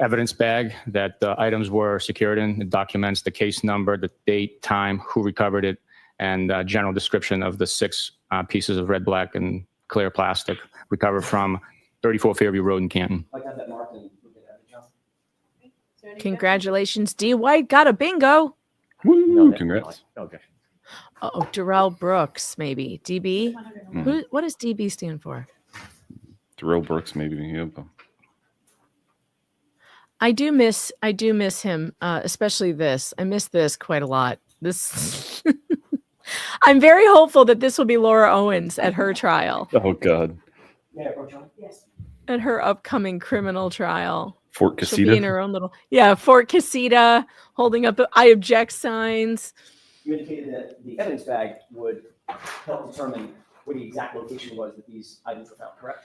evidence bag that the items were secured in. It documents the case number, the date, time, who recovered it, and general description of the 6 pieces of red, black, and clear plastic recovered from 34 Fairview Road in Canton. Like have that marked and look at that, John. Congratulations, D White got a bingo. Woo, congrats. Okay. Oh, Darrell Brooks, maybe. DB? What does DB stand for? Darrell Brooks, maybe. Yep. I do miss him, especially this. I miss this quite a lot. This I'm very hopeful that this will be Laura Owens at her trial. Oh God. May I approach on? Yes. At her upcoming criminal trial. Fort She'll be Casita. in her own little Fort Casita, holding up I object signs. You indicated that the evidence bag would help determine where the exact location was that these items were found, correct?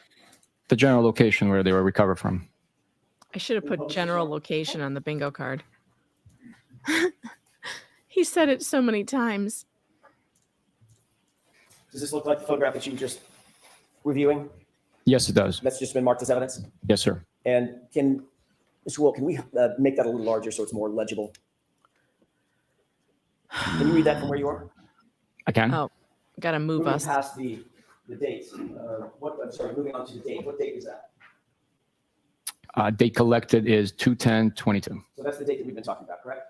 The general location where they were recovered from. I should have put general location on the bingo card. He said it so many times. Does this look like the photograph that you were just reviewing? Yes, it does. That's just been marked as evidence? Yes, sir. And Mr. Will, can we make that a little larger so it's more legible? Can you read that from where you are? I can. Oh, gotta move Moving us. past the date. Moving on to the date. What date is that? Date collected is 2/10/22. So that's the date that we've been talking about, correct?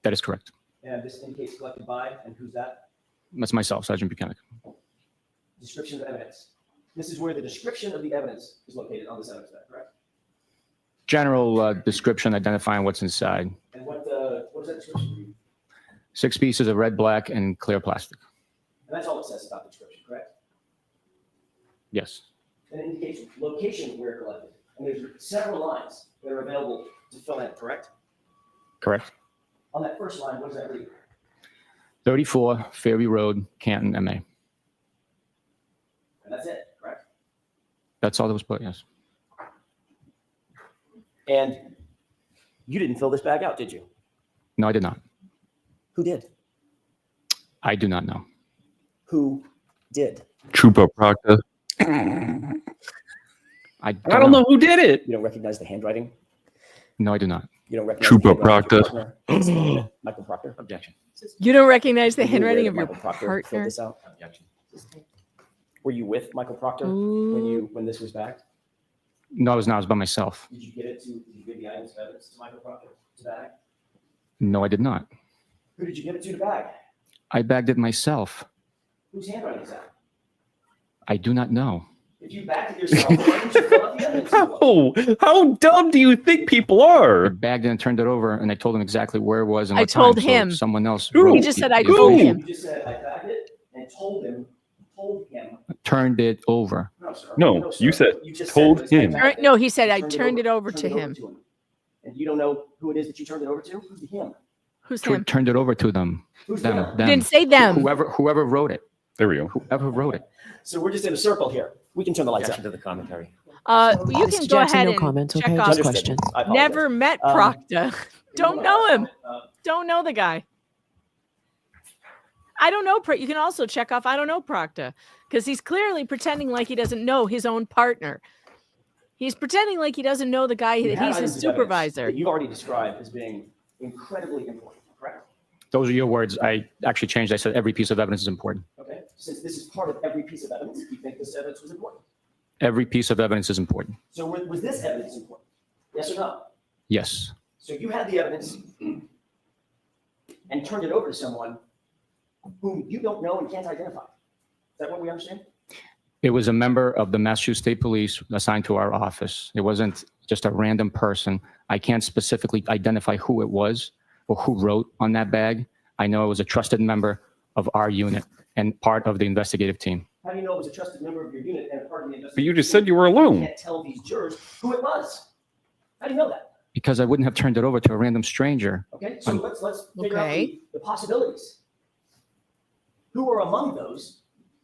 That is correct. And this indicates collected by, and who's that? That's myself, Sergeant Bukakke. Description of evidence. This is where the description of the evidence is located on this evidence bag, correct? General description identifying what's inside. And what does that description read? 6 pieces of red, black, and clear plastic. And that's all it says about the description, correct? Yes. And it indicates location where collected. And there's several lines that are available to fill in, correct? Correct. On that first line, what does that read? 34 Fairview Road, Canton, MA. And that's it, correct? That's all that was put, yes. And you didn't fill this bag out, did you? No, I did not. Who did? I do not know. Who did? Trooper Proctor. I don't know who did it. You don't recognize the handwriting? No, I do not. You don't recognize Trooper the handwriting of your Proctor. partner? Michael Proctor? Objection. You don't recognize the Were you handwriting aware of that your Michael Proctor filled partner? this out? Objection. Were you with Michael Proctor when this was bagged? No, I was not. I was by myself. Did you give the items of evidence to Michael Proctor to bag? No, I did not. Who did you give it to bag? I bagged it myself. Whose handwriting is that? I do not know. If you bagged it yourself, why didn't you fill out the evidence? How dumb do you think people I are? bagged it and turned it over, and I told him exactly where it was and I what told time, so him. someone else. Who? wrote He just said I the told information. him. You just said I bagged it and told him. Turned it over. No, sir. No, sir. you said just told said, him. bagged it, No, he said I turned turned it over to him. And you don't know who it is that you turned it over to? Who's the him? Who's him? Turned it over to them. Who's Them. them? them. Didn't say them. Whoever wrote it. There we go. Whoever wrote it. So we're just in a circle here. We can turn the lights Objection out. to the commentary. You can go ahead and check off. Understood. I apologize. Never met Proctor. Don't know him. Don't know the guy. I don't know. You can also check off I don't know Proctor because he's clearly pretending like he doesn't know his own partner. He's pretending like he doesn't know the guy You that have he's his items of evidence supervisor. that you've already described as being incredibly important, correct? Those are your words. I actually changed. I said every piece of evidence is important. Okay. Since this is part of every piece of evidence, you think this evidence was important? Every piece of evidence is important. So was this evidence important? Yes or no? Yes. So you had the evidence and turned it over to someone whom you don't know and can't identify. Is that what we understand? It was a member of the Massachusetts State Police assigned to our office. It wasn't just a random person. I can't specifically identify who it was or who wrote on that bag. I know it was a trusted member of our unit and part of the investigative team. How do you know it was a trusted member of your unit and a part of the But you just said you were alone. You can't tell these jurors who it was. How do you know that? Because I wouldn't have turned it over to a random stranger. Okay, so let's figure out the possibilities. Who are among those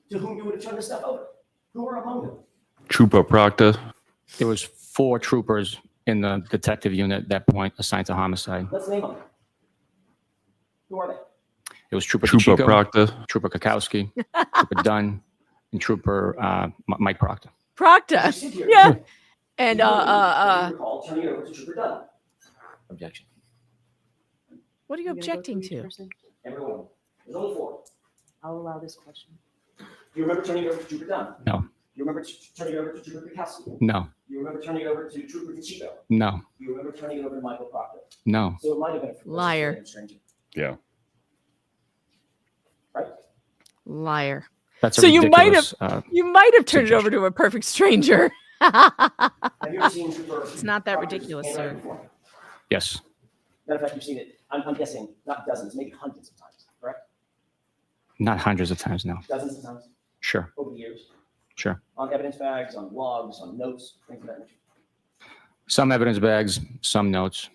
to whom you would have turned this stuff over? Who are among them? Trooper Proctor. There was 4 troopers in the detective unit at that point assigned to homicide. Let's name them. Who are they? It was Trooper Trooper Chico, Proctor. Trooper Kakowski, Trooper Dunn, and Trooper Mike Proctor. Proctor. Yeah. And Recall turning it over to Trooper Dunn. Objection. what are you objecting to? Everyone. There's only 4. I'll allow this question. Do you remember turning it over to Trooper Dunn? No. Do you remember turning it over to Trooper Pikowski? No. Do you remember turning it over to Trooper Chico? No. Do you remember turning it over to Michael Proctor? No. So it might have been a Liar. random stranger, Yeah. right? Liar. That's a So you might have ridiculous, you might have turned it over to a perfect stranger. Have you ever seen Trooper? It's not that Proctor's ridiculous, handwriting sir. before? Yes. Matter of fact, you've seen it. I'm guessing not dozens, maybe hundreds of times. Correct? Not hundreds of times, no. Dozens of times Sure. over the years Sure. on evidence bags, on logs, on notes, things of that nature. Some evidence bags, some notes.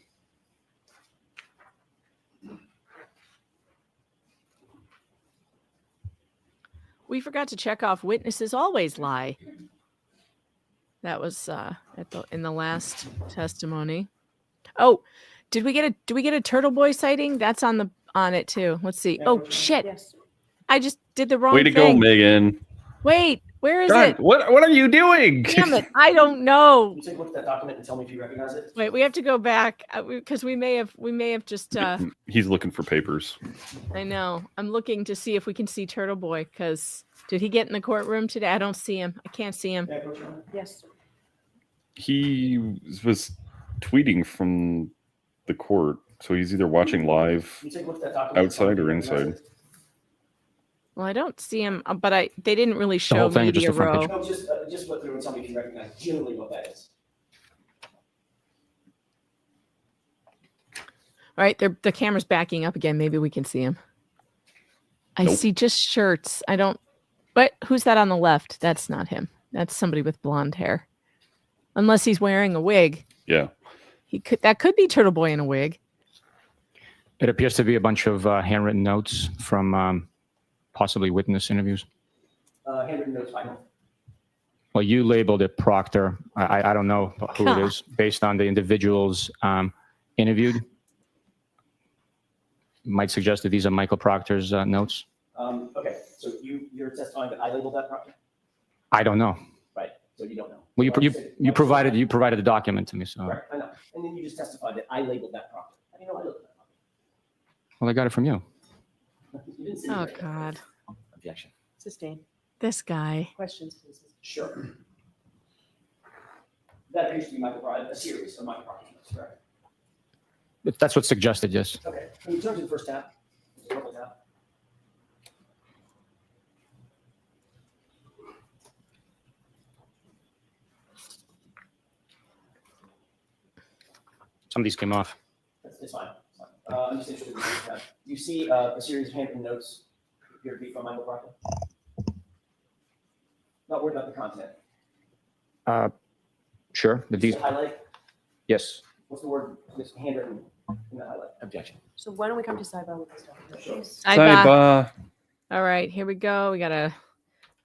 We forgot to check off witnesses always lie. That was in the last testimony. Oh, did we get a Turtle Boy sighting? That's on it too. Let's see. Oh shit. I just did the wrong Way to go, thing. Megan. Wait, where is God, it? what are you doing? Damn it. I don't know. You take a look at that document and tell me if you recognize it. Wait, we have to go back because we may have just He's looking for papers. I know. I'm looking to see if we can see Turtle Boy because did he get in the courtroom today? I don't see him. I can't see him. Yes. He was tweeting from the court, so he's either watching live You take a look at that document and tell me outside if or you recognize inside. it. Well, I don't see him, but they didn't really show whole thing or just media the front row. page? No, just look through and tell me if you recognize generally what that is. All right, the camera's backing up again. Maybe we can see him. I Nope. see just shirts. I don't. But who's that on the left? That's not him. That's somebody with blonde hair. Unless he's wearing a wig. Yeah. That could be Turtle Boy in a wig. It appears to be a bunch of handwritten notes from possibly witness interviews. Handwritten notes by whom? Well, you labeled it Proctor. I don't know who it is based on the individuals interviewed. Might suggest that these are Michael Proctor's notes. Okay, so you're testifying that I labeled that Proctor? I don't know. Right, so you don't know. Well, you provided the document to me, so. Correct, I know. And then you just testified that I labeled that Proctor. How do you know I labeled that Proctor? Well, I got it from you. You didn't say Oh, it right. God. Objection. Sustained. This guy. Questions, please. Sure. That appears to be a series of Michael Proctor's notes, correct? That's what's suggested, yes. Okay, can you turn to the first tab? Purple tab. Some of these came off. It's fine. It's fine. I'm just interested in the first tab. Do you see a series of handwritten notes appear to be from Michael Proctor? Not worried about the content. Sure. The highlight? Yes. What's the word that's handwritten in the highlight? Objection. So why don't we come to sidebar with this document, please? Sidebar. All right, here we go. We got to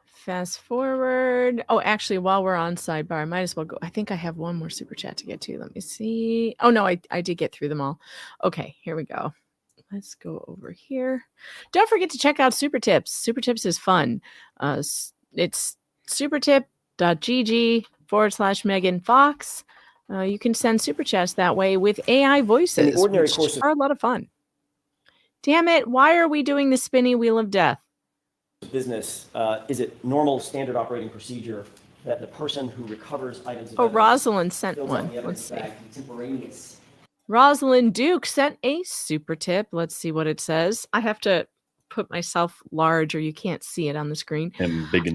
fast forward. Oh, actually, while we're on sidebar, I might as well go. I think I have one more super chat to get to. Let me see. Oh, no, I did get through them all. Okay, here we go. Let's go over here. Don't forget to check out Super Tips. Super Tips is fun. It's supertip.gg/Megan Fox. You can send super chats that way with AI voices, ordinary which course of- are a lot of fun. Damn it. Why are we doing the spinny wheel of death? Business, is it normal standard operating procedure that the person who recovers items of Oh, evidence Rosalind sent fills out one. the evidence Let's see. bag contemporaneous? Rosalind Duke sent a super tip. Let's see what it says. I have to put myself large or you can't see it on the screen. And big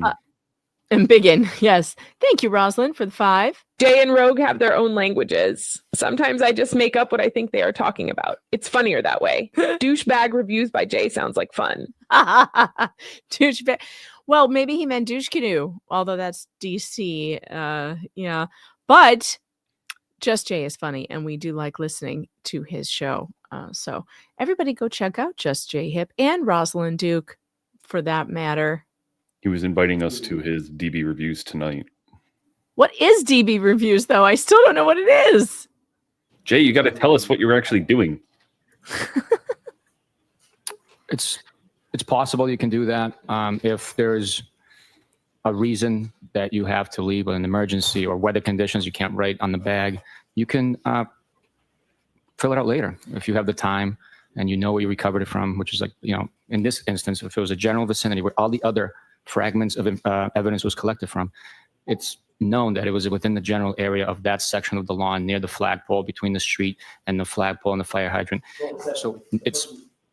And Biggin, yes. Thank you, Rosalind, for the 5. Jay and Rogue have their own languages. Sometimes I just make up what I think they are talking about. It's funnier that way. Douchebag reviews by Jay sounds like fun. Douchebag. Well, maybe he meant douche canoe, although that's DC. Yeah. But Just Jay is funny, and we do like listening to his show. So everybody go check out Just Jay Hip and Rosalind Duke, for that matter. He was inviting us to his DB reviews tonight. What is DB Reviews, though? I still don't know what it is. Jay, you got to tell us what you're actually doing. It's possible you can do that if there's a reason that you have to leave, an emergency or weather conditions you can't write on the bag. You can fill it out later if you have the time and you know where you recovered it from, which is like, in this instance, if it was a general vicinity where all the other fragments of evidence was collected from, it's known that it was within the general area of that section of the lawn near the flagpole between the street and the flagpole and the fire hydrant. So it's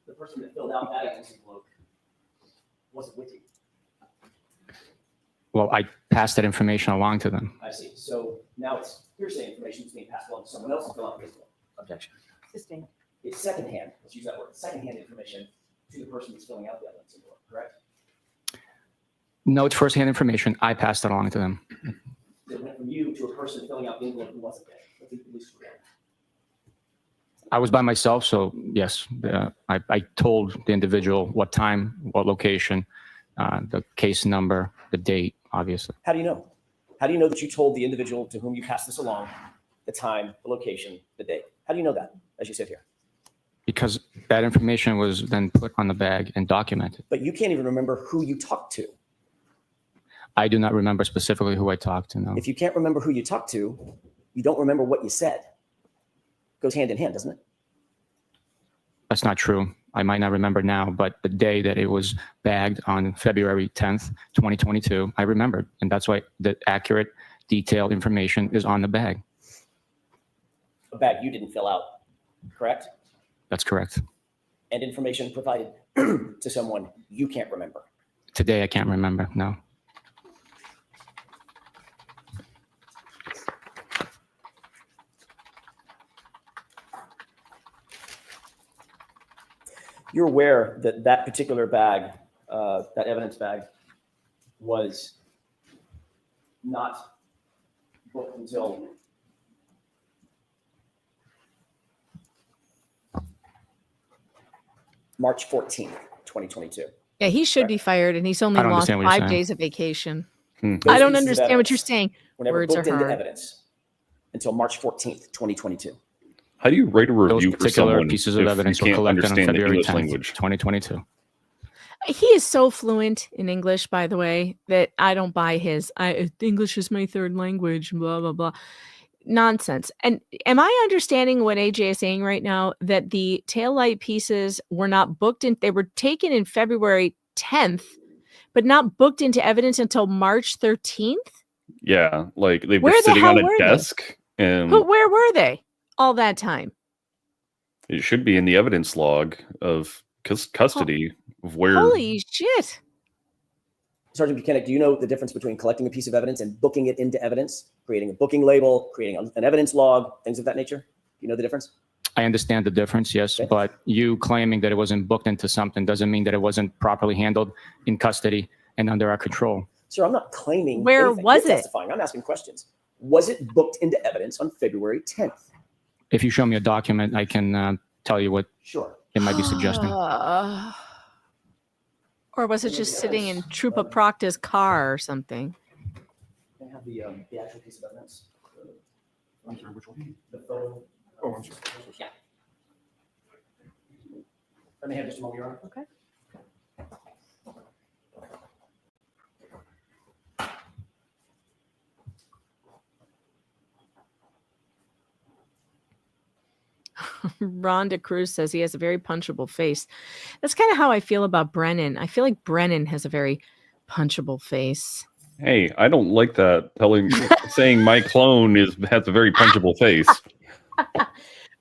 The person that filled out that envelope wasn't with you. Well, I passed that information along to them. I see. So now it's hearsay information that's being passed along to someone else to fill out the envelope. Objection. Sustained. It's secondhand. Let's use that word. Secondhand information to the person that's filling out the evidence envelope, correct? No, it's firsthand information. I passed it along to them. It went from you to a person filling out the envelope who wasn't there. Let's at least real. I was by myself, so yes, I told the individual what time, what location, the case number, the date, obviously. How do you know? How do you know that you told the individual to whom you passed this along the time, the location, the date? How do you know that as you sit here? Because that information was then put on the bag and documented. But you can't even remember who you talked to. I do not remember specifically who I talked to, no. If you can't remember who you talked to, you don't remember what you said. Goes hand in hand, doesn't it? That's not true. I might not remember now, but the day that it was bagged on February 10th, 2022, I remembered. And that's why the accurate, detailed information is on the bag. A bag you didn't fill out, correct? That's correct. And information provided to someone you can't remember. Today, I can't remember, no. You're aware that that particular bag, that evidence bag, was not booked until March 14th, 2022. Yeah, he should be fired, and he's only I don't lost understand what you're 5 saying. days of vacation. I don't understand what you're saying. Were never Words are booked into hard. evidence until March 14th, 2022. How do you write a review for particular someone pieces if of you evidence were can't collected on understand the February English 10th, language? 2022. He is so fluent in English, by the way, that I don't buy his English is my third language, blah, blah, blah. Nonsense. And am I understanding what AJ is saying right now, that the taillight pieces were not booked in, they were taken in February 10th, but not booked into evidence until March 13th? Yeah, like they were Where the sitting hell on a were they? desk, and Where were they all that time? it should be in the evidence log of custody of where. Holy shit. Sergeant Bukakke, do you know the difference between collecting a piece of evidence and booking it into evidence, creating a booking label, creating an evidence log, things of that nature? Do you know the difference? I understand the difference, yes, but you claiming that it wasn't booked into something doesn't mean that it wasn't properly handled in custody and under our control. Sir, I'm not claiming Where anything. was You're it? testifying. I'm asking questions. Was it booked into evidence on February 10th? If you show me a document, I can tell you what Sure. it might be suggesting. Or was it just sitting in Trooper Proctor's car or something? Can I have the actual piece of evidence? I'm sorry, which one? The photo. Oh, I'm sorry. Yeah. Let me have just a moment, Your Honor. Okay. Rhonda Cruz says he has a very punchable face. That's kind of how I feel about Brennan. I feel like Brennan has a very punchable face. Hey, I don't like that saying my clone has a very punchable face.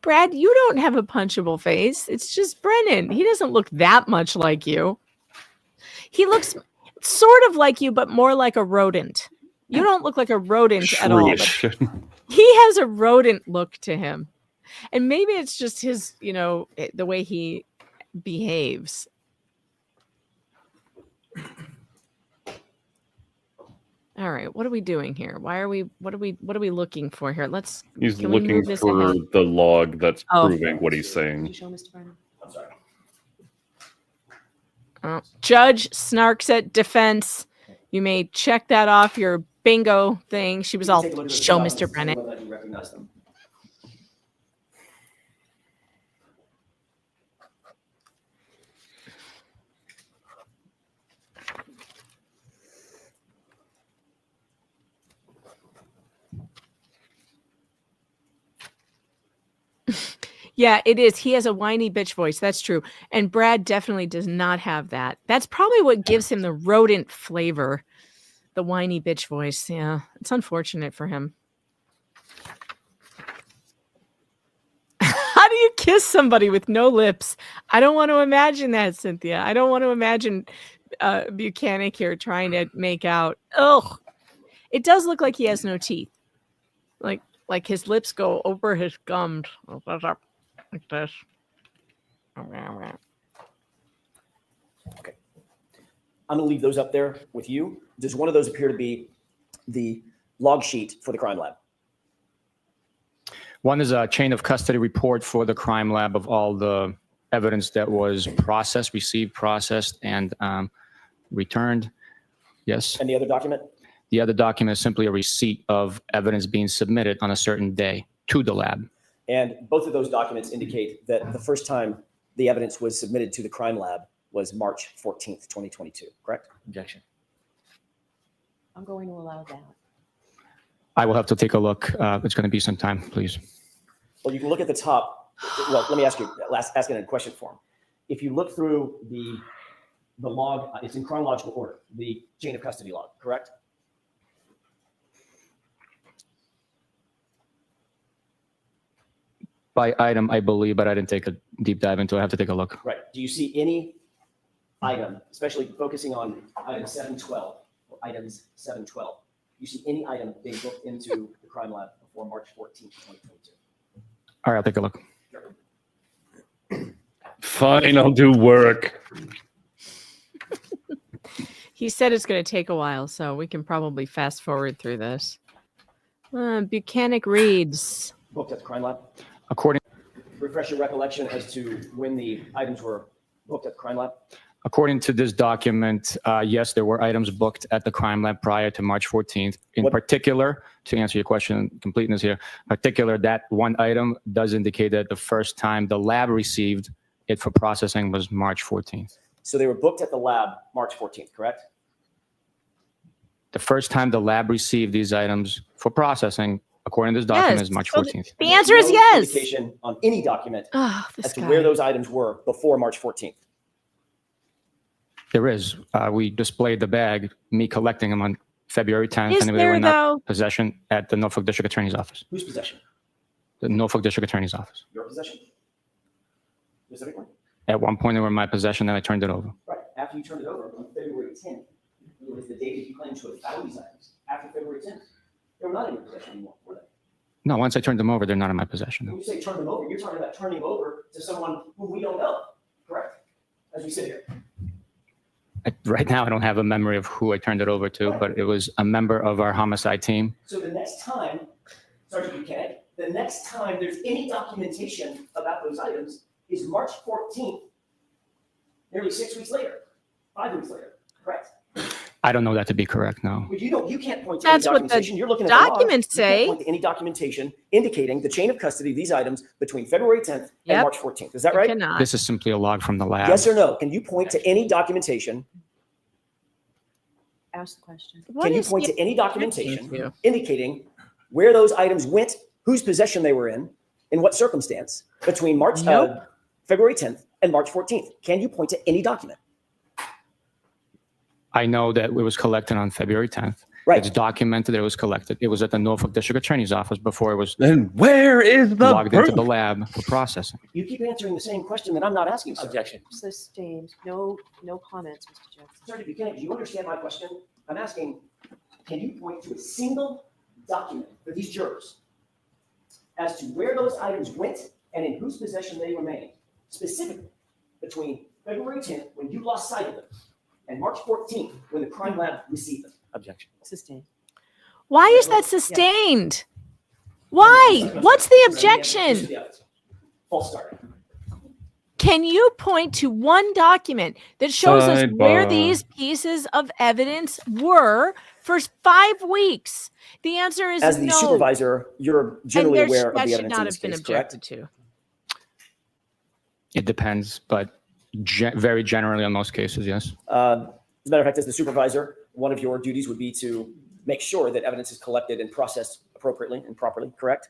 Brad, you don't have a punchable face. It's just Brennan. He doesn't look that much like you. He looks sort of like you, but more like a rodent. You don't look like a rodent at all. But he has a rodent look to him. And maybe it's just his, the way he behaves. All right, what are we doing here? What are we looking for here? He's looking for the log that's proving what he's saying. Could you show Mr. Brennan? I'm sorry. Judge snarks at defense. You may check that off your bingo thing. She was all, show Mr. Brennan. Whether you recognize them. Yeah, it is. He has a whiny bitch voice. That's true. And Brad definitely does not have that. That's probably what gives him the rodent flavor. The whiny bitch voice. Yeah, it's unfortunate for him. How do you kiss somebody with no lips? I don't want to imagine that, Cynthia. I don't want to imagine Bukakke here trying to make out. Ugh. It does look like he has no teeth. Like his lips go over his gums. Like this. Okay. I'm going to leave those up there with you. Does one of those appear to be the log sheet for the crime lab? One is a chain of custody report for the crime lab of all the evidence that was received, processed, and returned. Yes. And the other document? The other document is simply a receipt of evidence being submitted on a certain day to the lab. And both of those documents indicate that the first time the evidence was submitted to the crime lab was March 14th, 2022, correct? Objection. I'm going to allow that. I will have to take a look. It's going to be some time, please. Well, you can look at the top. Well, let me ask you, ask it in a question form. If you look through the log, it's in chronological order, the chain of custody log, correct? By item, I believe, but I didn't take a deep dive into it. I have to take a look. Right. Do you see any item, especially focusing on item 712 or items 712? You see any item being booked into the crime lab before March 14th, 2022? All right, I'll take a look. Fine, I'll do work. He said it's going to take a while, so we can probably fast forward through this. Bukakke reads. Booked at the crime lab? According. Refresh your recollection as to when the items were booked at the crime lab? According to this document, yes, there were items booked at the crime lab prior to March 14th. In particular, to answer your question, completeness here, particular, that one item does indicate that the first time the lab received it for processing was March 14th. So they were booked at the lab March 14th, correct? The first time the lab received these items for processing, according to this document, Yes. is March So 14th. the answer is yes. Indication on any document This as to guy. where those items were before March 14th. There is. We displayed the bag, me collecting them on February 10th, Is and they there, were in though? our possession at the Norfolk District Attorney's Office. Whose possession? The Norfolk District Attorney's Office. Your possession? Specifically? At one point, they were in my possession, and I turned it over. Right. After you turned it over on February 10th, it was the date that you claimed to have found these items. After February 10th, they were not in your possession anymore, were they? No, once I turned them over, they're not in my possession. When you say turn them over, you're talking about turning over to someone whom we don't know, correct? As we sit here. Right now, I don't have a memory of who I turned it over to, but it was a member of our homicide team. So the next time, Sergeant Bukakke, the next time there's any documentation about those items is March 14th, nearly 6 weeks later, 5 weeks later, correct? I don't know that to be correct, no. Well, you can't point to That's any what the documentation. You're looking at the law. documents You can't say. point to any documentation indicating the chain of custody of these items between February 10th and Yep. March 14th. Is that You right? cannot. This is simply a log from the lab. Yes or no? Can you point to any documentation? Ask the question. What Can you is point the to any objection documentation to? indicating where those items went, whose possession they were in what circumstance between February 10th and March 14th? Can you point to any document? I know that it was collected on February 10th. Right. It's documented that it was collected. It was at the Norfolk District Attorney's Office before it was Then where is the logged into proof? the lab for processing. You keep answering the same question that I'm not asking, sir. Objection. Sustained. No comments, Mr. Jackson. Sergeant Buchanan, do you understand my question? I'm asking, can you point to a single document for these jurors as to where those items went and in whose possession they remained, specifically between February 10th, when you lost sight of them, and March 14th, when the crime lab received them? Objection. Sustained. Why is that sustained? Why? What's the objection? False start. Can you point to one document that shows us where Sidebar. these pieces of evidence were for 5 weeks? The answer is As the no. supervisor, you're generally and aware of that the should evidence not in have this been case, objected correct? to. It depends, but very generally on most cases, yes. As a matter of fact, as the supervisor, one of your duties would be to make sure that evidence is collected and processed appropriately and properly, correct?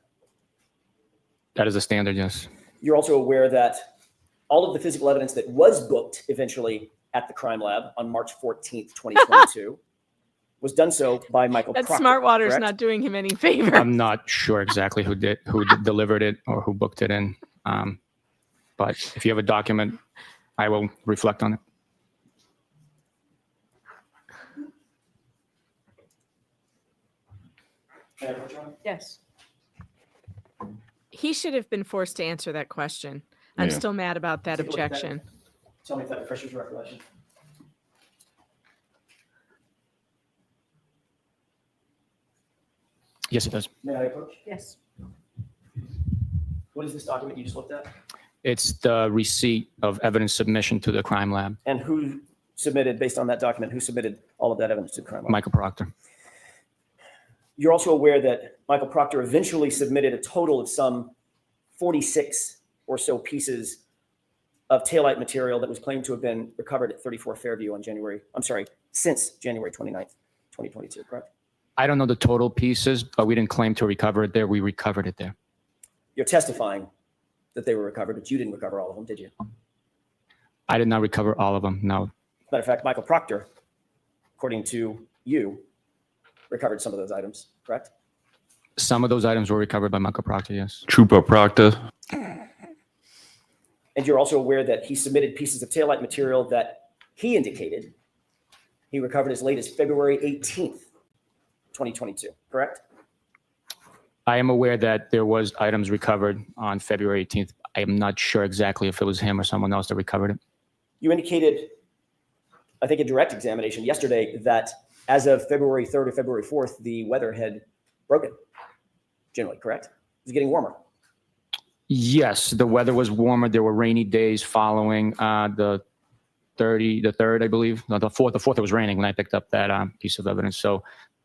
That is a standard, yes. You're also aware that all of the physical evidence that was booked eventually at the crime lab on March 14th, 2022, was done so by Michael That Proctor, Smartwater's correct? not doing him any favor. I'm not sure exactly who delivered it or who booked it in. But if you have a document, I will reflect on it. Yes. He should have been forced to answer that question. I'm Yeah. still mad about that Take a look at that. objection. Tell me if that refreshes your recollection. Yes, it does. May I approach? Yes. What is this document you just looked at? It's the receipt of evidence submission to the crime lab. And who submitted, based on that document, who submitted all of that evidence to the crime lab? Michael Proctor. You're also aware that Michael Proctor eventually submitted a total of some 46 or so pieces of taillight material that was claimed to have been recovered at 34 Fairview since January 29th, 2022, correct? I don't know the total pieces, but we didn't claim to recover it there. We recovered it there. You're testifying that they were recovered, but you didn't recover all of them, did you? I did not recover all of them, no. Matter of fact, Michael Proctor, according to you, recovered some of those items, correct? Some of those items were recovered by Michael Proctor, yes. Trooper Proctor. And you're also aware that he submitted pieces of taillight material that he indicated he recovered as late as February 18th, 2022, correct? I am aware that there was items recovered on February 18th. I am not sure exactly if it was him or someone else that recovered it. You indicated, I think, a direct examination yesterday that as of February 3rd or February 4th, the weather had broken, generally, correct? It was getting warmer. Yes, the weather was warmer. There were rainy days following the the 3rd, I believe. No, the 4th. The 4th, it was raining when I picked up that piece of evidence. So,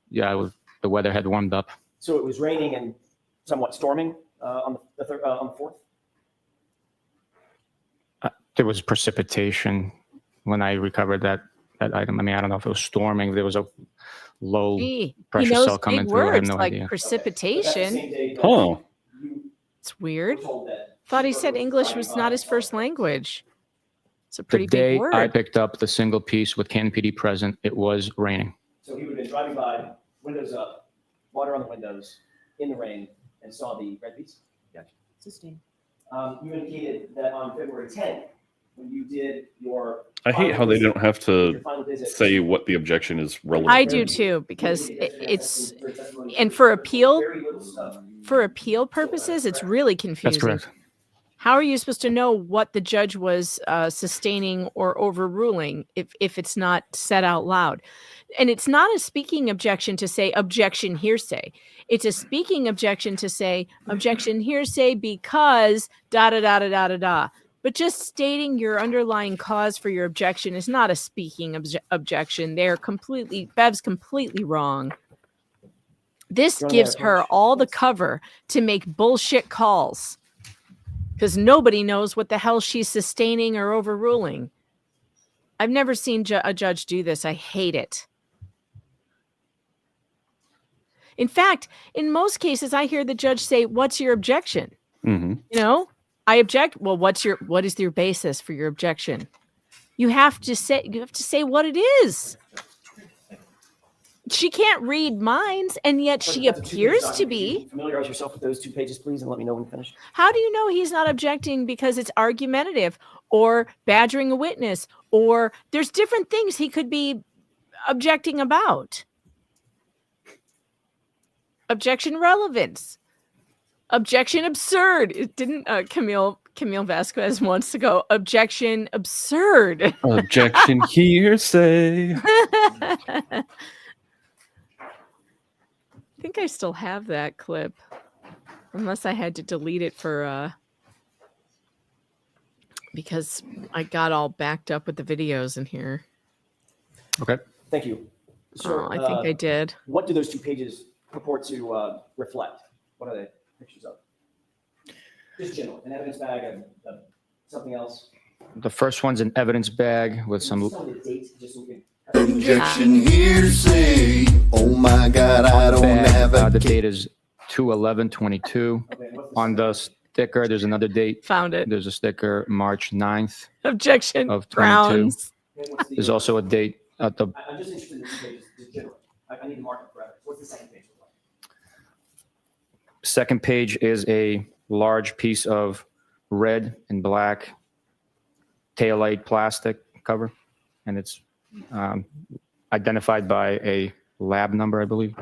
yeah, the weather had warmed up. So it was raining and somewhat storming on the 4th? There was precipitation when I recovered that item. I mean, I don't know if it was storming. There was a low pressure cell coming big through. words I have no like idea. precipitation. Huh. It's weird. Thought he said English was not his first language. It's a pretty The day big word. I picked up the single piece with Canton PD present, it was raining. So he would have been driving by, windows up, water on the windows, in the rain, and saw the red piece? Gotcha. Sustained. You indicated that on February 10th, when you did your... I hate how they don't have to your final visit, say what the objection is relevant. I do too, because it's, and for appeal purposes, it's really confusing. That's correct. How are you supposed to know what the judge was sustaining or overruling if it's not said out loud? And it's not a speaking objection to say objection hearsay. It's a speaking objection to say objection hearsay because da da da da da da da. But just stating your underlying cause for your objection is not a speaking objection. Bev's completely wrong. This gives her all the cover to make bullshit calls because nobody knows what the hell she's sustaining or overruling. I've never seen a judge do this. I hate it. In fact, in most cases, I hear the judge say, "What's your objection?" Mm-hmm. You know, I object. Well, what is your basis for your objection? You have to say what it is. She can't read minds, and yet she appears to be. Familiarize yourself with those 2 pages, please, and let me know when you finish. How do you know he's not objecting because it's argumentative or badgering a witness, or there's different things he could be objecting about? Objection relevance. Objection absurd. It didn't Camille Vasquez wants to go objection absurd. Objection hearsay. I think I still have that clip, unless I had to delete it for because I got all backed up with the videos in here. Okay. Thank you. Sir, I think I did. What do those 2 pages purport to reflect? What are they pictures of? Just general, an evidence bag and something else. The first one's an evidence bag with some. Tell me the date, just so we can... Objection hearsay. Oh my God, I don't have a The date is 2/11/22. On the sticker, there's another date. Found it. There's a sticker, March 9th Objection of 22. grounds. There's also a date at the I'm just interested in the 2 pages, just general. I need to mark it forever. What's the second page look like? second page is a large piece of red and black taillight plastic cover, and it's identified by a lab number, I believe.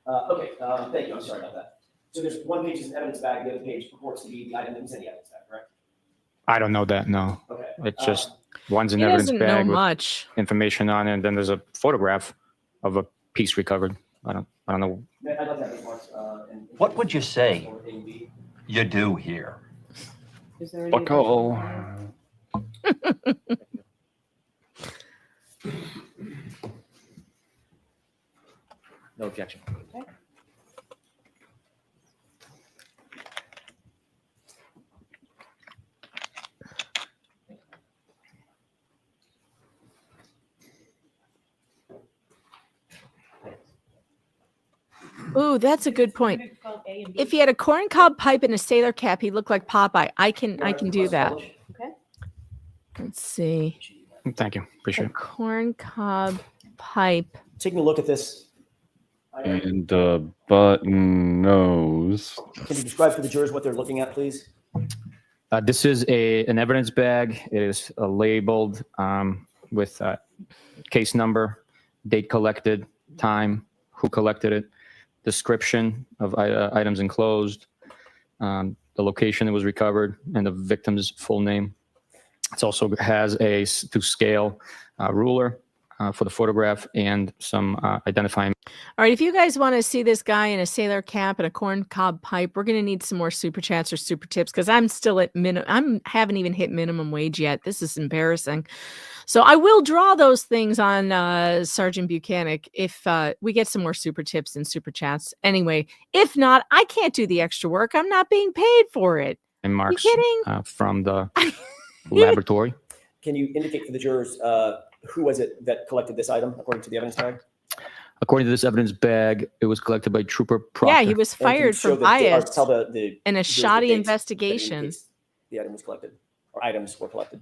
Okay, thank you. I'm sorry about that. So there's 1 page is an evidence bag, the other page purports to be the item that was in the evidence bag, correct? I don't know that, no. Okay. It's just one's an He evidence doesn't know bag with much. information on it, and then there's a photograph of a piece recovered. I don't know. I'd like to have those marks. What would you say you do here? Is there any Buckle. No objection. Okay. Ooh, that's a good point. If he had a corncob pipe and a sailor cap, he looked like Popeye. I can do that. Okay. Let's see. Thank you. Appreciate A it. corncob pipe. Taking a look at this. And button nose. Can you describe for the jurors what they're looking at, please? This is an evidence bag. It is labeled with case number, date collected, time, who collected it, description of items enclosed, the location it was recovered, and the victim's full name. It also has a to scale ruler, for the photograph and some identifying. All right, if you guys want to see this guy in a sailor cap and a corn cob pipe, we're going to need some more super chats or super tips because I'm still at haven't even hit minimum wage yet. This is embarrassing. So I will draw those things on Sergeant Buchanan if we get some more super tips and super chats. Anyway, if not, I can't do the extra work. I'm not being paid for it. And marks you kidding? From the laboratory. Can you indicate for the jurors who was it that collected this item according to the evidence bag? According to this evidence bag, it was collected by Trooper Proctor. Yeah, he was fired for bias in a shoddy the investigation. The item was collected, or items were collected.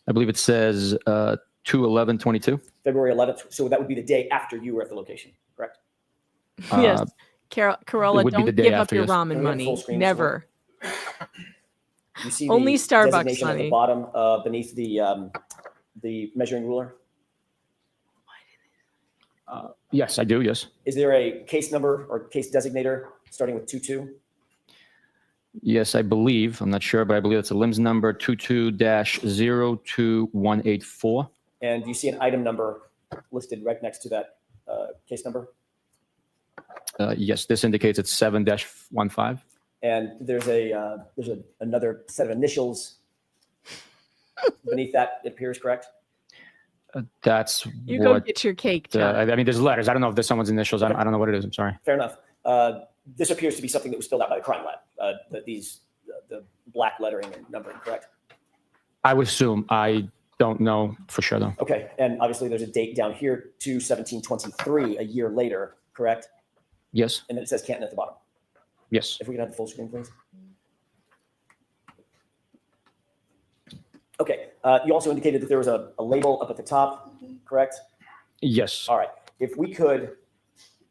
I believe it says 2/11/22. February 11th. So that would be the day after you were at the location, correct? Yes. Carola, don't give up your yes. ramen money. Never. You see Only the Starbucks designation money. at the bottom beneath the measuring ruler? Yes, I do. Yes. Is there a case number or case designator starting with 22? Yes, I believe. I'm not sure, but I believe it's a LIMS number 22-02184. And do you see an item number listed right next to that case number? Yes, this indicates it's 7-15. And there's another set of initials beneath that. It appears correct. That's You what, go get your cake, John. I mean, there's letters. I don't know if there's someone's initials. I don't know what it is. I'm sorry. Fair enough. This appears to be something that was filled out by the crime lab. The black lettering and numbering, correct? I would assume. I don't know for sure though. Okay, and obviously there's a date down here, 2/17/23, a year later, correct? Yes. And then it says Canton at the bottom. Yes. If we can have the full screen, please. Okay, you also indicated that there was a label up at the top, correct? Yes. All right, if we could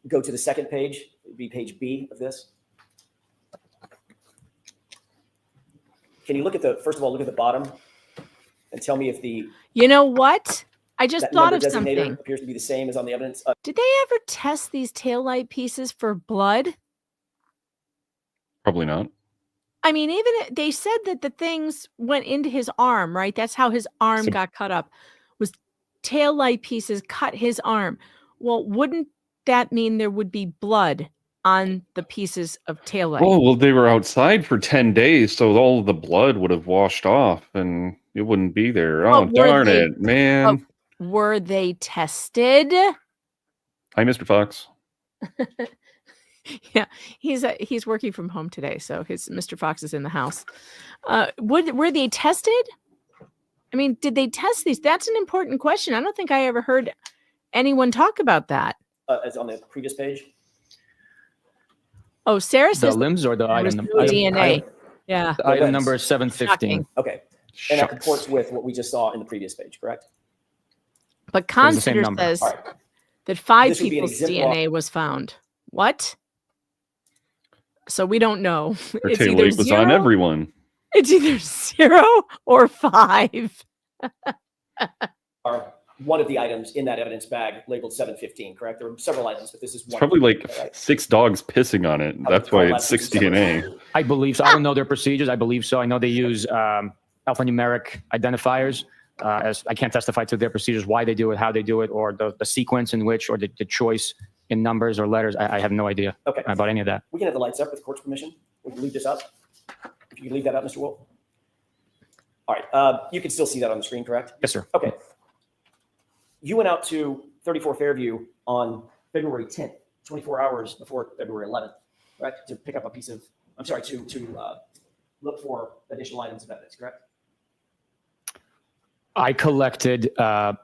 go to the second page, it would be page B of this. Can you first of all, look at the bottom and tell me if You know what? I just that thought number of designator something. appears to be the same as on the evidence. Did they ever test these taillight pieces for blood? Probably not. I mean, they said that the things went into his arm, right? That's how his arm got cut up. Was taillight pieces cut his arm? Well, wouldn't that mean there would be blood on the pieces of taillight? Oh, well, they were outside for 10 days, so all of the blood would have washed off and it wouldn't be there. Oh, darn it, man. Were they tested? Hi, Mr. Fox. Yeah, he's working from home today, so his Mr. Fox is in the house. Were they tested? I mean, did they test these? That's an important question. I don't think I ever heard anyone talk about that. As on the previous page. Oh, Sarah says the limbs or the item number? DNA. Yeah. The item number is 715. Okay, and that comports with what we just saw in the previous page, correct? But Consider says that 5 This would be an people's exemplar. DNA was found. What? So we don't know. Her It's tail either light was on 0 everyone. It's either 0 or 5. Are one of the items in that evidence bag labeled 715, correct? There were several items, but this is It's one. probably like 6 dogs pissing on it. That's why it's 6 DNA. I believe so. I don't know their procedures. I believe so. I know they use alphanumeric identifiers. As I can't testify to their procedures, why they do it, how they do it, or the sequence in which, or the choice in numbers or letters. I have no idea about any of that. We can have the lights up with court's permission. We can leave this up. If you can leave that up, Mr. Wolf. All right. You can still see that on the screen, correct? Yes, sir. Okay. You went out to 34 Fairview on February 10th, 24 hours before February 11th, correct? To pick up a piece of, I'm sorry, to look for additional items of evidence, correct? I collected, I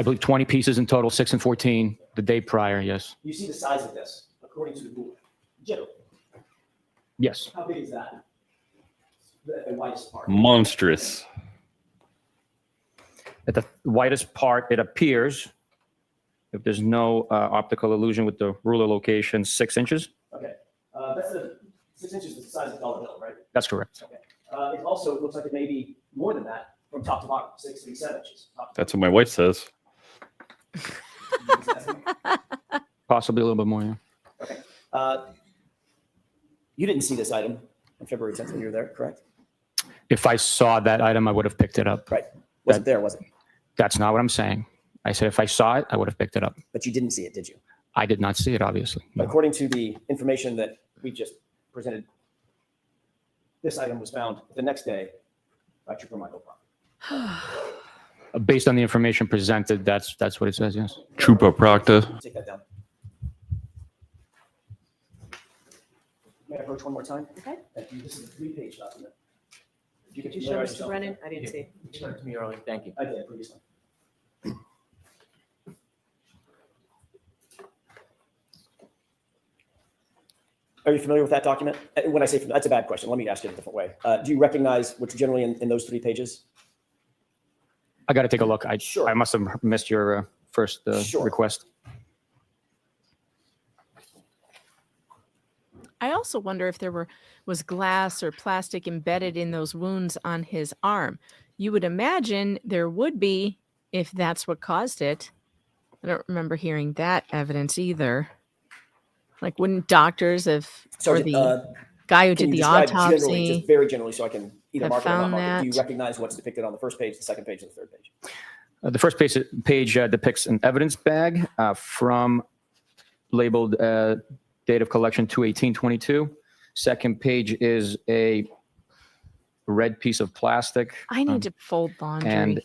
believe, 20 pieces in total, 6 and 14 the day prior. Yes. You see the size of this according to the rule. Generally. Yes. How big is that? The widest part. Monstrous. At the widest part, it appears, if there's no optical illusion with the ruler location, 6 inches. Okay. That's 6 inches is the size of a dollar bill, right? That's correct. Okay. It also looks like it may be more than that from top to bottom, 6 to 7 inches. That's what my wife says. Possibly a little bit more, yeah. Okay. You didn't see this item on February 10th when you were there, correct? If I saw that item, I would have picked it up. Right. Wasn't there, was it? That's not what I'm saying. I said if I saw it, I would have picked it up. But you didn't see it, did you? I did not see it, obviously. No. According to the information that we just presented, this item was found the next day by Trooper Michael Proctor. Based on the information presented, that's what it says, yes. Trooper Proctor. Take that down. May I approach one more time? Okay. Thank you. This is a 3-page document. Did you show Mr. Brennan? I didn't see. You showed it to me earlier. Thank you. I did previously. Are you familiar with that document? When I say that's a bad question, let me ask it a different way. Do you recognize what's generally in those 3 pages? I got to take a look. I must have missed your first request. I also wonder if there was glass or plastic embedded in those wounds on his arm. You would imagine there would be if that's what caused it. I don't remember hearing that evidence either. Like, wouldn't doctors have, or the guy who did the autopsy, just very generally, so I can either mark it or not found mark it. Do you that? recognize what's depicted on the first page, the second page, and the third page? The first page depicts an evidence bag from labeled date of collection 2/18/22. Second page is a red piece of plastic. I need to fold laundry. And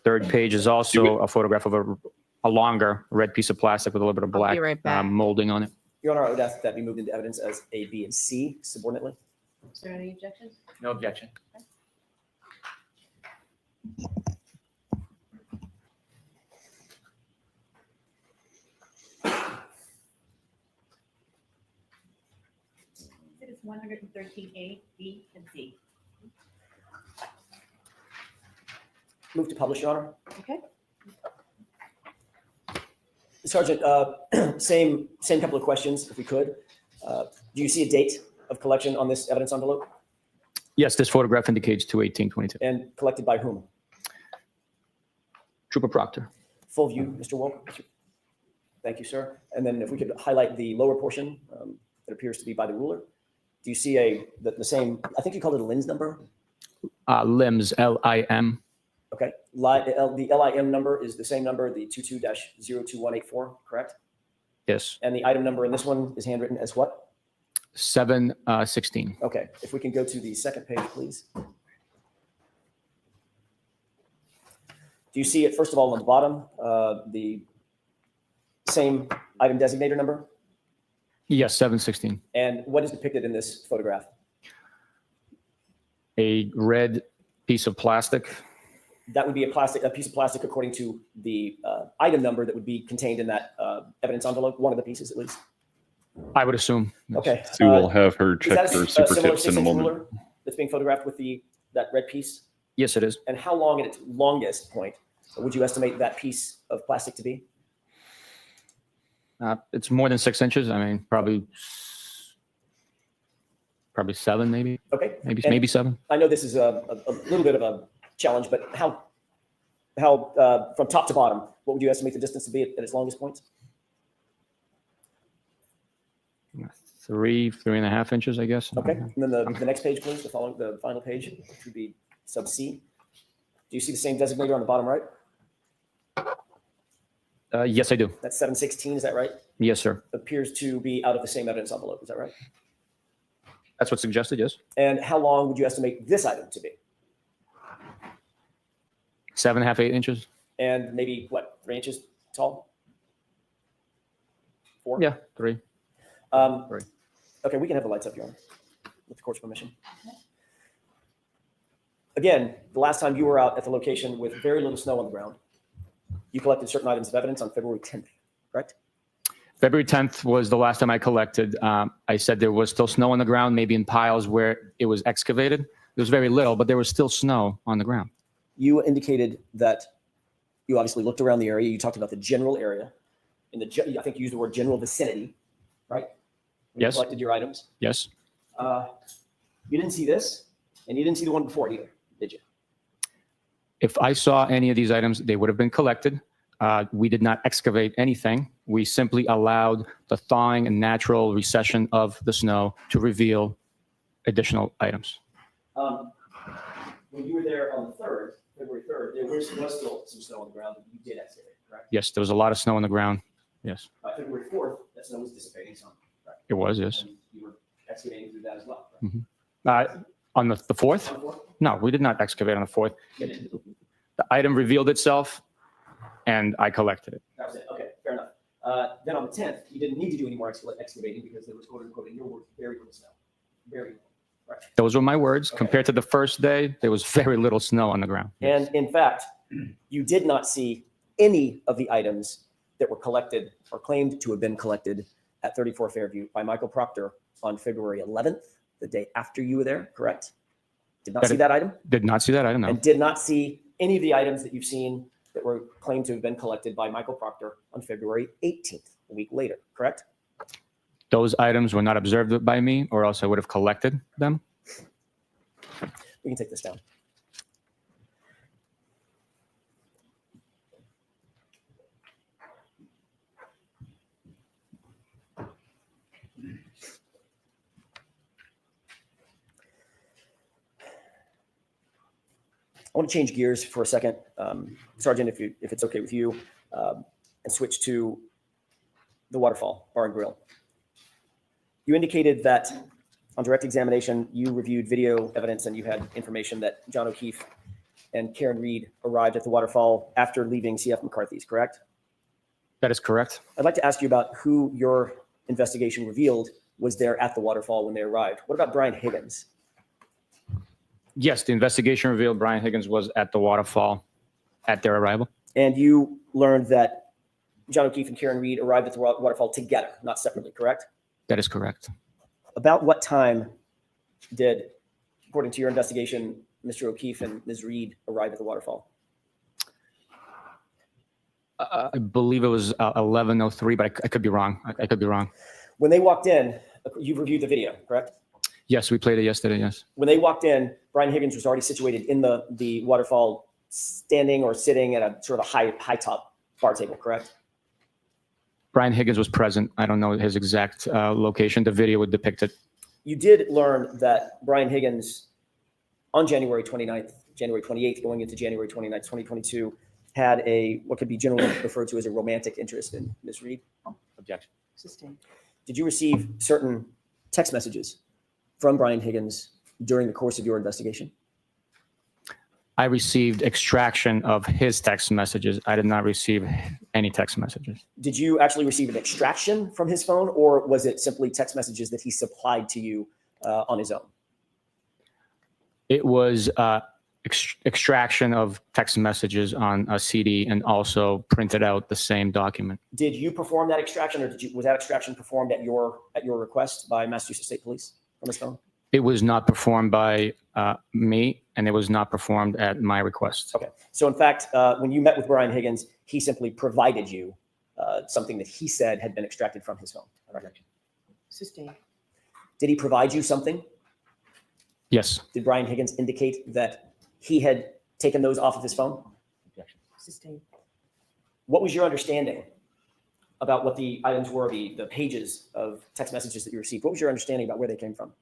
third page is also a photograph of a longer red piece of plastic with a little bit of I'll black be right back. molding on it. Your Honor, I would ask that be moved into evidence as A, B, and C subordinately. Is there any objections? No objection. It is 113A, B, and C. Move to publish, Your Honor. Okay. Sergeant, same couple of questions, if we could. Do you see a date of collection on this evidence envelope? Yes, this photograph indicates 2/18/22. And collected by whom? Trooper Proctor. Full view, Mr. Wolk. Thank you, sir. And then if we could highlight the lower portion that appears to be by the ruler. Do you see the same, I think you called it a lens number? Limbs, LIM. Okay. The LIM number is the same number, the 22-02184, correct? Yes. And the item number in this one is handwritten as what? 7/16. Okay. If we can go to the second page, please. Do you see it, first of all, on the bottom, the same item designator number? Yes, 7/16. And what is depicted in this photograph? A red piece of plastic. That would be a piece of plastic according to the item number that would be contained in that evidence envelope, one of the pieces at least. I would assume. Okay. Sue will have her Is check that for a super similar tips in a 6-inch moment. ruler that's being photographed with that red piece? Yes, it is. And how long at its longest point would you estimate that piece of plastic to be? It's more than 6 inches. I mean, probably 7, maybe. Okay. Maybe 7. I know this is a little bit of a challenge, but how from top to bottom, what would you estimate the distance to be at its longest point? 3.5 inches, I guess. Okay. And then the next page, please, the final page, which would be sub C. Do you see the same designator on the bottom right? Yes, I do. That's 7/16, is that right? Yes, sir. Appears to be out of the same evidence envelope, is that right? That's what's suggested, yes. And how long would you estimate this item to be? 7.5, 8 inches. And maybe, what, 3 inches tall? 4? Yeah, 3. 3. Okay, we can have the lights up, Your Honor, with the court's permission. Again, the last time you were out at the location with very little snow on the ground, you collected certain items of evidence on February 10th, correct? February 10th was the last time I collected. I said there was still snow on the ground, maybe in piles where it was excavated. There was very little, but there was still snow on the ground. You indicated that you obviously looked around the area. You talked about the general area. I think you used the word general vicinity, right? When Yes. You collected your items. Yes. You didn't see this, and you didn't see the one before either, did you? If I saw any of these items, they would have been collected. We did not excavate anything. We simply allowed the thawing and natural recession of the snow to reveal additional items. When you were there on the 3rd, February 3rd, there was still some snow on the ground that you did excavate. correct? Yes, there was a lot of snow on the ground. Yes, February 4th, that snow was dissipating some, correct? it was, yes. And you were excavating through that as well, correct? On the 4th? On the 4th? No, we did not excavate on the 4th. You didn't. The item revealed itself, and I collected it. That was it. Okay, fair enough. Then on the 10th, you didn't need to do any more excavating because there was, quote unquote, in your words, very little snow. Very little. Right. Those were my words. Okay. Compared to the first day, there was very little snow on the ground. And in fact, you did not see any of the items that were collected or claimed to have been collected at 34 Fairview by Michael Proctor on February 11th, the day after you were there, correct? Did not see that item? Did not see that item, no. And did not see any of the items that you've seen that were claimed to have been collected by Michael Proctor on February 18th, a week later, correct? Those items were not observed by me, or else I would have collected them. We can take this down. I want to change gears for a second, Sergeant, if it's okay with you, and switch to the Waterfall Bar and Grill. You indicated that on direct examination, you reviewed video evidence and you had information that John O'Keefe and Karen Reed arrived at the Waterfall after leaving CF McCarthy's, correct? That is correct. I'd like to ask you about who your investigation revealed was there at the Waterfall when they arrived. What about Brian Higgins? Yes, the investigation revealed Brian Higgins was at the Waterfall at their arrival. And you learned that John O'Keefe and Karen Reed arrived at the Waterfall together, not separately, correct? That is correct. About what time did, according to your investigation, Mr. O'Keefe and Ms. Reed arrive at the Waterfall? I believe it was 11:03, but I could be wrong. I could be wrong. When they walked in, you reviewed the video, correct? Yes, we played it yesterday, yes. When they walked in, Brian Higgins was already situated in the Waterfall, standing or sitting at a sort of a high top bar table, correct? Brian Higgins was present. I don't know his exact location. The video would depict it. You did learn that Brian Higgins, on January 29th, January 28th, going into January 29th, 2022, had what could be generally referred to as a romantic interest in Ms. Reed. Objection. Sustained. Did you receive certain text messages from Brian Higgins during the course of your investigation? I received extraction of his text messages. I did not receive any text messages. Did you actually receive an extraction from his phone, or was it simply text messages that he supplied to you on his own? It was extraction of text messages on a CD and also printed out the same document. Did you perform that extraction, or was that extraction performed at your request by Massachusetts State Police from his phone? It was not performed by me, and it was not performed at my request. Okay. So in fact, when you met with Brian Higgins, he simply provided you something that he said had been extracted from his phone. Objection. Sustained. Did he provide you something? Yes. Did Brian Higgins indicate that he had taken those off of his phone? Objection. Sustained. What was your understanding about what the items were, the pages of text messages that you received? What was your understanding about where they came from?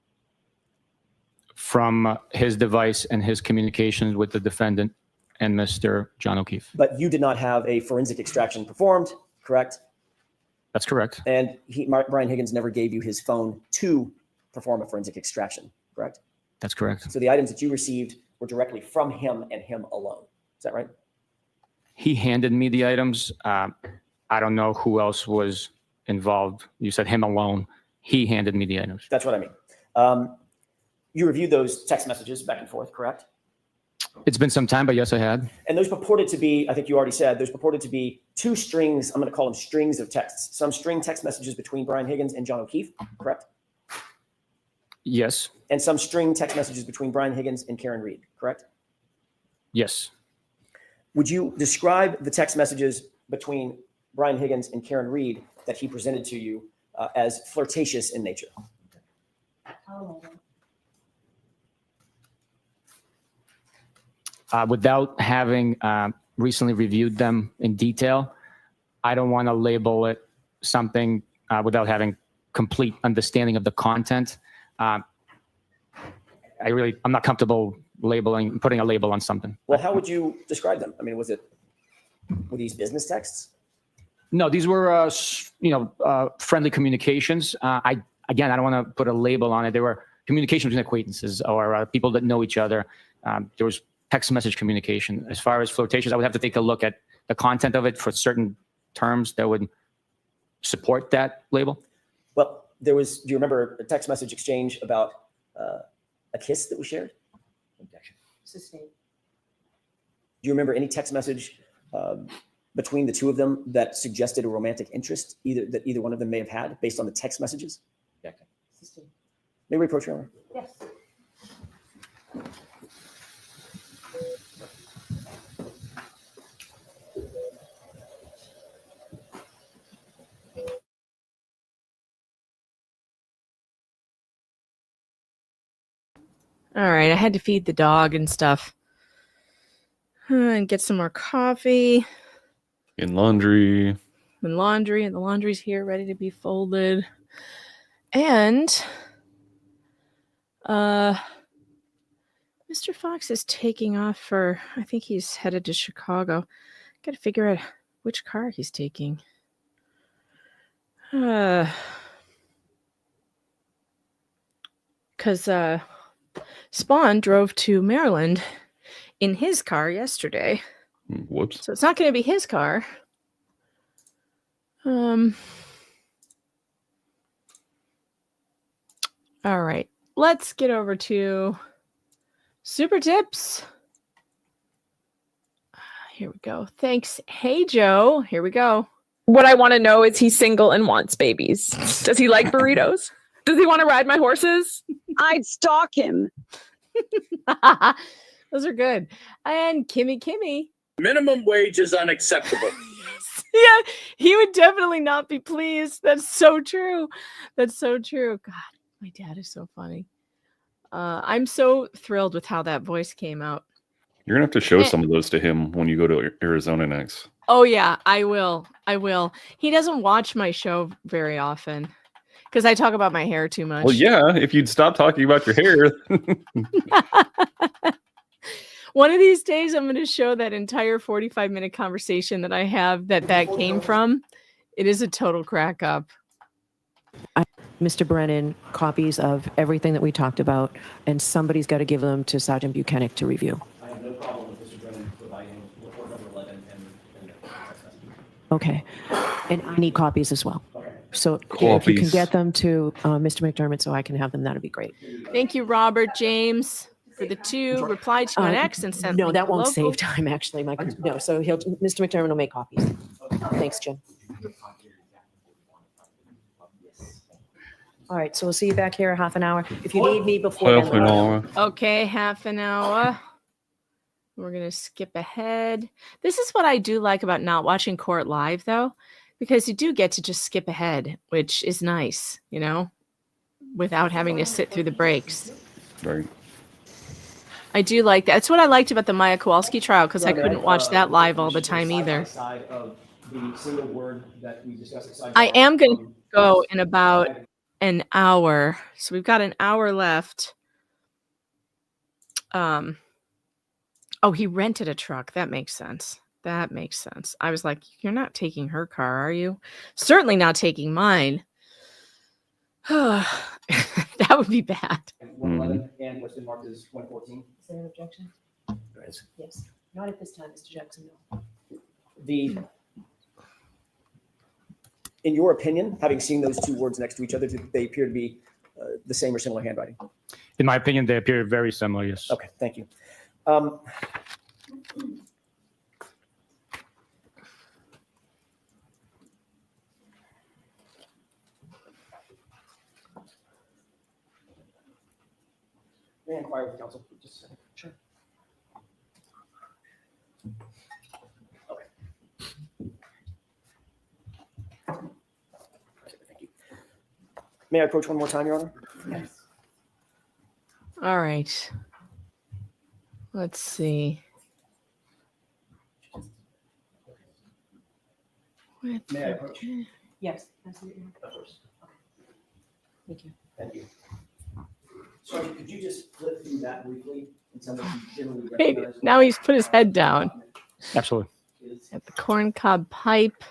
From his device and his communications with the defendant and Mr. John O'Keefe. But you did not have a forensic extraction performed, correct? That's correct. And Brian Higgins never gave you his phone to perform a forensic extraction, correct? That's correct. So the items that you received were directly from him and him alone. Is that right? He handed me the items. I don't know who else was involved. You said him alone. He handed me the items. That's what I mean. You reviewed those text messages back and forth, correct? It's been some time, but yes, I had. And those purported to be, I think you already said, those purported to be two strings, I'm going to call them strings of texts, some string text messages between Brian Higgins and John O'Keefe, correct? Yes. And some string text messages between Brian Higgins and Karen Reed, correct? Yes. Would you describe the text messages between Brian Higgins and Karen Reed that he presented to you as flirtatious in nature? Oh. Without having recently reviewed them in detail, I don't want to label it something without having complete understanding of the content. I'm not comfortable putting a label on something. Well, how would you describe them? I mean, was it Were these business texts? No, these were, friendly communications. I don't want to put a label on it. They were communications between acquaintances or people that know each other. There was text message communication. As far as flirtations, I would have to take a look at the content of it for certain terms that would support that label. Well, do you remember a text message exchange about a kiss that was shared? Sustained. Do you remember any text message between the two of them that suggested a romantic interest, either one of them may have had based on the text messages? Sustained. May we approach your Honor? Yes. All right, I had to feed the dog and stuff. And get some more coffee. In laundry. And laundry, and the laundry's here ready to be folded. And Mr. Fox is taking off for, I think he's headed to Chicago. Got to figure out which car he's taking. Because Spawn drove to Maryland in his car yesterday. Whoops. So it's not going to be his car. All right. Let's get over to Super Tips. Here we go. Thanks. Hey, Joe. Here we go. What I want to know is he's single and wants babies. Does he like burritos? Does he want to ride my horses? I'd stalk him. Those are good. And Kimmy. Minimum wage is unacceptable. Yeah, he would definitely not be pleased. That's so true. That's so true. God, my dad is so funny. I'm so thrilled with how that voice came out. You're going to have to show some of those to him when you go to Arizona next. Oh, yeah, I will. He doesn't watch my show very often because I talk about my hair too much. Well, yeah, if you'd stop talking about your hair. One of these days, I'm going to show that entire 45-minute conversation that I have that came from. It is a total crack up. Mr. Brennan, copies of everything that we talked about, and somebody's got to give them to Sergeant Buchanan to review. I have no problem with Mr. Brennan providing report number 11 and Okay. And I need copies as well. Okay. So if you can get them to Mr. McDermott so I can have them, that'd be great. Thank you, Robert James, for the 2. Reply to an X and send. No, that won't save time, actually, Michael. No, so Mr. McDermott will make copies. Thanks, Jim. All right, so we'll see you back here in half an hour. If you need me before then. Okay, half an hour. We're going to skip ahead. This is what I do like about not watching court live, though, because you do get to just skip ahead, which is nice, without having to sit through the breaks. Right. I do like that. That's what I liked about the Maya Kowalski trial, because I couldn't watch that live all the time either. I am going to go in about an hour. So we've got an hour left. Oh, he rented a truck. That makes sense. I was like, you're not taking her car, are you? Certainly not taking mine. That would be bad. 111 and what's been marked as 114. Is there an objection? There is. Yes. Not at this time, Mr. Jackson. No. In your opinion, having seen those two words next to each other, do they appear to be the same or similar handwriting? In my opinion, they appear very similar, yes. Okay, thank you. May I inquire with counsel for just a second? Sure. Okay. Thank you. May I approach one more time, Your Honor? Yes. All right. Let's see. May I approach? Yes. Absolutely. Of course. Thank you. Thank you. Sorry, could you just flip through that briefly and tell me if you generally Wait, recognize? now he's put his head down. Absolutely. At the corncob pipe.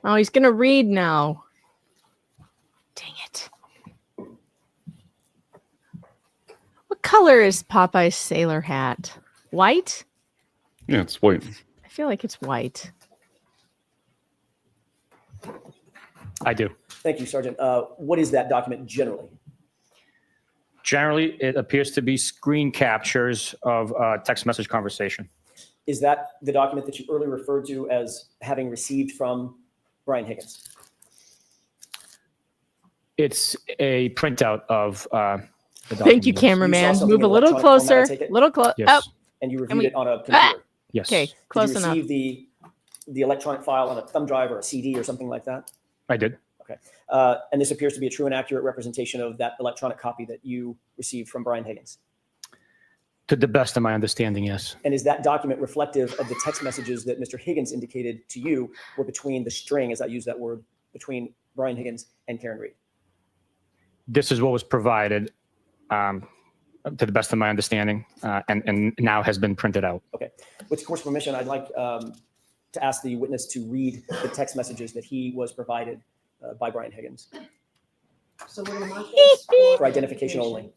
Oh, he's gonna read now. Dang it. What color is Popeye's sailor hat? White? Yeah, it's white. I feel like it's white. I do. Thank you, Sergeant. What is that document generally? Generally, it appears to be screen captures of a text message conversation. Is that the document that you earlier referred to as having received from Brian Higgins? It's a printout of the document. Thank you, cameraman. something Move a in little electronic format, I closer. take it? Little close. Yes. Oh, And you And reviewed we- it on a computer? Yes. okay, close Did you enough. receive the electronic file on a thumb drive or a CD or something like that? I did. Okay. And this appears to be a true and accurate representation of that electronic copy that you received from Brian Higgins. To the best of my understanding, yes. And is that document reflective of the text messages that Mr. Higgins indicated to you were between the string, as I use that word, between Brian Higgins and Karen Reed? This is what was provided, to the best of my understanding, and now has been printed out. Okay. With the court's permission, I'd like to ask the witness to read the text messages that he was provided by Brian Higgins So we're gonna mark this for identification only.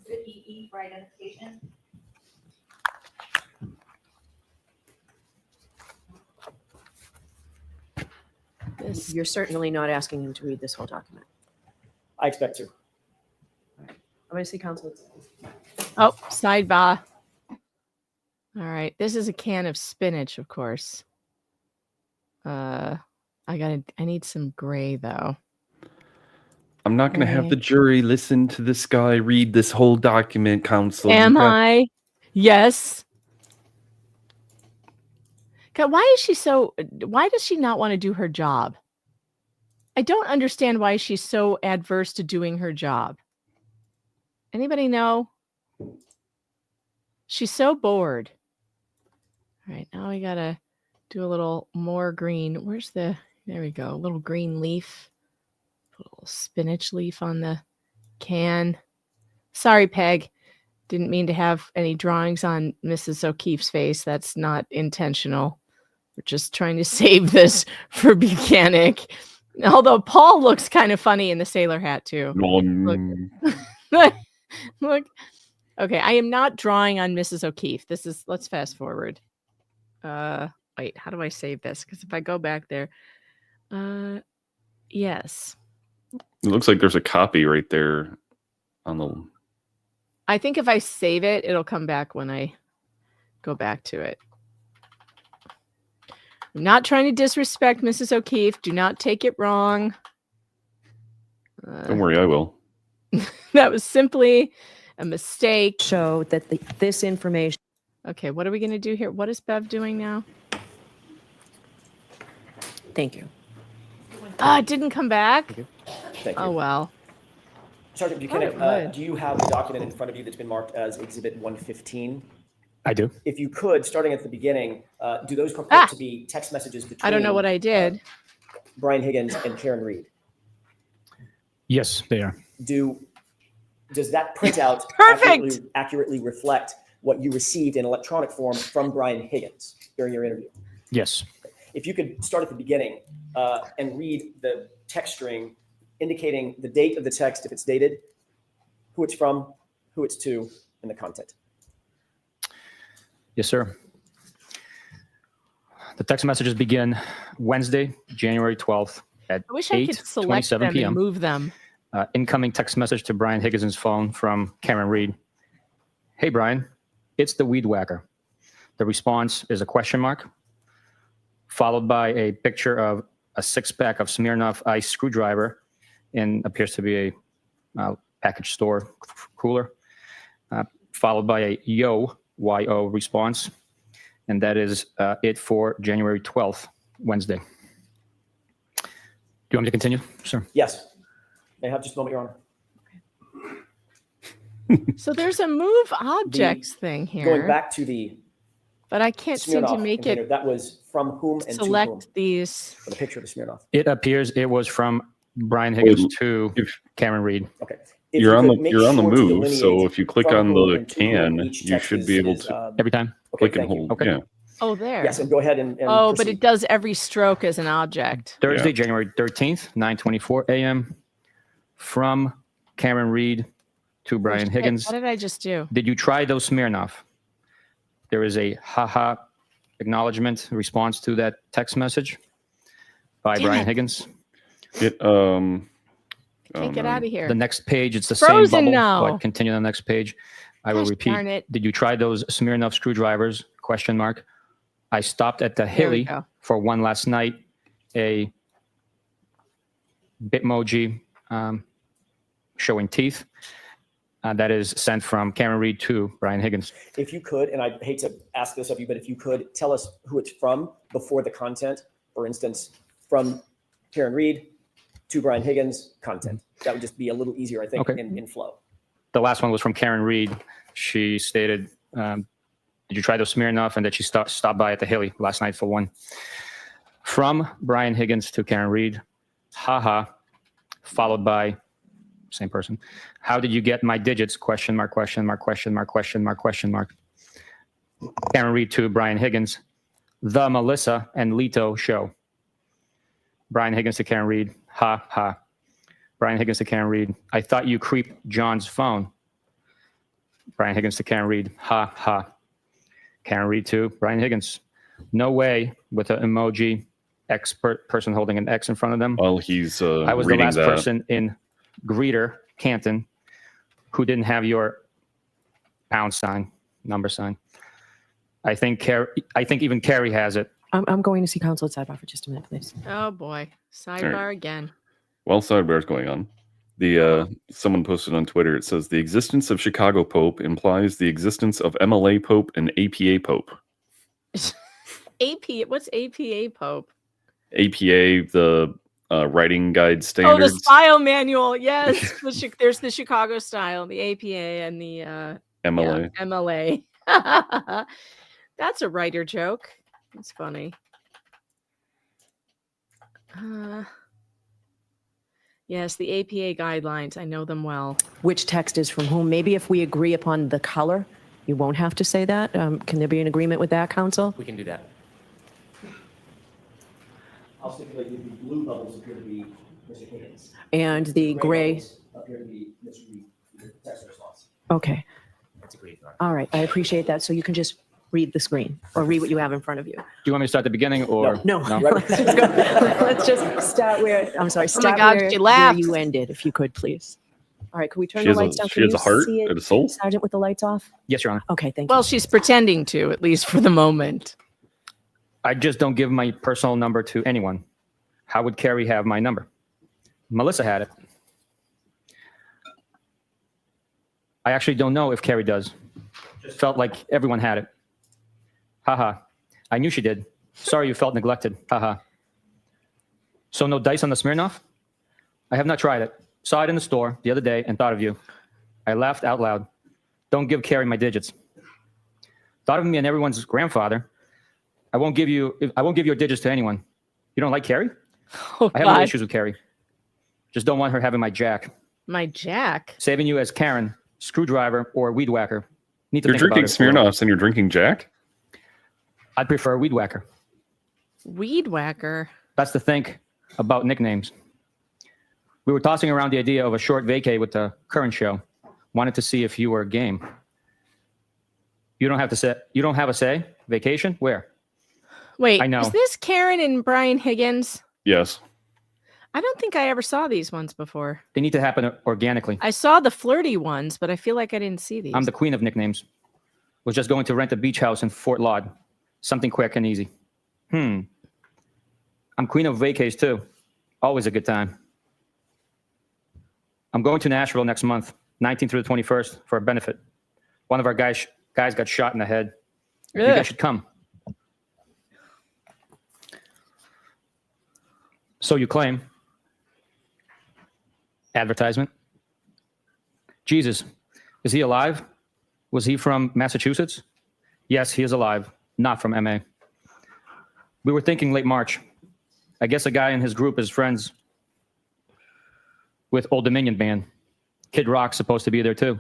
The EE for identification. You're certainly not asking him to read this whole document. I expect to. I'm going to see counsel. Oh, sidebar. All right. This is a can of spinach, of course. I need some gray though. I'm not going to have the jury listen to this guy read this whole document, counsel. Am I? Yes. God, why does she not want to do her job? I don't understand why she's so adverse to doing her job. Anybody know? She's so bored. All right, now we gotta do a little more green. There we go. A little green leaf. Put a little spinach leaf on the can. Sorry, Peg. Didn't mean to have any drawings on Mrs. O'Keefe's face. That's not intentional. We're just trying to save this for Bukakke. Although Paul looks kind of funny in the sailor hat too. Look. Look. Okay, I am not drawing on Mrs. O'Keefe. Let's fast forward. Wait, how do I save this? Because if I go back there, yes. It looks like there's a copy right there on the. I think if I save it, it'll come back when I go back to it. I'm not trying to disrespect Mrs. O'Keefe. Do not take it wrong. Don't worry, I will. That was simply a mistake. Show that this information. Okay, what are we going to do here? What is Bev doing now? Thank you. Ah, it didn't come back. Thank you. Oh well. Sergeant it Buchanan, would. do you have the document in front of you that's been marked as Exhibit 115? I do. If you could, starting at the beginning, do those purport to be text messages between I don't know what I did. Brian Higgins and Karen Reed? Yes, they are. Does that printout accurately reflect what you received in electronic form from Brian Higgins during your interview? Yes. If you could start at the beginning and read the text string indicating the date of the text, if it's dated, who it's from, who it's to, and the content. Yes, sir. The text messages begin Wednesday, January 12th at I wish I could select them 8:27 p.m. and move them. Incoming text message to Brian Higgins' phone from Karen Reed. Hey, Brian, it's the weed whacker. The response is a question mark, followed by a picture of a six-pack of Smirnoff Ice screwdriver and appears to be a package store cooler, followed by a YO response. And that is it for January 12th, Wednesday. Do you want me to continue, sir? Yes. May I have just a moment, Your Honor? So there's a move objects thing here. Going back to the but I can't seem to Smirnoff make container, it that was from whom and select to whom? these. For the picture of the Smirnoff. It appears it was from Brian Higgins to Karen Reed. Okay. If You're you on could the make you're on the sure to move, so delineate if you click from on whom the and to whom can, each you text should be able is, to Every time. Okay, click and thank you. hold. Okay. Yeah. Oh, there. Yes, and go ahead and Oh, but proceed. it does every stroke as an object. Thursday, Yeah. January 13th, 9:24 a.m. From Karen Reed to Brian Higgins. What did I just do? Did you try those Smirnoff? There is a haha acknowledgement response to that text message by Damn Brian it. Higgins. Can't get out of here. The next page, it's the Frozen same bubble, now. but continue on the next page. I will Gosh repeat. darn it. Did you try those Smirnoff screwdrivers? Question mark. I stopped at the There we Hilly go. for one last night. A Bitmoji showing teeth. That is sent from Karen Reed to Brian Higgins. If you could, and I hate to ask this of you, but if you could tell us who it's from before the content, for instance, from Karen Reed to Brian Higgins, content. That would just be a little easier, I think, Okay. in flow. The last one was from Karen Reed. She stated, did you try those Smirnoff? And that she stopped by at the Hilly last night for one. From Brian Higgins to Karen Reed, haha, followed by same person. How did you get my digits? Question mark, question mark, question mark, question mark, question mark. Karen Reed to Brian Higgins, the Melissa and Lito show. Brian Higgins to Karen Reed, ha, ha. Brian Higgins to Karen Reed, I thought you creeped John's phone. Brian Higgins to Karen Reed, ha, ha. Karen Reed to Brian Higgins, no way, with an emoji, person holding an X in front of them. While he's I was the reading last that. person in Greeter, Canton, who didn't have your pound sign, number sign. I think even Carrie has it. I'm going to see counsel at sidebar for just a minute, please. Oh boy. Sidebar All right. again. While sidebar's going on, the someone posted on Twitter. It says the existence of Chicago Pope implies the existence of MLA Pope and APA Pope. What's APA Pope? APA, the writing guide Oh, the standards. style manual. Yes. There's the Chicago style, the APA, and the MLA. yeah, MLA. That's a writer joke. It's funny. Yes, the APA guidelines. I know them well. Which text is from whom? Maybe if we agree upon the color, you won't have to say that. Can there be an agreement with that, counsel? We can do that. I'll stipulate that the blue bubbles appear to be Mr. Higgins. And the gray. bubbles appear to be Mr. Reed, the text response. Okay. That's agreed. All right. I appreciate that. So you can just read the screen or read what you have in front of you. Do you want me to start at the beginning or No. Let's just go. Let's just start where, I'm sorry, Oh my start God, where, she where laughed. you ended, if you could, please. All right. Can we turn She the has lights a- down? she Can has you a heart see it, and a soul? Sergeant, with the lights off? Yes, Your Honor. Okay. Thank Well, you. she's pretending to, at least for the moment. I just don't give my personal number to anyone. How would Carrie have my number? Melissa had it. I actually don't know if Carrie does. Just felt like everyone had it. Haha. I knew she did. Sorry you felt neglected. Haha. So no dice on the Smirnoff? I have not tried it. Saw it in the store the other day and thought of you. I laughed out loud. Don't give Carrie my digits. Thought of me and everyone's grandfather. I won't give your digits to anyone. You don't like Carrie? Oh, I have no God. issues with Carrie. Just don't want her having my jack. My Jack. Saving you as Karen, screwdriver, or weed whacker. Need to You're think drinking about it for a while. Smirnoffs and you're drinking Jack? I'd prefer weed whacker. Weed whacker. That's the think about nicknames. We were tossing around the idea of a short vacay with the current show. Wanted to see if you were game. You don't have a say? Vacation? Where? Wait, I know. is this Karen and Brian Higgins? Yes. I don't think I ever saw these ones before. They need to happen organically. I saw the flirty ones, but I feel like I didn't see these. I'm the queen of nicknames. Was just going to rent a beach house in Fort Laud. Something quick and easy. I'm queen of vacays too. Always a good time. I'm going to Nashville next month, 19th through the 21st, for a benefit. One of our guys got shot in the head. You Ugh. guys should come. So you claim. Advertisement. Jesus, is he alive? Was he from Massachusetts? Yes, he is alive, not from MA. We were thinking late March. I guess a guy in his group is friends with Old Dominion Band. Kid Rock's supposed to be there too.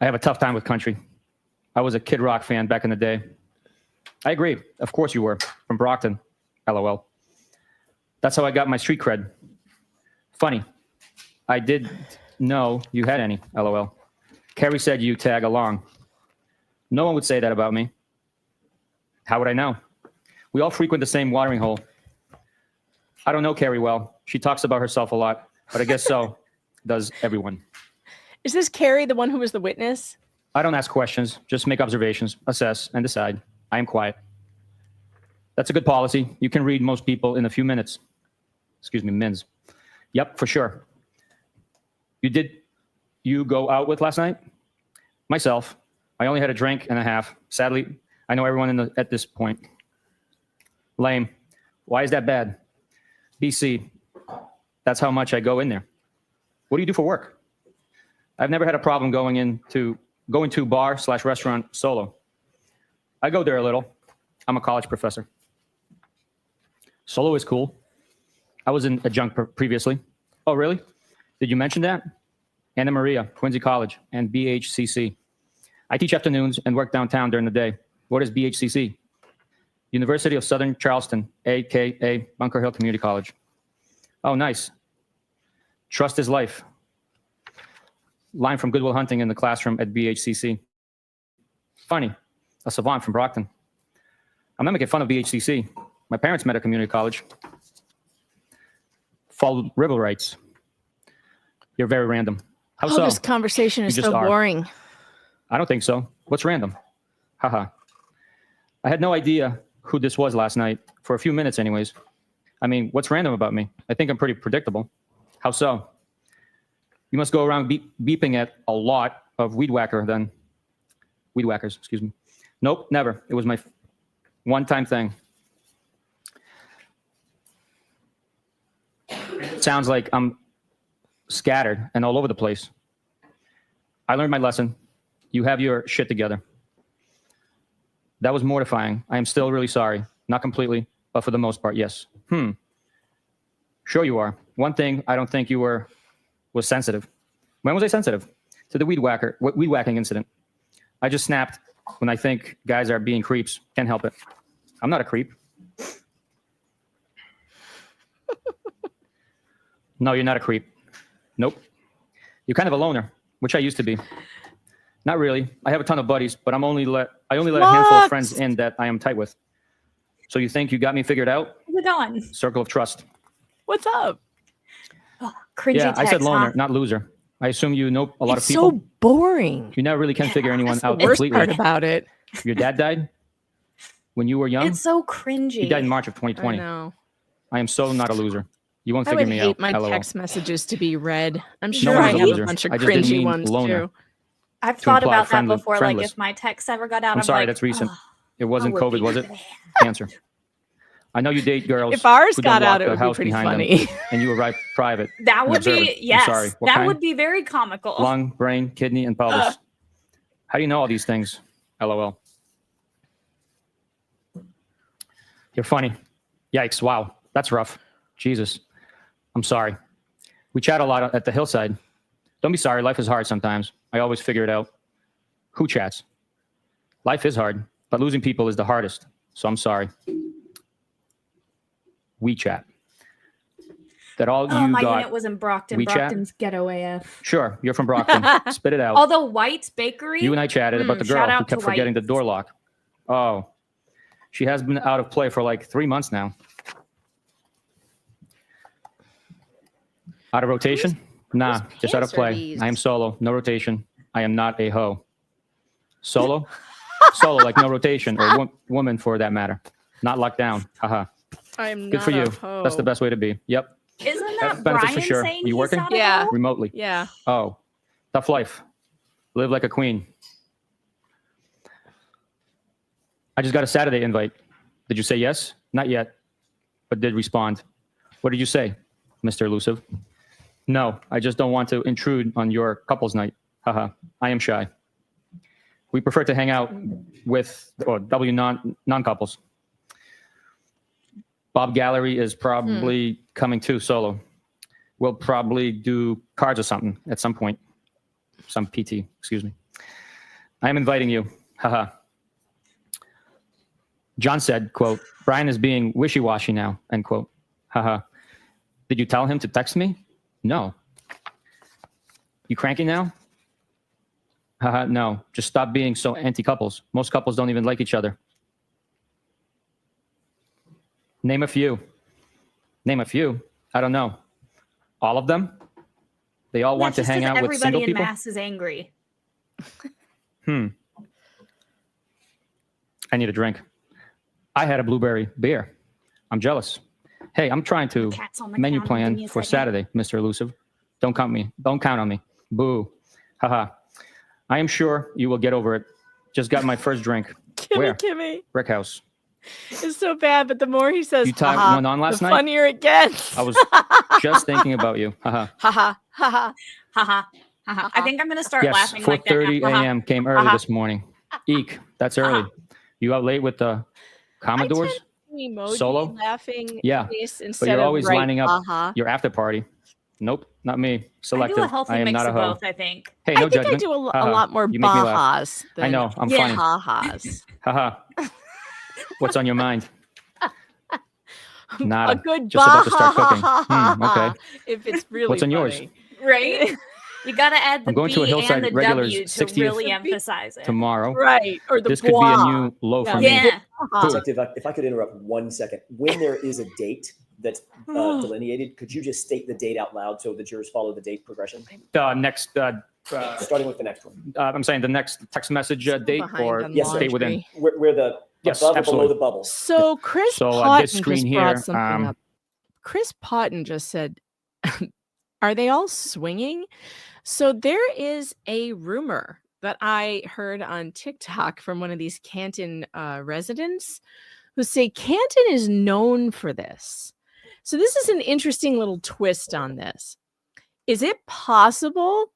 I have a tough time with country. I was a Kid Rock fan back in the day. I agree. Of course you were. From Brockton. LOL. That's how I got my street cred. Funny. I did know you had any. LOL. Carrie said you tag along. No one would say that about me. How would I know? We all frequent the same watering hole. I don't know Carrie well. She talks about herself a lot, but I guess so does everyone. Is this Carrie, the one who was the witness? I don't ask questions, just make observations, assess, and decide. I am quiet. That's a good policy. You can read most people in a few minutes. Excuse me, mins. Yep, for sure. You go out with last night? Myself. I only had a drink and a half. Sadly, I know everyone at this point. Lame. Why is that bad? BC. That's how much I go in there. What do you do for work? I've never had a problem going to bar/restaurant solo. I go there a little. I'm a college professor. Solo is cool. I was in adjunct previously. Oh, really? Did you mention that? Anna Maria, Quincy College, and BHCC. I teach afternoons and work downtown during the day. What is BHCC? University of Southern Charleston, a.k.a. Bunker Hill Community College. Oh, nice. Trust is life. Line from Good Will Hunting in the classroom at BHCC. Funny, a savant from Brockton. I'm not making fun of BHCC. My parents met at community college. Followed river rights. You're very random. How so? This conversation is You so just are. boring. I don't think so. What's random? Haha. I had no idea who this was last night, for a few minutes anyways. I mean, what's random about me? I think I'm pretty predictable. How so? You must go around beeping at a lot of weed whackers, excuse me. Nope, never. It was my one-time thing. Sounds like I'm scattered and all over the place. I learned my lesson. You have your shit together. That was mortifying. I am still really sorry. Not completely, but for the most part, yes. Sure you are. One thing I don't think you was sensitive. When was I sensitive? To the weed whacking incident. I just snapped when I think guys are being creeps. Can't help it. I'm not a creep. No, you're not a creep. Nope. You're kind of a loner, which I used to be. Not really. I have a ton of buddies, but I only let a handful of friends in that I am tight with. So you think you got me figured out? How's it going? Circle of trust. What's up? Oh, cringy Yeah, I said text, loner, huh? not loser. I assume you know a lot It's of people. so boring. You never really can figure anyone That's out the worst completely. part about it. Your dad died when you were young? It's so cringy. He died in March of 2020. I know. I am so not a loser. You won't I figure would me hate out. my LOL. text messages to be read. I'm No sure one's I a have loser. a bunch of I just didn't cringy mean ones loner. too. I've to thought imply about friendly- that before. friendless. Like if my texts ever got out, I'm sorry, like, that's recent. "Ugh, It wasn't what would COVID, be was it? Cancer. I know you date girls. If ours who don't got out, lock it the would be house pretty behind funny. them, and you arrive private. that and would observant. be I'm yes. sorry. What That kind? would be very comical. Lung, brain, kidney, and pelvis. How do you know all these things? LOL. You're funny. Yikes. Wow. That's rough. Jesus. I'm sorry. We chat a lot at the hillside. Don't be sorry. Life is hard sometimes. I always figure it out. Who chats? Life is hard, but losing people is the hardest. So I'm sorry. We chat. That all Oh, you my got. unit was in Brockton. WeChat? Brockton's ghetto AF. Sure, you're from Brockton. Spit it out. Although White's Bakery. You and I chatted about the shout girl out who kept to forgetting the White's. door lock. Oh, she has been out of play for like 3 months now. Out of rotation? Nah, just out of pants are play. these? I am solo, no rotation. I am not a hoe. Solo? Solo, like no rotation, or woman for that matter. Not locked down. Haha. I'm Good not for you. a hoe. That's the best way to be. Yep. Isn't That's that benefits Brian for sure. saying You he's working? not a Yeah. hoe? Remotely. Yeah. Oh, tough life. Live like a queen. I just got a Saturday invite. Did you say yes? Not yet, but did respond. What did you say, Mr. Elusive? No, I just don't want to intrude on your couple's night. Haha, I am shy. We prefer to hang out with non-couples. Bob Gallery is probably coming too solo. we'll probably do cards or something at some point. Some PT, excuse me. I am inviting you. Haha. John said, quote, Brian is being wishy-washy now, end quote. Haha. Did you tell him to text me? No. You cranky now? Haha, no. Just stop being so anti-couples. Most couples don't even like each other. Name a few. Name a few. I don't know. All of them? They all want to hang out with single people? Everybody in mass is angry. I need a drink. I had a blueberry beer. I'm jealous. Hey, I'm trying to menu plan for Saturday, Mr. Elusive. Don't count on me. Boo. Haha. I am sure you will get over it. Just got my first drink. Where? Kimmy. Brick House. It's so bad, but the more he says, You tied one on last the night? funnier it gets. I was just thinking about you. Haha. Haha. Haha. Haha. Haha. I think I'm gonna start Yes, laughing like that. 4:30 a.m. came early this morning. Eek, that's early. You out late with the Commodores? Emoji Solo? laughing Yeah, face but instead you're of always right, lining up uh-huh. your after party. Nope, not me. I do Selective. a healthy I am mix not a of hoe. both, I think. Hey, no I think judgment. I do a Haha. lot more You make me laugh. bahas I than know, I'm funny. ha-has. Haha. What's on your mind? A Nada. good Just about to start cooking. bah. Okay. If it's really What's on yours? funny. Right? You gotta add the I'm going B to a Hillside and the Regulars W to 60th really emphasize it. Tomorrow. Right. Or the This could be a new low for me. Yeah. Who? Detective, if I could interrupt 1 second. When there is a date that's delineated, could you just state the date out loud so the jurors follow the date progression? Next, Starting with the next one. I'm saying the next text message date behind or on Yes, stay within. Where the Yes, above or absolutely. below the bubble. So Chris So, Potton this screen just brought here, something up. Chris Potton just said, are they all swinging? So there is a rumor that I heard on TikTok from one of these Canton residents who say Canton is known for this. So this is an interesting little twist on this. Is it possible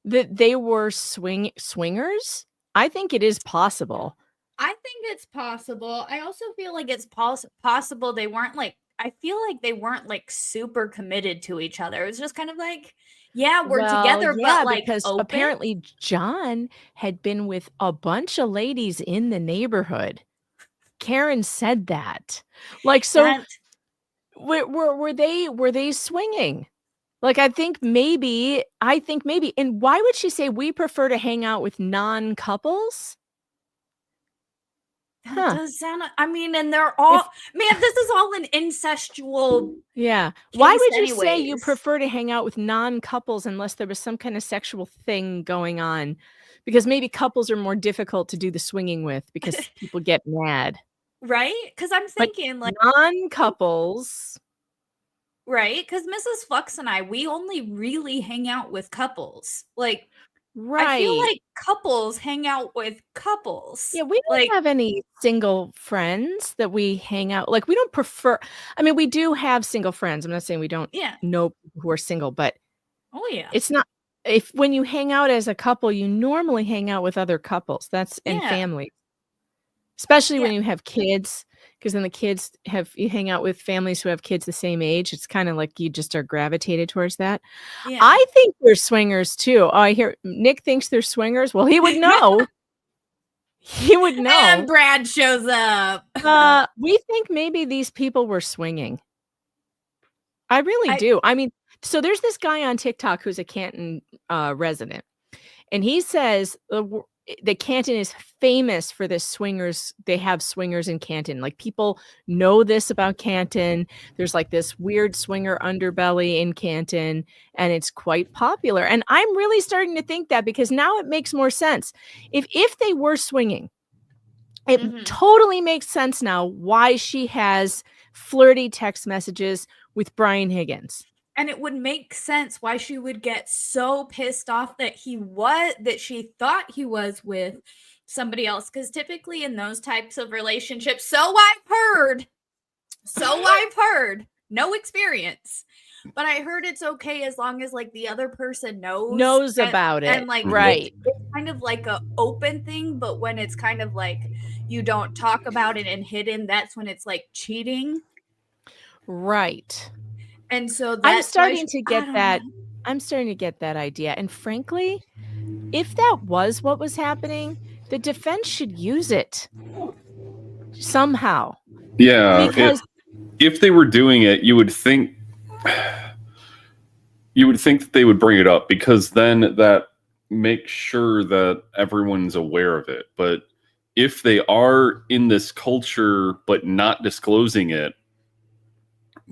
that they were swingers? I think it is possible. I think it's possible. I also feel like it's possible they weren't like, I feel like they weren't like super committed to each other. It was just kind of like, yeah, we're together, yeah, but like because open. apparently John had been with a bunch of ladies in the neighborhood. Karen said that. Like, so were they swinging? Like, I think maybe. And why would she say we prefer to hang out with non-couples? That does sound. I mean, and they're all man. This is all an incestual. Yeah. Why case would you say you anyways. prefer to hang out with non-couples unless there was some kind of sexual thing going on? Because maybe couples are more difficult to do the swinging with because people get mad. Right? Because I'm thinking like non-couples. Right? Because Mrs. Flux and I, we only really hang out with couples. Like, Right. I feel like couples hang out with couples. Yeah, we don't have any single friends that we hang out. Like, we don't prefer. I mean, we do have single friends. I'm not saying we don't know people who are single, but Oh yeah. it's not. If when you hang out as a couple, you normally hang out with other couples. That's and families, especially when you have kids, because then the kids you hang out with families who have kids the same age. It's kind of like you just are gravitated towards that. Yeah. I think they're swingers too. Oh, I hear Nick thinks they're swingers. Well, he would know. He would know. And Brad shows up. We think maybe these people were swinging. I really do. I mean, so there's this guy on TikTok who's a Canton resident, and he says that Canton is famous for this swingers. They have swingers in Canton. Like, people know this about Canton. There's like this weird swinger underbelly in Canton, and it's quite popular. And I'm really starting to think that, because now it makes more sense. If they were swinging, it totally makes sense now why she has flirty text messages with Brian Higgins. And it would make sense why she would get so pissed off that she thought he was with somebody else. Because typically in those types of relationships, so I've heard, no experience, but I heard it's okay as long as like the other person knows about it. And like, right. It's kind of like a open thing, but when it's kind of like you don't talk about it and hidden, that's when it's like cheating. Right. And so I'm that's starting to get that. I'm starting to get that idea. And frankly, if that was what was happening, the defense should use it somehow. Yeah, Because if they were doing it, you would think that they would bring it up, because then that makes sure that everyone's aware of it. But if they are in this culture but not disclosing it,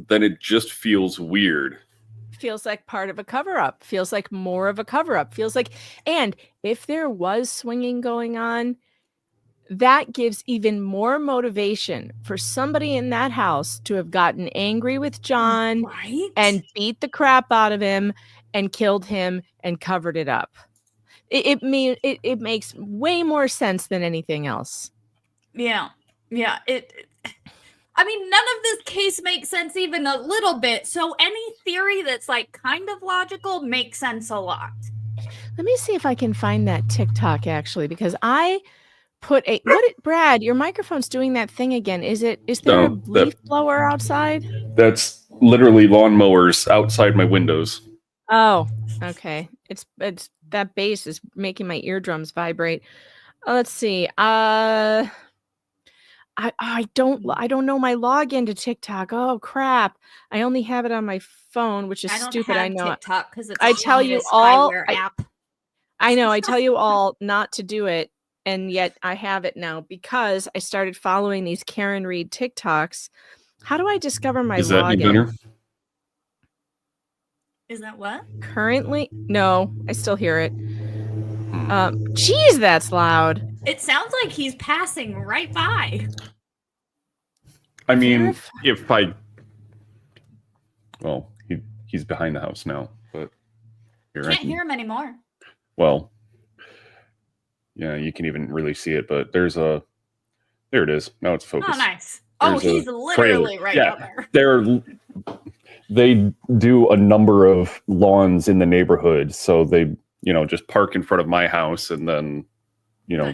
then it just feels weird. feels like part of a cover-up, feels like more of a cover-up, feels like, and if there was swinging going on, that gives even more motivation for somebody in that house to have gotten angry with John and beat the crap out of him and killed him and covered it up. It makes way more sense than anything else. Yeah. I mean, none of this case makes sense even a little bit. So any theory that's like kind of logical makes sense a lot. Let me see if I can find that TikTok actually, because I put Brad, your microphone's doing that thing again. Is there a leaf blower outside? That's literally lawnmowers outside my windows. Oh, okay. It's that bass is making my eardrums vibrate. Let's see. I don't know my login to TikTok. Oh crap. I only have it on my phone, which is stupid. I know. TikTok because it's I tell you all app. I know. I tell you all not to do it, and yet I have it now because I started following these Karen Reed TikToks. How do I discover my Is that any login? better? Is that what? Currently, no. I still hear it. Geez, that's loud. It sounds like he's passing right by. I mean, well, he's behind the house now, but Can't hear him anymore. Well, yeah, you can even really see it, but there it is. Now it's focused. Oh, nice. There's he's a literally trailer. right Yeah, up there. They do a number of lawns in the neighborhood, so they, just park in front of my house and then,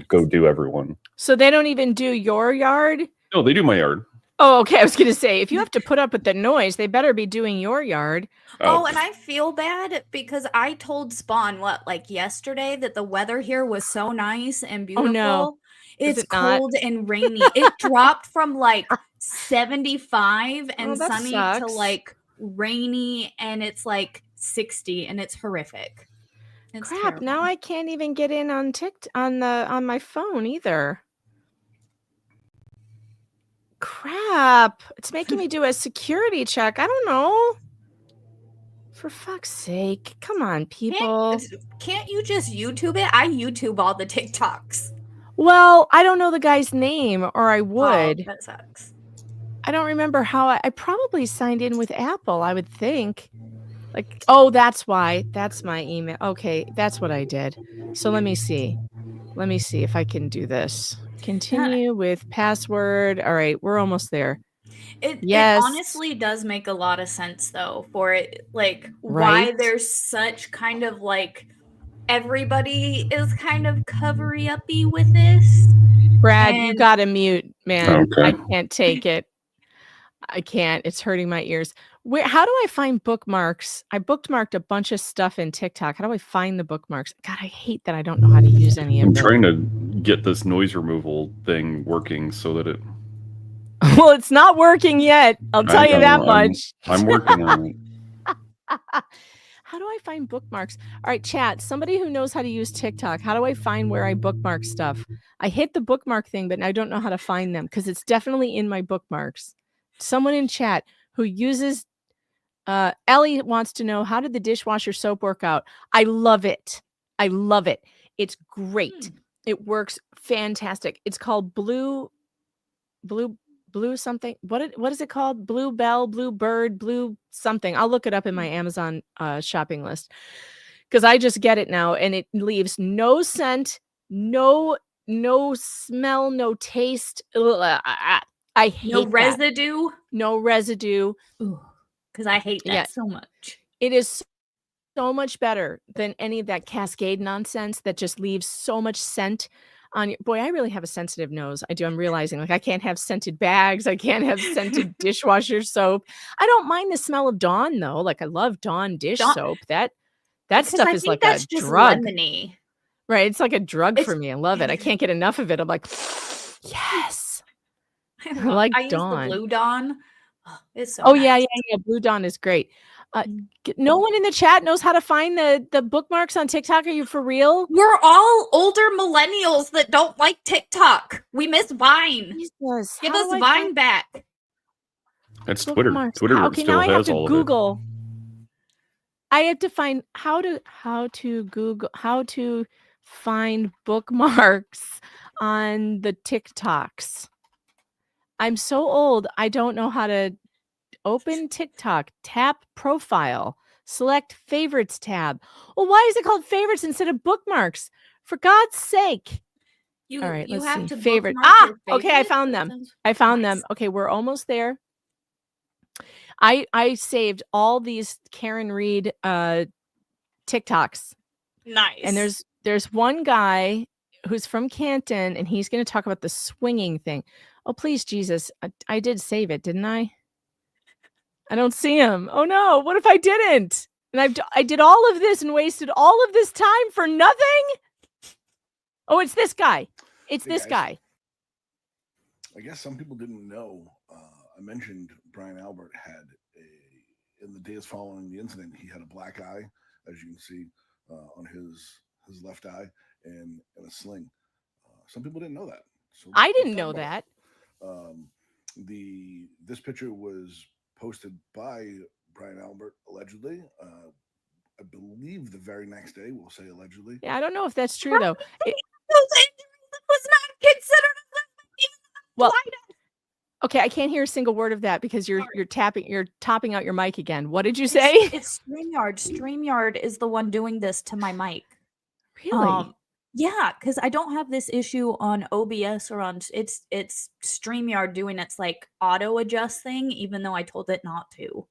go do everyone. So they don't even do your yard? No, they do my yard. Oh, okay. I was going to say, if you have to put up with the noise, they better be doing your yard. Oh, and I feel bad because I told Spawn yesterday that the weather here was so nice and beautiful. Oh, no. It's cold and rainy. It dropped from 75 and that sunny sucks. to rainy, and it's 60, and it's horrific. It's Crap, terrible. now I can't even get in on on my phone either. Crap. It's making me do a security check. I don't know. For fuck's sake. Come on, people. Can't you just YouTube it? I YouTube all the TikToks. Well, I don't know the guy's name, or I would. Oh, that sucks. I don't remember how I probably signed in with Apple, I would think. Oh, that's why. That's my email. Okay, that's what I did. So let me see. Let me see if I can do this. Continue with password. All right, we're almost there. It Yes. honestly does make a lot of sense though for it, why Right? there's such kind of everybody is kind of covery-uppy with this. Brad, you And- gotta mute, man. Okay. I can't take it. I can't. It's hurting my ears. How do I find bookmarks? I bookmarked a bunch of stuff in TikTok. How do I find the bookmarks? God, I hate that I don't know how to use any of I'm them. trying to get this noise removal thing working so that it. Well, it's not working yet. I'll tell you that much. I'm working on it. How do I find bookmarks? All right, chat. Somebody who knows how to use TikTok. How do I find where I bookmark stuff? I hit the bookmark thing, but I don't know how to find them because it's definitely in my bookmarks. Someone in chat who uses Ellie wants to know, how did the dishwasher soap work out? I love it. I love it. It's great. It works fantastic. It's called Blue something. What is it called? Blue Bell, Blue Bird, Blue something. I'll look it up in my Amazon shopping list because I just get it now, and it leaves no scent, no smell, no taste. Ugh, I hate No that. residue. No residue. Because I hate that so much. It is so much better than any of that Cascade nonsense that just leaves so much scent. on your boy. I really have a sensitive nose. I do. I'm realizing, like, I can't have scented bags. I can't have scented dishwasher soap. I don't mind the smell of Dawn though. Like, I love Dawn dish soap. That Because stuff I is think like that's a just drug. lemony. Right? It's like a drug It's for me. I love it. I can't get enough of it. I'm like, yes. I like I use the Dawn. Blue Dawn. Oh, it's so Oh nice. yeah. Blue Dawn is great. No one in the chat knows how to find the bookmarks on TikTok. Are you for real? We're all older millennials that don't like TikTok. We miss Vine. Jesus, Give how us do I Vine find back. That's Twitter. bookmarks? Twitter Okay, still now I have has to all Google. I have to find how to Google how to find bookmarks on the TikToks. I'm so old. I don't know how to open TikTok, tap profile, select favorites tab. Well, why is it called favorites instead of bookmarks? For God's sake. You, All right, you let's have see. to Favorite. bookmark your Okay, I favorites? found That them. sounds I found nice. them. Okay, we're almost there. I saved all these Karen Reed TikToks. Nice. And there's one guy who's from Canton, and he's going to talk about the swinging thing. Oh, please, Jesus. I did save it, didn't I? I don't see him. Oh, no. What if I didn't? And I did all of this and wasted all of this time for nothing? Oh, it's this guy. It's Hey, this guys. guy. I guess some people didn't know. I mentioned Brian Albert had in the days following the incident, he had a black eye, as you can see on his left eye, and a sling. Some people didn't know that. So I let's didn't talk know about that. it. This picture was posted by Brian Albert allegedly. I believe the very next day, we'll say allegedly. Yeah, I don't know if that's true, though. was not considered Well, okay, I can't hear a single word of that because you're topping out your mic again. What did you say? It's StreamYard. StreamYard is the one doing this to my mic. Really? Yeah, because I don't have this issue on OBS or on it's StreamYard doing its like auto adjust thing, even though I told it not to.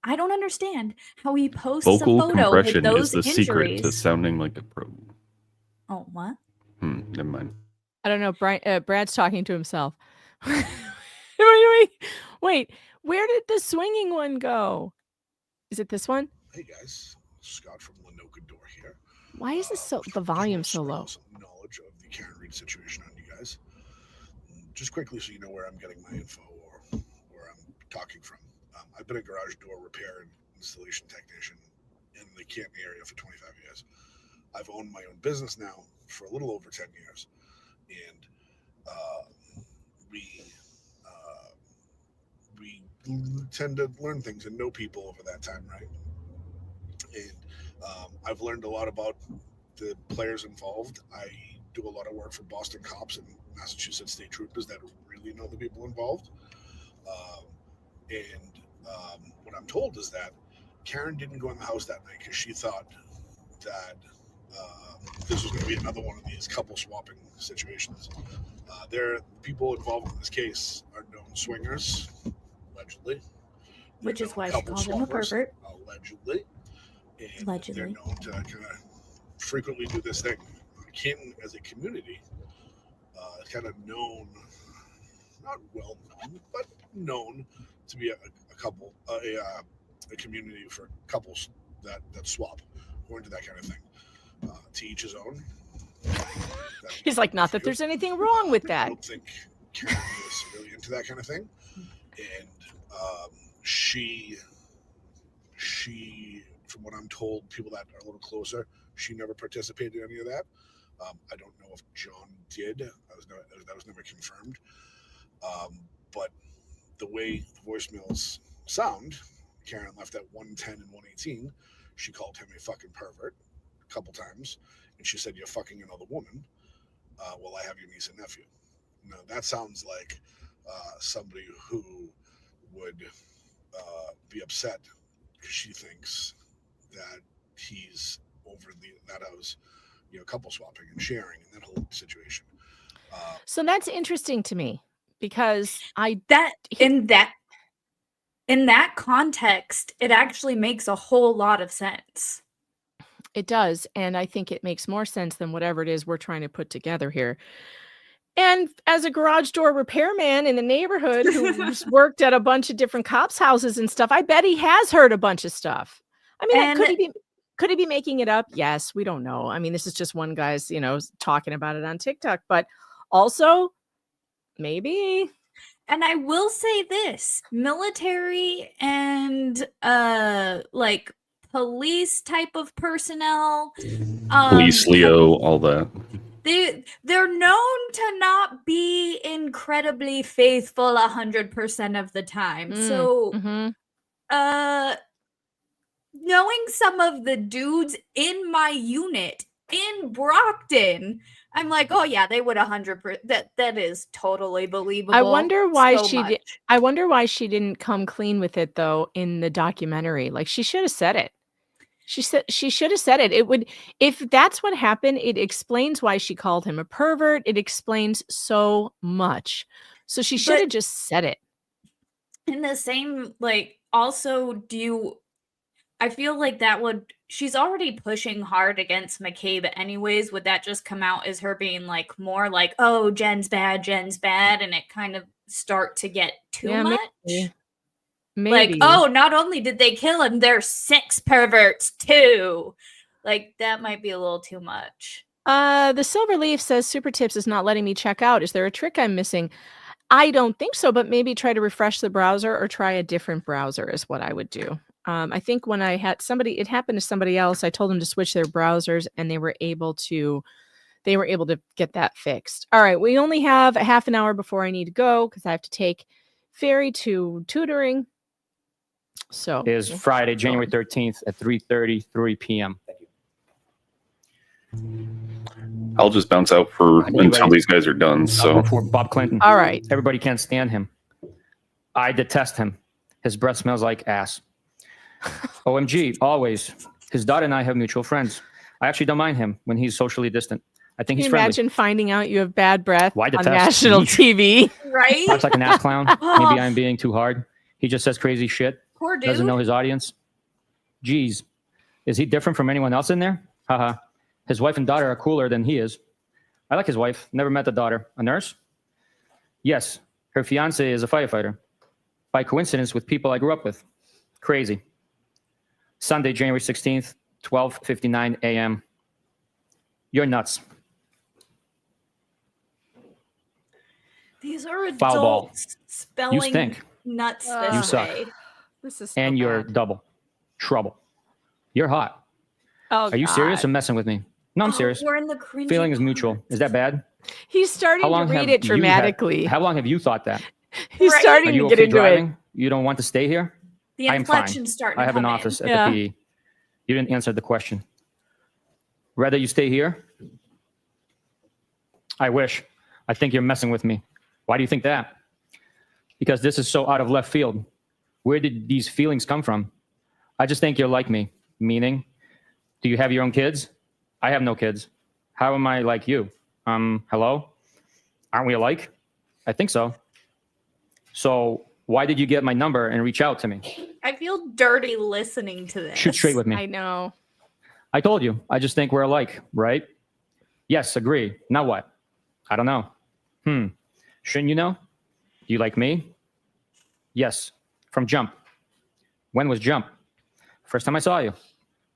I don't understand how he posts Vocal a photo with compression those is the injuries. secret to sounding like a pro. Oh, what? Never mind. I don't know. Brad's talking to himself. Wait, where did the swinging one go? Is it this one? Hey guys, Scott from Lenoka Door here. Why is this the volume so low? Some knowledge of the Karen Reed situation on you guys. Just quickly, so you know where I'm getting my info or where I'm talking from. I've been a garage door repair and installation technician in the Canton area for 25 years. I've owned my own business now for a little over 10 years, and we tend to learn things and know people over that time, right? And I've learned a lot about the players involved. I do a lot of work for Boston cops and Massachusetts state troopers that really know the people involved. What I'm told is that Karen didn't go in the house that night because she thought that this was going to be another one of these couple swapping situations. People involved in this case are known swingers, allegedly. Which is why she Couple called him a swappers, pervert. Allegedly. And Allegedly. they're known to kind of frequently do this thing. Canton as a community is kind of known, not well known, but known to be a community for couples that swap, or into that kind of thing. To each his own. He's like, not that there's anything wrong with that. I don't think Karen is really into that kind of thing. And she, from what I'm told, people that are a little closer, she never participated in any of that. I don't know if John did. That was never confirmed. But the way the voicemails sound, Karen left at 110 and 118. She called him a fucking pervert a couple times, and she said, "You're fucking another woman. Well, I have your niece and nephew." Now that sounds like somebody who would be upset because she thinks that he's over that house, couple swapping and sharing and that whole situation. So that's interesting to me because in that context, it actually makes a whole lot of sense. It does. And I think it makes more sense than whatever it is we're trying to put together here. And as a garage door repairman in the neighborhood who's worked at a bunch of different cops' houses and stuff, I bet he has heard a bunch of stuff. I mean, And- could he be making it up? Yes, we don't know. I mean, this is just one guy's, talking about it on TikTok, but also maybe. And I will say this, military and like police type of personnel, Police, Leo, all that. they're known to not be incredibly faithful 100% of the time. So knowing some of the dudes in my unit in Brockton, I'm like, oh yeah, they would 100%. That is totally believable. I wonder why so she I wonder why she didn't come clean with it though in the documentary. Like she should have said it. She should have said it. It would, if that's what happened, it explains why she called him a pervert. It explains so much. So she should have just said it. In the same, like, also, I feel like that would, she's already pushing hard against McCabe anyways. Would that just come out as her being like, more like, oh, Jen's bad, and it kind of start to get too much? Maybe. Like, oh, not only did they kill him, they're sex perverts too. Like, that might be a little too much. The Silver Leaf says Super Tips is not letting me check out. Is there a trick I'm missing? I don't think so, but maybe try to refresh the browser or try a different browser is what I would do. I think when I had it happened to somebody else. I told them to switch their browsers and they were able to get that fixed. All right. We only have a half an hour before I need to go because I have to take Ferry to tutoring. So It is Friday, January 13th at 3:33 p.m. I'll just bounce out until these guys are done. So For Bob Clinton. All right. Everybody can't stand him. I detest him. His breath smells like ass. OMG, always. His daughter and I have mutual friends. I actually don't mind him when he's socially distant. I think Can he's you friendly. imagine finding out you have bad breath Why on detest? national TV? Right? Talks like an ass clown. Maybe I'm being too hard. He just says crazy shit. Poor dude. Doesn't know his audience. Geez. Is he different from anyone else in there? Haha. His wife and daughter are cooler than he is. I like his wife. Never met the daughter. A nurse? Yes. Her fiance is a firefighter. By coincidence with people I grew up with. Crazy. Sunday, January 16th, 12:59 a.m. You're nuts. These are Foul ball. adults spelling You stink. nuts You this suck. way. This is And you're double trouble. You're hot. Oh, Are you serious or messing with me? No, I'm serious. We're in the cringy Feeling is mutual. Is that bad? He's starting to read it dramatically. How long have you thought that? He's Right? starting Are you to okay get into driving? it. You don't want to stay here? The I am fine. inflection's starting to I have an come in. office at Yeah. the PE. You didn't answer the question. Rather you stay here? I wish. I think you're messing with me. Why do you think that? Because this is so out of left field. Where did these feelings come from? I just think you're like me. Meaning, do you have your own kids? I have no kids. How am I like you? Hello? Aren't we alike? I think so. So why did you get my number and reach out to me? I feel dirty listening to this. Shoot straight with me. I know. I told you. I just think we're alike, right? Yes, agree. Now what? I don't know. Shouldn't you know? Do you like me? Yes. From Jump. When was Jump? First time I saw you.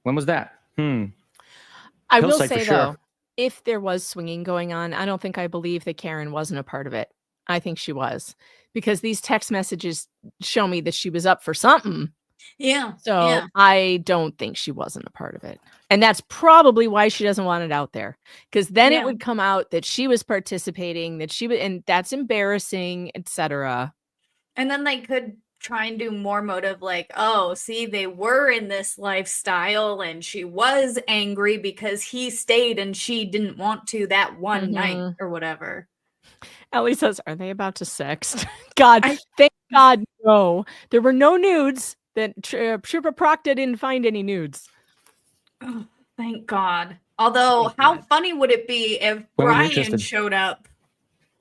When was that? I will Hillside say for sure. though, if there was swinging going on, I don't think I believe that Karen wasn't a part of it. I think she was, because these text messages show me that she was up for something. Yeah. So yeah. I don't think she wasn't a part of it. And that's probably why she doesn't want it out there. Because then Yeah. it would come out that she was participating, that she would, and that's embarrassing, etc. And then they could try and do more motive, like, oh, see, they were in this lifestyle and she was angry because he stayed and she didn't want to that one night or whatever. Ellie says, are they about to sext? God, thank God, no. There were no nudes. That Trooper Proctor didn't find any nudes. Oh, thank God. Although, how funny would it be if When were you Brian interested? showed up?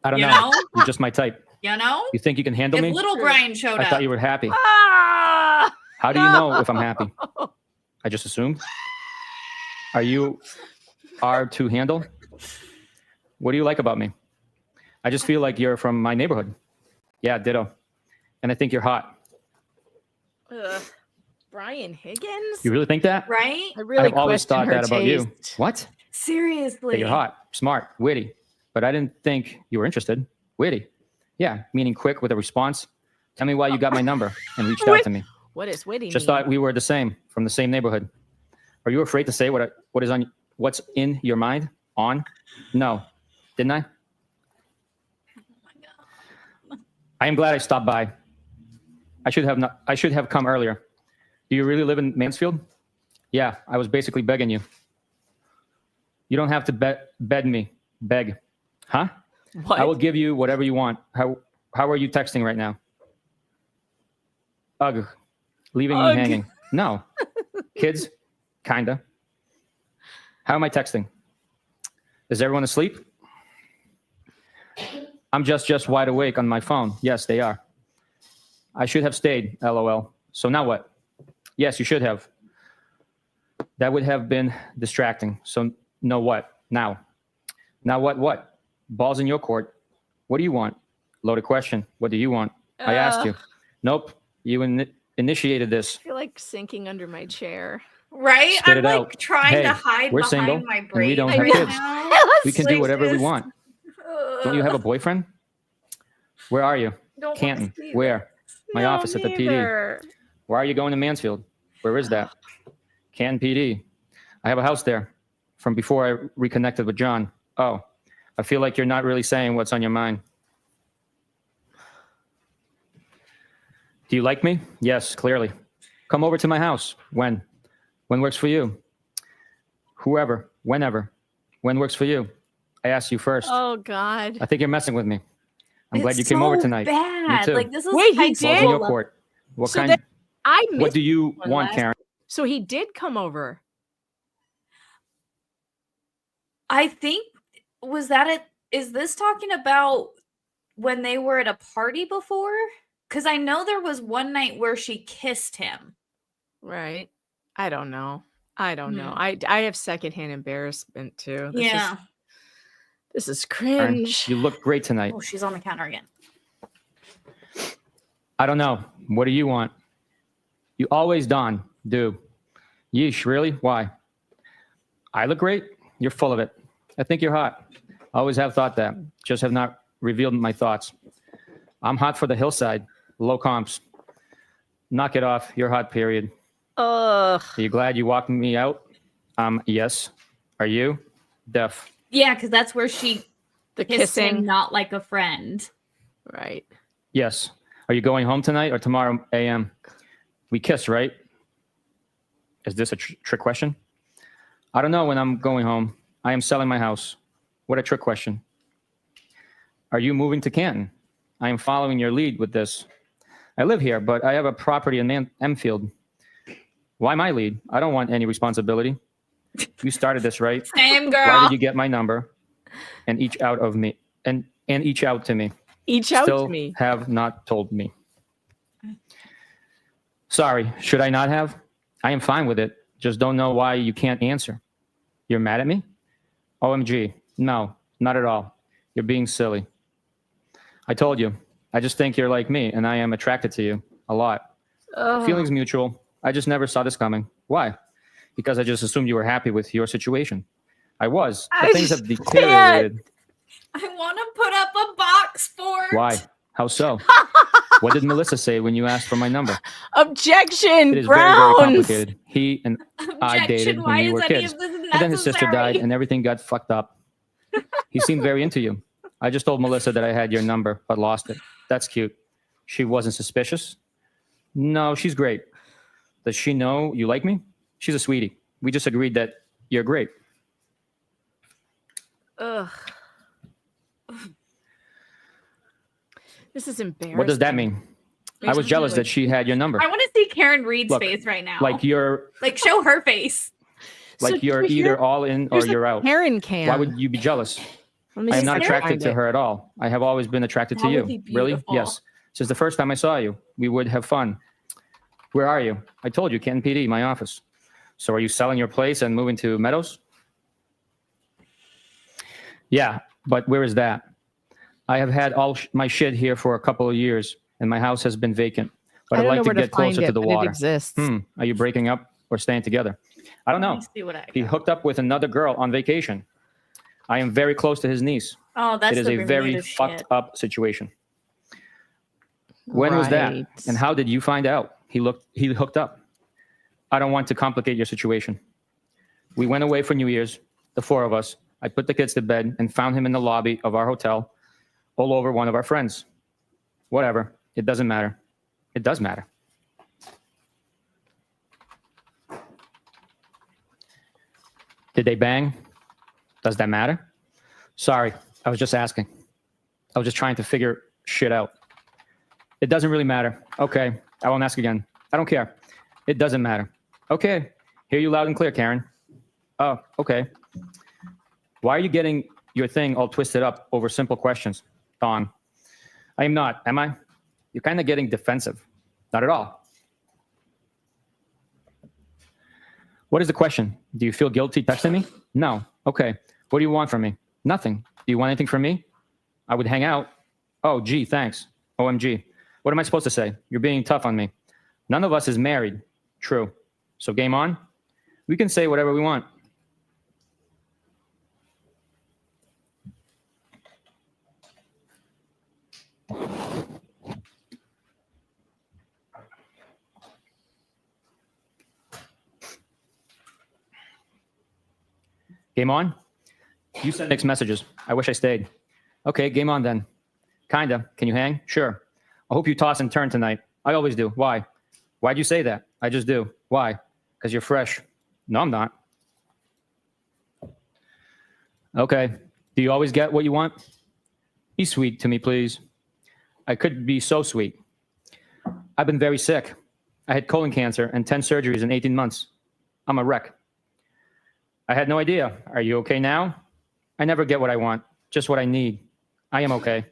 I don't You know. know? You're just my type. You know? You think you can handle If me? little Brian showed I up. thought you were happy. Ah! How do you know if I'm happy? I just assumed. Are you hard to handle? What do you like about me? I just feel like you're from my neighborhood. Yeah, ditto. And I think you're hot. Ugh. Brian Higgins? You really think that? Right? I really I've always question thought her that about you. taste. What? Seriously. That you're hot, smart, witty. But I didn't think you were interested. Witty. Yeah, meaning quick with a response. Tell me why you got my number and reached out to me. What is witty? Just mean? thought we were the same, from the same neighborhood. Are you afraid to say what's in your mind? On? No. Didn't I? I am glad I stopped by. I should have come earlier. Do you really live in Mansfield? Yeah, I was basically begging you. You don't have to beg me. Beg. Huh? What? I will give you whatever you want. How are you texting right now? Ugh. Leaving Ugh. me hanging. No. Kids? Kinda. How am I texting? Is everyone asleep? I'm just wide awake on my phone. Yes, they are. I should have stayed, LOL. So now what? Yes, you should have. That would have been distracting. So no what? Now. Now what? Ball's in your court. What do you want? Loaded question. What do you want? I asked you. Nope. You initiated this. I feel like sinking under my chair. Right? Spit I'm it like out. trying Hey, to hide we're behind single, my and brain. we don't I have really- kids. We can do whatever we want. Don't you have a boyfriend? Where are you? Don't wanna Canton. see Where? My No, office at the PD. neither. Why are you going to Mansfield? Where is that? Canton PD. I have a house there from before I reconnected with John. Oh, I feel like you're not really saying what's on your mind. Do you like me? Yes, clearly. Come over to my house. When? When works for you? Whoever, whenever. When works for you? I asked you first. Oh God. I think you're messing with me. I'm glad It's you came over so tonight. Bad. Me too. Like this is Wait, he high Ball's in did? your school. court. What So kind? then I What missed. do you one want, last- Karen? So he did come over. I think was that it? Is this talking about when they were at a party before? Because I know there was one night where she kissed him. Right. I don't know. I don't know. Hmm. I have secondhand embarrassment too. Yeah. This is Karen, cringe. you look great tonight. Oh, she's on the counter again. I don't know. What do you want? You always do. Yeesh, really? Why? I look great? You're full of it. I think you're hot. Always have thought that. Just have not revealed my thoughts. I'm hot for the hillside. Low comps. Knock it off. You're hot, period. Ugh. Are you glad you walked me out? Yes. Are you? Def. Yeah, because that's where she The kissed him, kissing. not like a friend. Right. Yes. Are you going home tonight or tomorrow AM? We kiss, right? Is this a trick question? I don't know when I'm going home. I am selling my house. What a trick question. Are you moving to Canton? I am following your lead with this. I live here, but I have a property in Enfield. Why my lead? I don't want any responsibility. You started this, right? Same girl. Why did you get my number and each out of me and each out to me? Each out Still to me. have not told me. Sorry, should I not have? I am fine with it. Just don't know why you can't answer. You're mad at me? OMG. No, not at all. You're being silly. I told you. I just think you're like me and I am attracted to you a lot. Ugh. Feelings mutual. I just never saw this coming. Why? Because I just assumed you were happy with your situation. I was. But I things have just deteriorated. I want to put up a box for it. Why? How so? What did Melissa say when you asked for my number? Objection, It is very, very Browns. complicated. He and I Objection, dated why when you is were any kids. of this And then his sister died necessary? and everything got fucked up. He seemed very into you. I just told Melissa that I had your number, but lost it. That's cute. She wasn't suspicious? No, she's great. Does she know you like me? She's a sweetie. We just agreed that you're great. Ugh. This is embarrassing. What does that mean? I was jealous that she had your number. I want to see Karen Reed's Look, face right now. Like you're show her face. like you're either all in or you're out. Karen cam. Why would you be jealous? Let me I am see not if I attracted find to it. her at all. I have always been attracted to That you. would be Really? beautiful. Yes. Since the first time I saw you, we would have fun. Where are you? I told you, Canton PD, my office. So are you selling your place and moving to Meadows? Yeah, but where is that? I have had all my shit here for a couple of years, and my house has been vacant. But I I'd don't like know to where to get closer find to it, the but it water. exists. Are you breaking up or staying together? I don't Let know. me see what I He got. hooked up with another girl on vacation. I am very close to his niece. Oh, that's It is the a very Bermuda fucked shit. up situation. When was that? Right. And how did you find out he hooked up? I don't want to complicate your situation. We went away for New Year's, the four of us. I put the kids to bed and found him in the lobby of our hotel all over one of our friends. Whatever. It doesn't matter. It does matter. Did they bang? Does that matter? Sorry, I was just asking. I was just trying to figure shit out. It doesn't really matter. Okay, I won't ask again. I don't care. It doesn't matter. Okay, hear you loud and clear, Karen. Oh, okay. Why are you getting your thing all twisted up over simple questions, Dawn? I am not, am I? You're kind of getting defensive. Not at all. What is the question? Do you feel guilty texting me? No. Okay. What do you want from me? Nothing. Do you want anything from me? I would hang out. Oh, gee, thanks. OMG. What am I supposed to say? You're being tough on me. None of us is married. True. So game on? We can say whatever we want. Game on? You send mixed messages. I wish I stayed. Okay, game on then. Kinda. Can you hang? Sure. I hope you toss and turn tonight. I always do. Why? Why'd you say that? I just do. Why? Because you're fresh. No, I'm not. Okay. Do you always get what you want? Be sweet to me, please. I could be so sweet. I've been very sick. I had colon cancer and 10 surgeries in 18 months. I'm a wreck. I had no idea. Are you okay now? I never get what I want, just what I need. I am okay.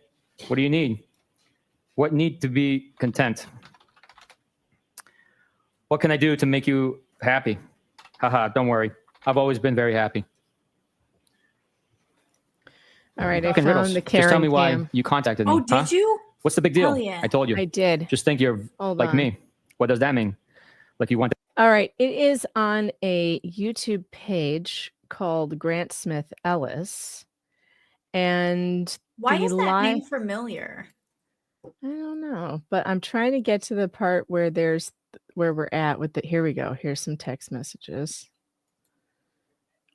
What do you need? What need to be content? What can I do to make you happy? Haha, don't worry. I've always been very happy. All right, I Fucking found riddles. the Karen Just tell me why cam. you contacted me. Oh, did huh? you? What's the big deal? Hell yeah. I told you. I did. Just think you're Hold like on. me. What does that mean? Like you want to... All right, it is on a YouTube page called Grant Smith Ellis, and Why the is that li- name familiar? I don't know, but I'm trying to get to the part where we're at with the. Here we go. Here's some text messages.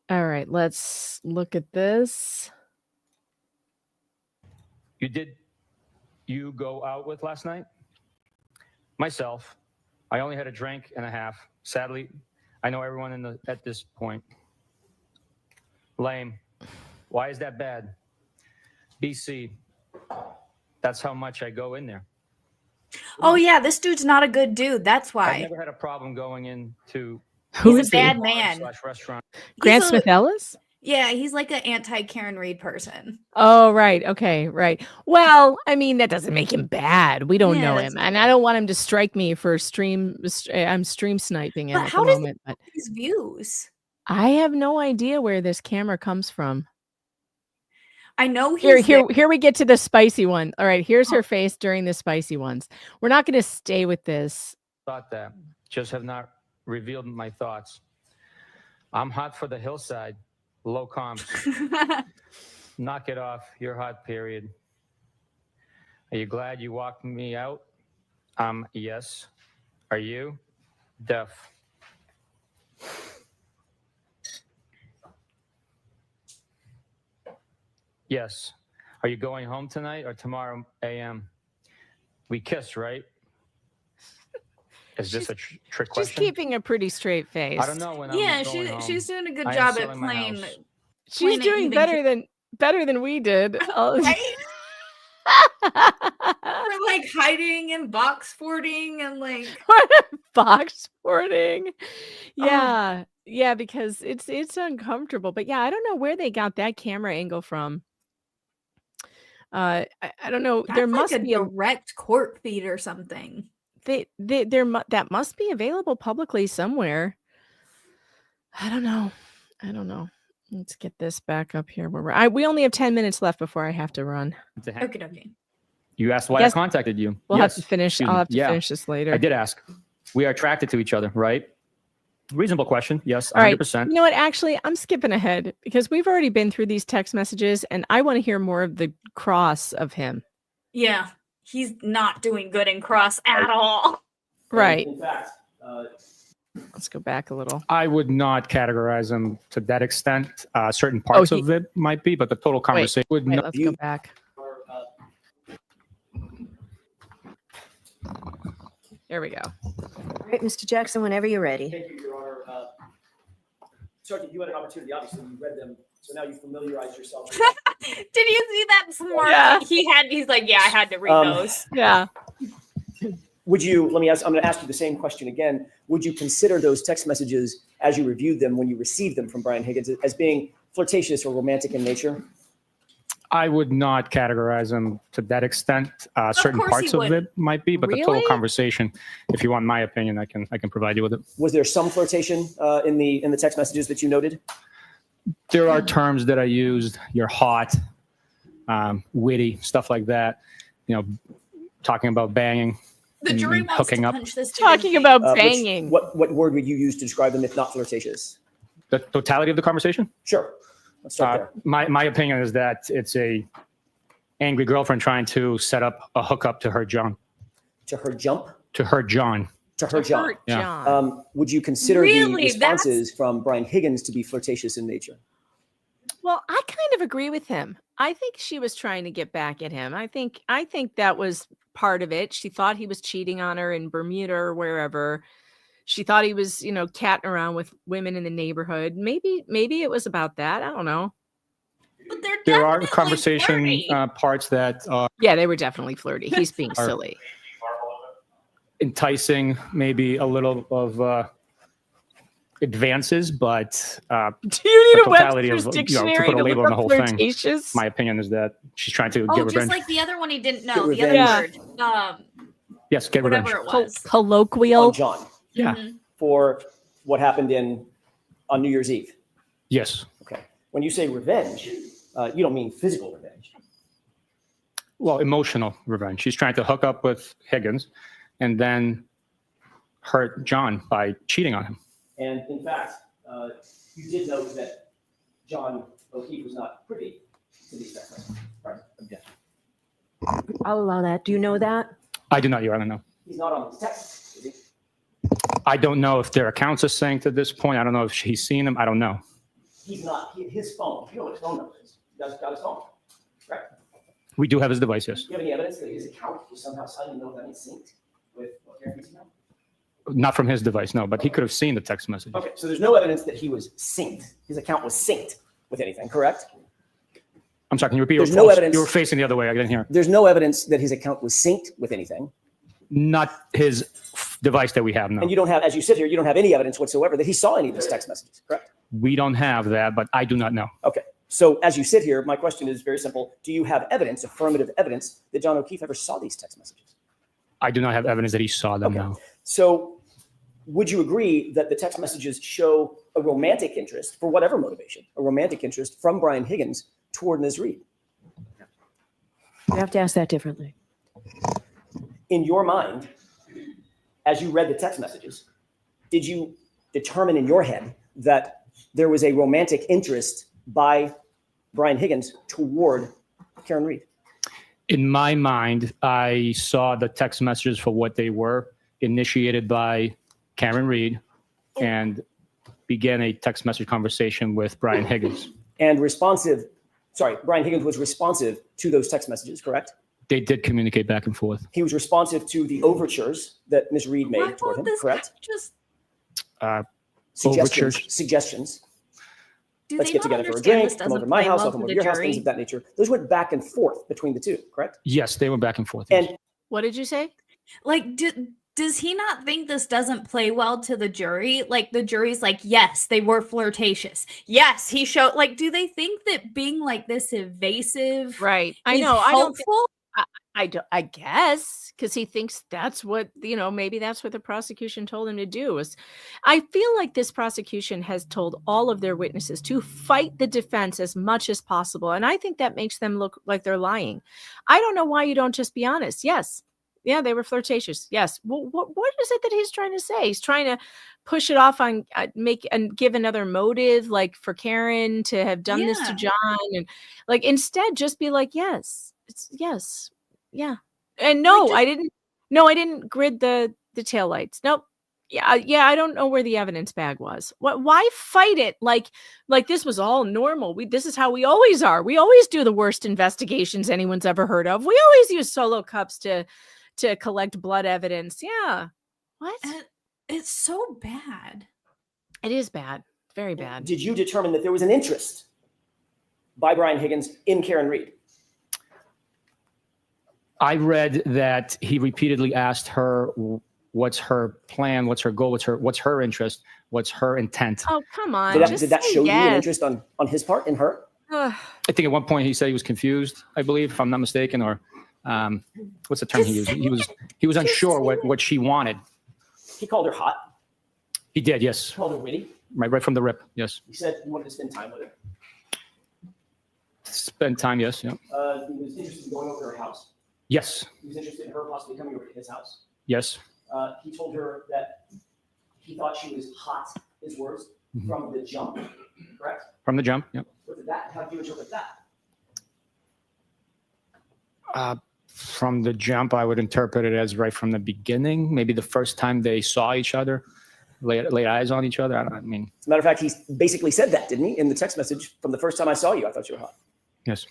All right, let's look at this. You go out with last night? Myself. I only had a drink and a half. Sadly, I know everyone at this point. Lame. Why is that bad? BC. That's how much I go in there. Oh yeah, this dude's not a good dude. That's I why. never had a problem going into Who He's is a he? bad man. / restaurant. Grant He's a- Smith Ellis? Yeah, he's like an anti-Karen Reed person. Oh, right. Okay, right. Well, I mean, that doesn't make him bad. We don't Yeah, know that's him, and I don't want him to strike me for I'm stream sniping him But at how the does moment. But His views. I have no idea where this camera comes from. I know he's Here we get to the spicy one. All right, here's her face during the spicy ones. We're not going to stay with this. Thought that. Just have not revealed my thoughts. I'm hot for the hillside. Low comps. Knock it off. You're hot, period. Are you glad you walked me out? Yes. Are you? Def. Yes. Are you going home tonight or tomorrow AM? We kissed, right? Is this a trick question? She's keeping a pretty straight face. I don't know when Yeah, I'm going home. she's doing a good I am job at selling my playing. house. She's it doing even better than we did. Right? We're like hiding and box forting and like Box sporting. Yeah. Yeah, because it's uncomfortable. But yeah, I don't know where they got that camera angle from. I don't know. that's There like must a be a direct court feed or something. that must be available publicly somewhere. I don't know. Let's get this back up here. Where we only have 10 minutes left before I have to run. Okay. You asked why I Yes. contacted you. We'll Yes. have to finish. Excuse I'll me. have to Yeah. finish this later. I did ask. We are attracted to each other, right? Reasonable question. Yes, All right. 100%. You know what? Actually, I'm skipping ahead because we've already been through these text messages and I want to hear more of the cross of him. Yeah, he's not doing good in cross at all. Right. In fact, Let's go back a little. I would not categorize him to that extent. Certain parts of it might be, but the total conversation would Wait, not. let's go back. There we go. All right, Mr. Jackson, whenever you're ready. Thank you, Your Honor. Sergeant, you had an opportunity, obviously, you read them, so now you familiarize yourself with Did you see that smart? Yeah. He's like, yeah, I had to read those. Yeah. Would you, I'm going to ask you the same question again. Would you consider those text messages as you reviewed them when you received them from Brian Higgins as being flirtatious or romantic in nature? I would not categorize them to that extent. Certain course parts he of would. it might be, but the total Really? conversation, if you want my opinion, I can provide you with it. Was there some flirtation in the text messages that you noted? There are terms that I used. You're hot, witty, stuff like that. You know, talking about banging. The jury and wants hooking to up. punch this. Talking about banging. What word would you use to describe them if not flirtatious? The totality of the conversation? Sure. Let's start there. My opinion is that it's a angry girlfriend trying to set up a hookup to her John. To her jump? To her John. To her John. Yeah. Would you consider Really? the responses from Brian Higgins to be flirtatious in nature? Well, I kind of agree with him. I think she was trying to get back at him. I think that was part of it. She thought he was cheating on her in Bermuda or wherever. She thought he was, catting around with women in the neighborhood. Maybe it was about that. I don't know. But they're There are definitely conversation flirty. parts that are Yeah, they were definitely flirty. He's being Are- silly. enticing, maybe a little of advances, but Do you need the a totality Webster's of, dictionary to put a to label look on the up whole thing. flirtatious? My opinion is that she's trying to Oh, get just revenge. like the other one he didn't Get know. The revenge. other word. Yes, get revenge. Whatever it was. Colloquial. On John. Yeah. Mhm. For what happened on New Year's Eve. Yes. Okay. When you say revenge, you don't mean physical revenge. Well, emotional revenge. She's trying to hook up with Higgins and then hurt John by cheating on him. And in fact, you did note that John O'Keefe was not privy to these text messages. Right? I'll allow that. Do you know that? I do not, Your Honor, no. He's not on these texts, is he? I don't know if their accounts are synced at this point. I don't know if he's seen them. I don't know. He's not. His phone. You know what his phone number is. You guys got his phone. Right. We do have his device, yes. Do you have any evidence that his account was somehow suddenly know that it's synced with what Gary's account? Not from his device, no, but he could have seen the text message. Okay, so there's no evidence that he was synced. His account was synced with anything, correct? I'm sorry, can you repeat? There's You no were- evidence- You were facing the other way. I didn't hear. There's no evidence that his account was synced with anything. Not his device that we have, no. And you don't have, as you sit here, you don't have any evidence whatsoever that he saw any of these text messages, correct? We don't have that, but I do not know. Okay, so as you sit here, my question is very simple. Do you have evidence, affirmative evidence, that John O'Keefe ever saw these text messages? I do not have evidence that he saw them, no. So would you agree that the text messages show a romantic interest, for whatever motivation, a romantic interest from Brian Higgins toward Ms. Reed? You have to ask that differently. In your mind, as you read the text messages, did you determine in your head that there was a romantic interest by Brian Higgins toward Karen Reed? In my mind, I saw the text messages for what they were, initiated by Karen Reed, and began a text message conversation with Brian Higgins. And Brian Higgins was responsive to those text messages, correct? They did communicate back and forth. He was responsive to the overtures that Ms. Reed made toward him, correct? Just Overtures. Suggestions. do Let's they get not together for a understand drink, this come over doesn't to my play house, well I'll come to over to the your house, jury? things of that nature. Those went back and forth between the two, correct? Yes, they went back and forth. yes. And What did you say? Like, does he not think this doesn't play well to the jury? Like, the jury's like, yes, they were flirtatious. Yes, he showed. Like, do they think that being like this evasive, Right. I is know. helpful? I guess because he thinks that's what, maybe that's what the prosecution told him to do. I feel like this prosecution has told all of their witnesses to fight the defense as much as possible. And I think that makes them look like they're lying. I don't know why you don't just be honest. Yes. Yeah, they were flirtatious. Yes. Well, what is it that he's trying to say? He's trying to push it off on make and give another motive, like for Karen to have done this to John, and like instead just be like, yes, it's yes, yeah, and no, I didn't. No, I didn't grid the taillights. Nope. Yeah, I don't know where the evidence bag was. Why fight it like this was all normal? This is how we always are. We always do the worst investigations anyone's ever heard of. We always use solo cups to collect blood evidence. Yeah. What? It's so bad. It is bad. Very bad. Did you determine that there was an interest by Brian Higgins in Karen Reed? I read that he repeatedly asked her, what's her plan? What's her goal? What's her interest? What's her intent? Oh, come on. Did that show you an interest on his part, in her? I think at one point he said he was confused, I believe, if I'm not mistaken, or what's the term he used? He was unsure what she wanted. He called her hot. He did, yes. He called her witty. Right from the rip, yes. He said he wanted to spend time with her. Spend time, yes, yeah. He was interested in going over to her house. Yes. He was interested in her possibly coming over to his house. Yes. He told her that he thought she was hot, his words, from the jump, correct? From the jump, yep. How do you interpret that? From the jump, I would interpret it as right from the beginning. Maybe the first time they saw each other, laid eyes on each other. I mean. As a matter of fact, he basically said that, didn't he? In the text message, from the first time I saw you, I thought you were hot. Yes.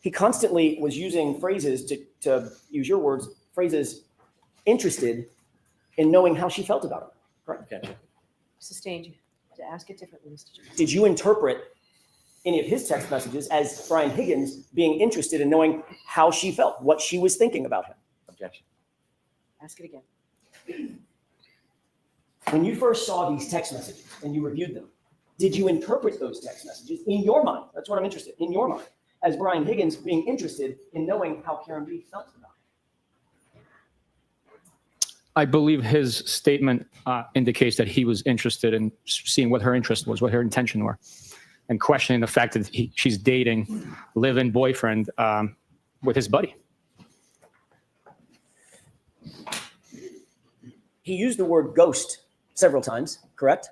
He constantly was using phrases, to use your words, phrases interested in knowing how she felt about him. Correct? Okay. Sustained you. To ask it differently, Mr. Jones. Did you interpret any of his text messages as Brian Higgins being interested in knowing how she felt, what she was thinking about him? Objection. Ask it again. When you first saw these text messages and you reviewed them, did you interpret those text messages in your mind? That's what I'm interested in your mind, as Brian Higgins being interested in knowing how Karen Reed felt about him. I believe his statement indicates that he was interested in seeing what her interest was, what her intention were, and questioning the fact that she's dating live-in boyfriend with his buddy. He used the word ghost several times, correct?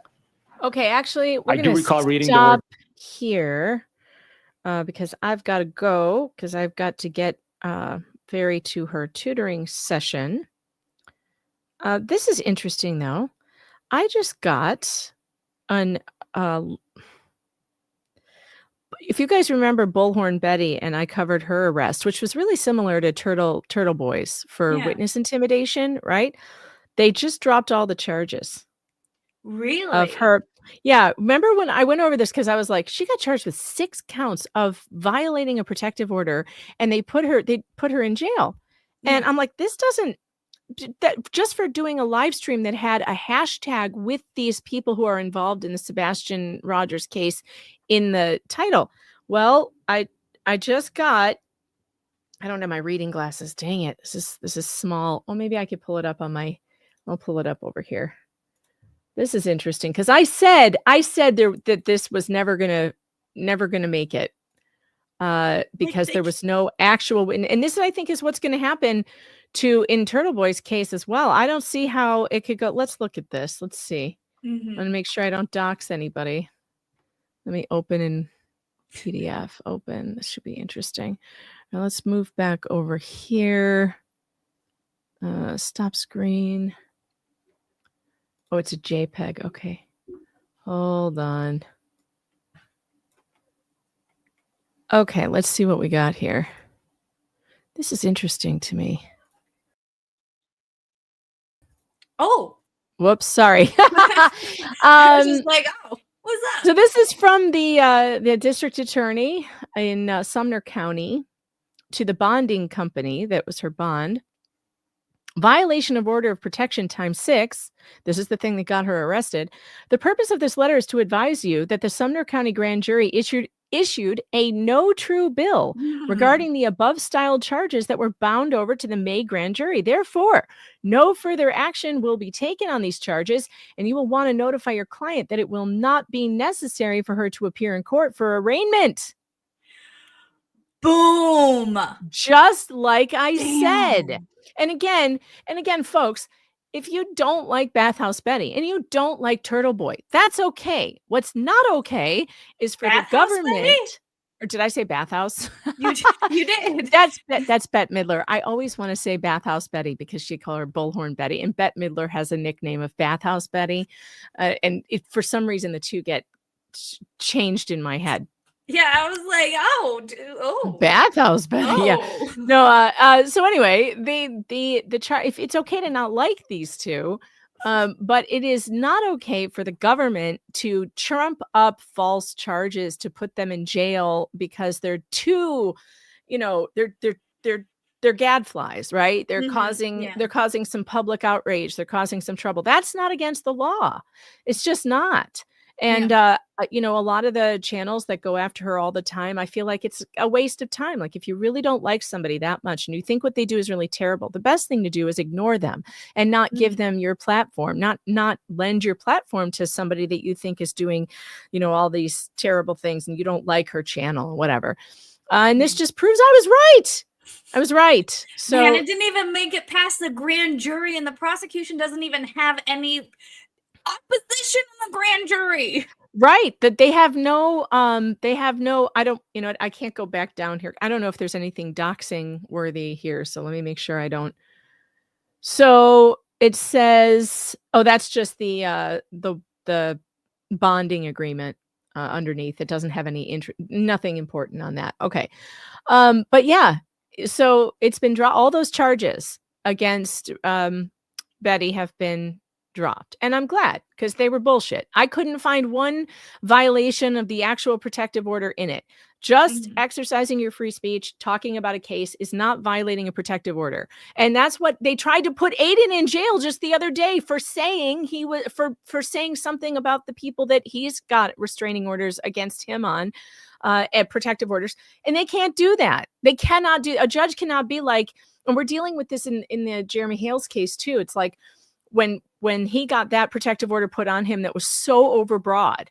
Okay, actually, I do recall reading the stop word here because I've got to go because I've got to get Fairy to her tutoring session. This is interesting, though. I just got an. If you guys remember Bullhorn Betty, and I covered her arrest, which was really similar to Turtle Boys for witness intimidation, right? They just dropped all the charges. Really? Of her. Yeah. Remember when I went over this because I was like, she got charged with 6 counts of violating a protective order, and they put her in jail. And I'm like, this doesn't. That just for doing a live stream that had a hashtag with these people who are involved in the Sebastian Rogers case in the title. Well, I just got, I don't have my reading glasses. Dang it. This is small. Oh, maybe I could pull it up I'll pull it up over here. This is interesting because I said that this was never gonna make it. Because there was no actual, and this I think is what's going to happen in Turtle Boy's case as well. I don't see how it could go. Let's look at this. Let's see. I'm going to make sure I don't dox anybody. Let me open in PDF. Open. This should be interesting. Now let's move back over here. Stop screen. Oh, it's a JPEG. Okay. Hold on. Okay, let's see what we got here. This is interesting to me. Oh. Whoops, sorry. I was just like, oh, what's that? So this is from the district attorney in Sumner County to the bonding company that was her bond. Violation of order of protection ×6. This is the thing that got her arrested. The purpose of this letter is to advise you that the Sumner County grand jury issued issued a no true bill regarding the above styled charges that were bound over to the May grand jury. Therefore, no further action will be taken on these charges, and you will want to notify your client that it will not be necessary for her to appear in court for arraignment. Boom. Just like I said. And again, folks, if you don't like Bathhouse Betty and you don't like Turtle Boy, that's okay. What's not okay is for the government. Betty? Or did I say Bathhouse? You did. That's Bette Midler. I always want to say Bathhouse Betty because she called her Bullhorn Betty, and Bette Midler has a nickname of Bathhouse Betty, and for some reason the two get changed in my head. Yeah, I was like, oh, Bathhouse Betty. Oh. Yeah, no. So anyway, the if it's okay to not like these two, but it is not okay for the government to trump up false charges to put them in jail because they're too, they're gadflies, right? They're causing some public outrage. They're causing some trouble. That's not against the law. It's just not. And, a lot of the channels that go after her all the time, I feel like it's a waste of time. Like, if you really don't like somebody that much and you think what they do is really terrible, the best thing to do is ignore them and not give them your platform, not lend your platform to somebody that you think is doing, all these terrible things and you don't like her channel or whatever. And this just proves I was right. So Man, it didn't even make it past the grand jury, and the prosecution doesn't even have any opposition in the grand jury. Right. That they have no, I can't go back down here. I don't know if there's anything doxing worthy here. So let me make sure I don't. So it says, that's just the bonding agreement underneath. It doesn't have nothing important on that. Okay. But yeah, so it's been all those charges against Betty have been dropped, and I'm glad, because they were bullshit. I couldn't find one violation of the actual protective order in it. Just exercising your free speech, talking about a case is not violating a protective order. And that's what they tried to put Aiden in jail just the other day for saying for saying something about the people that he's got restraining orders against him on, protective orders. And they can't do that. They cannot a judge cannot be like, and we're dealing with this in the Jeremy Hales case too. It's like, when he got that protective order put on him that was so overbroad,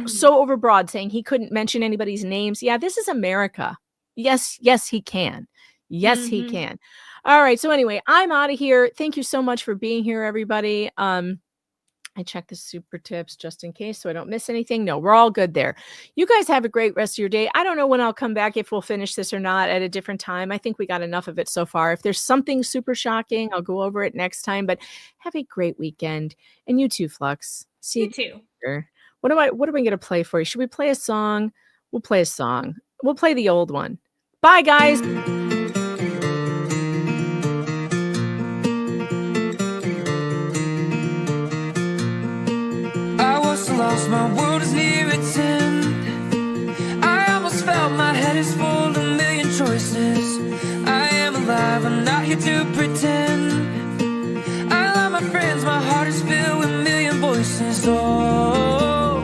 so overbroad, saying he couldn't mention anybody's names. Yeah, this is America. Yes, he can. Yes, he can. All right. So anyway, I'm out of here. Thank you so much for being here, everybody. I check the super tips just in case so I don't miss anything. No, we're all good there. You guys have a great rest of your day. I don't know when I'll come back, if we'll finish this or not at a different time. I think we got enough of it so far. If there's something super shocking, I'll go over it next time. But have a great weekend. And you too, Flux. See you too. Later. What are we going to play for you? Should we play a song? We'll play a song. We'll play the old one. Bye, guys. Lost, my world is near its end. I almost felt my head is full of a million choices. I am alive, I'm not here to pretend. I love my friends, my heart is filled with a million voices. Oh,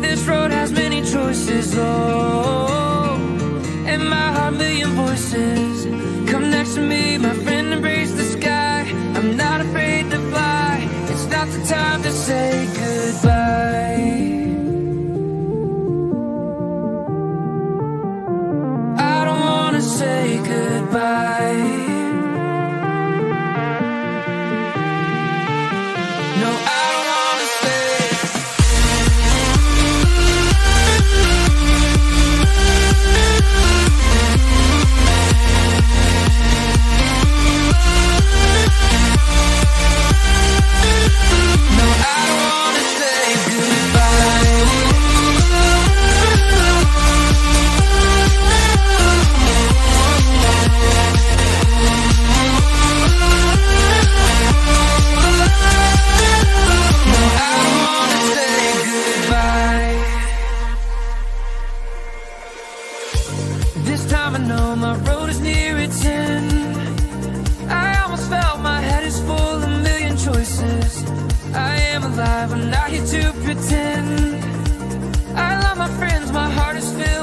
this road has many choices. Oh, and my heart, million voices. Come next to me, my friend, embrace the sky. I'm not afraid to fly. It's not the time to say goodbye. Say goodbye. No, I don't wanna stay. No, I don't wanna say goodbye. My road is near its end. I almost felt my head is full of a million choices. I am alive, I'm not here to pretend. I love my friends, my heart is filled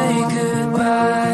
say goodbye.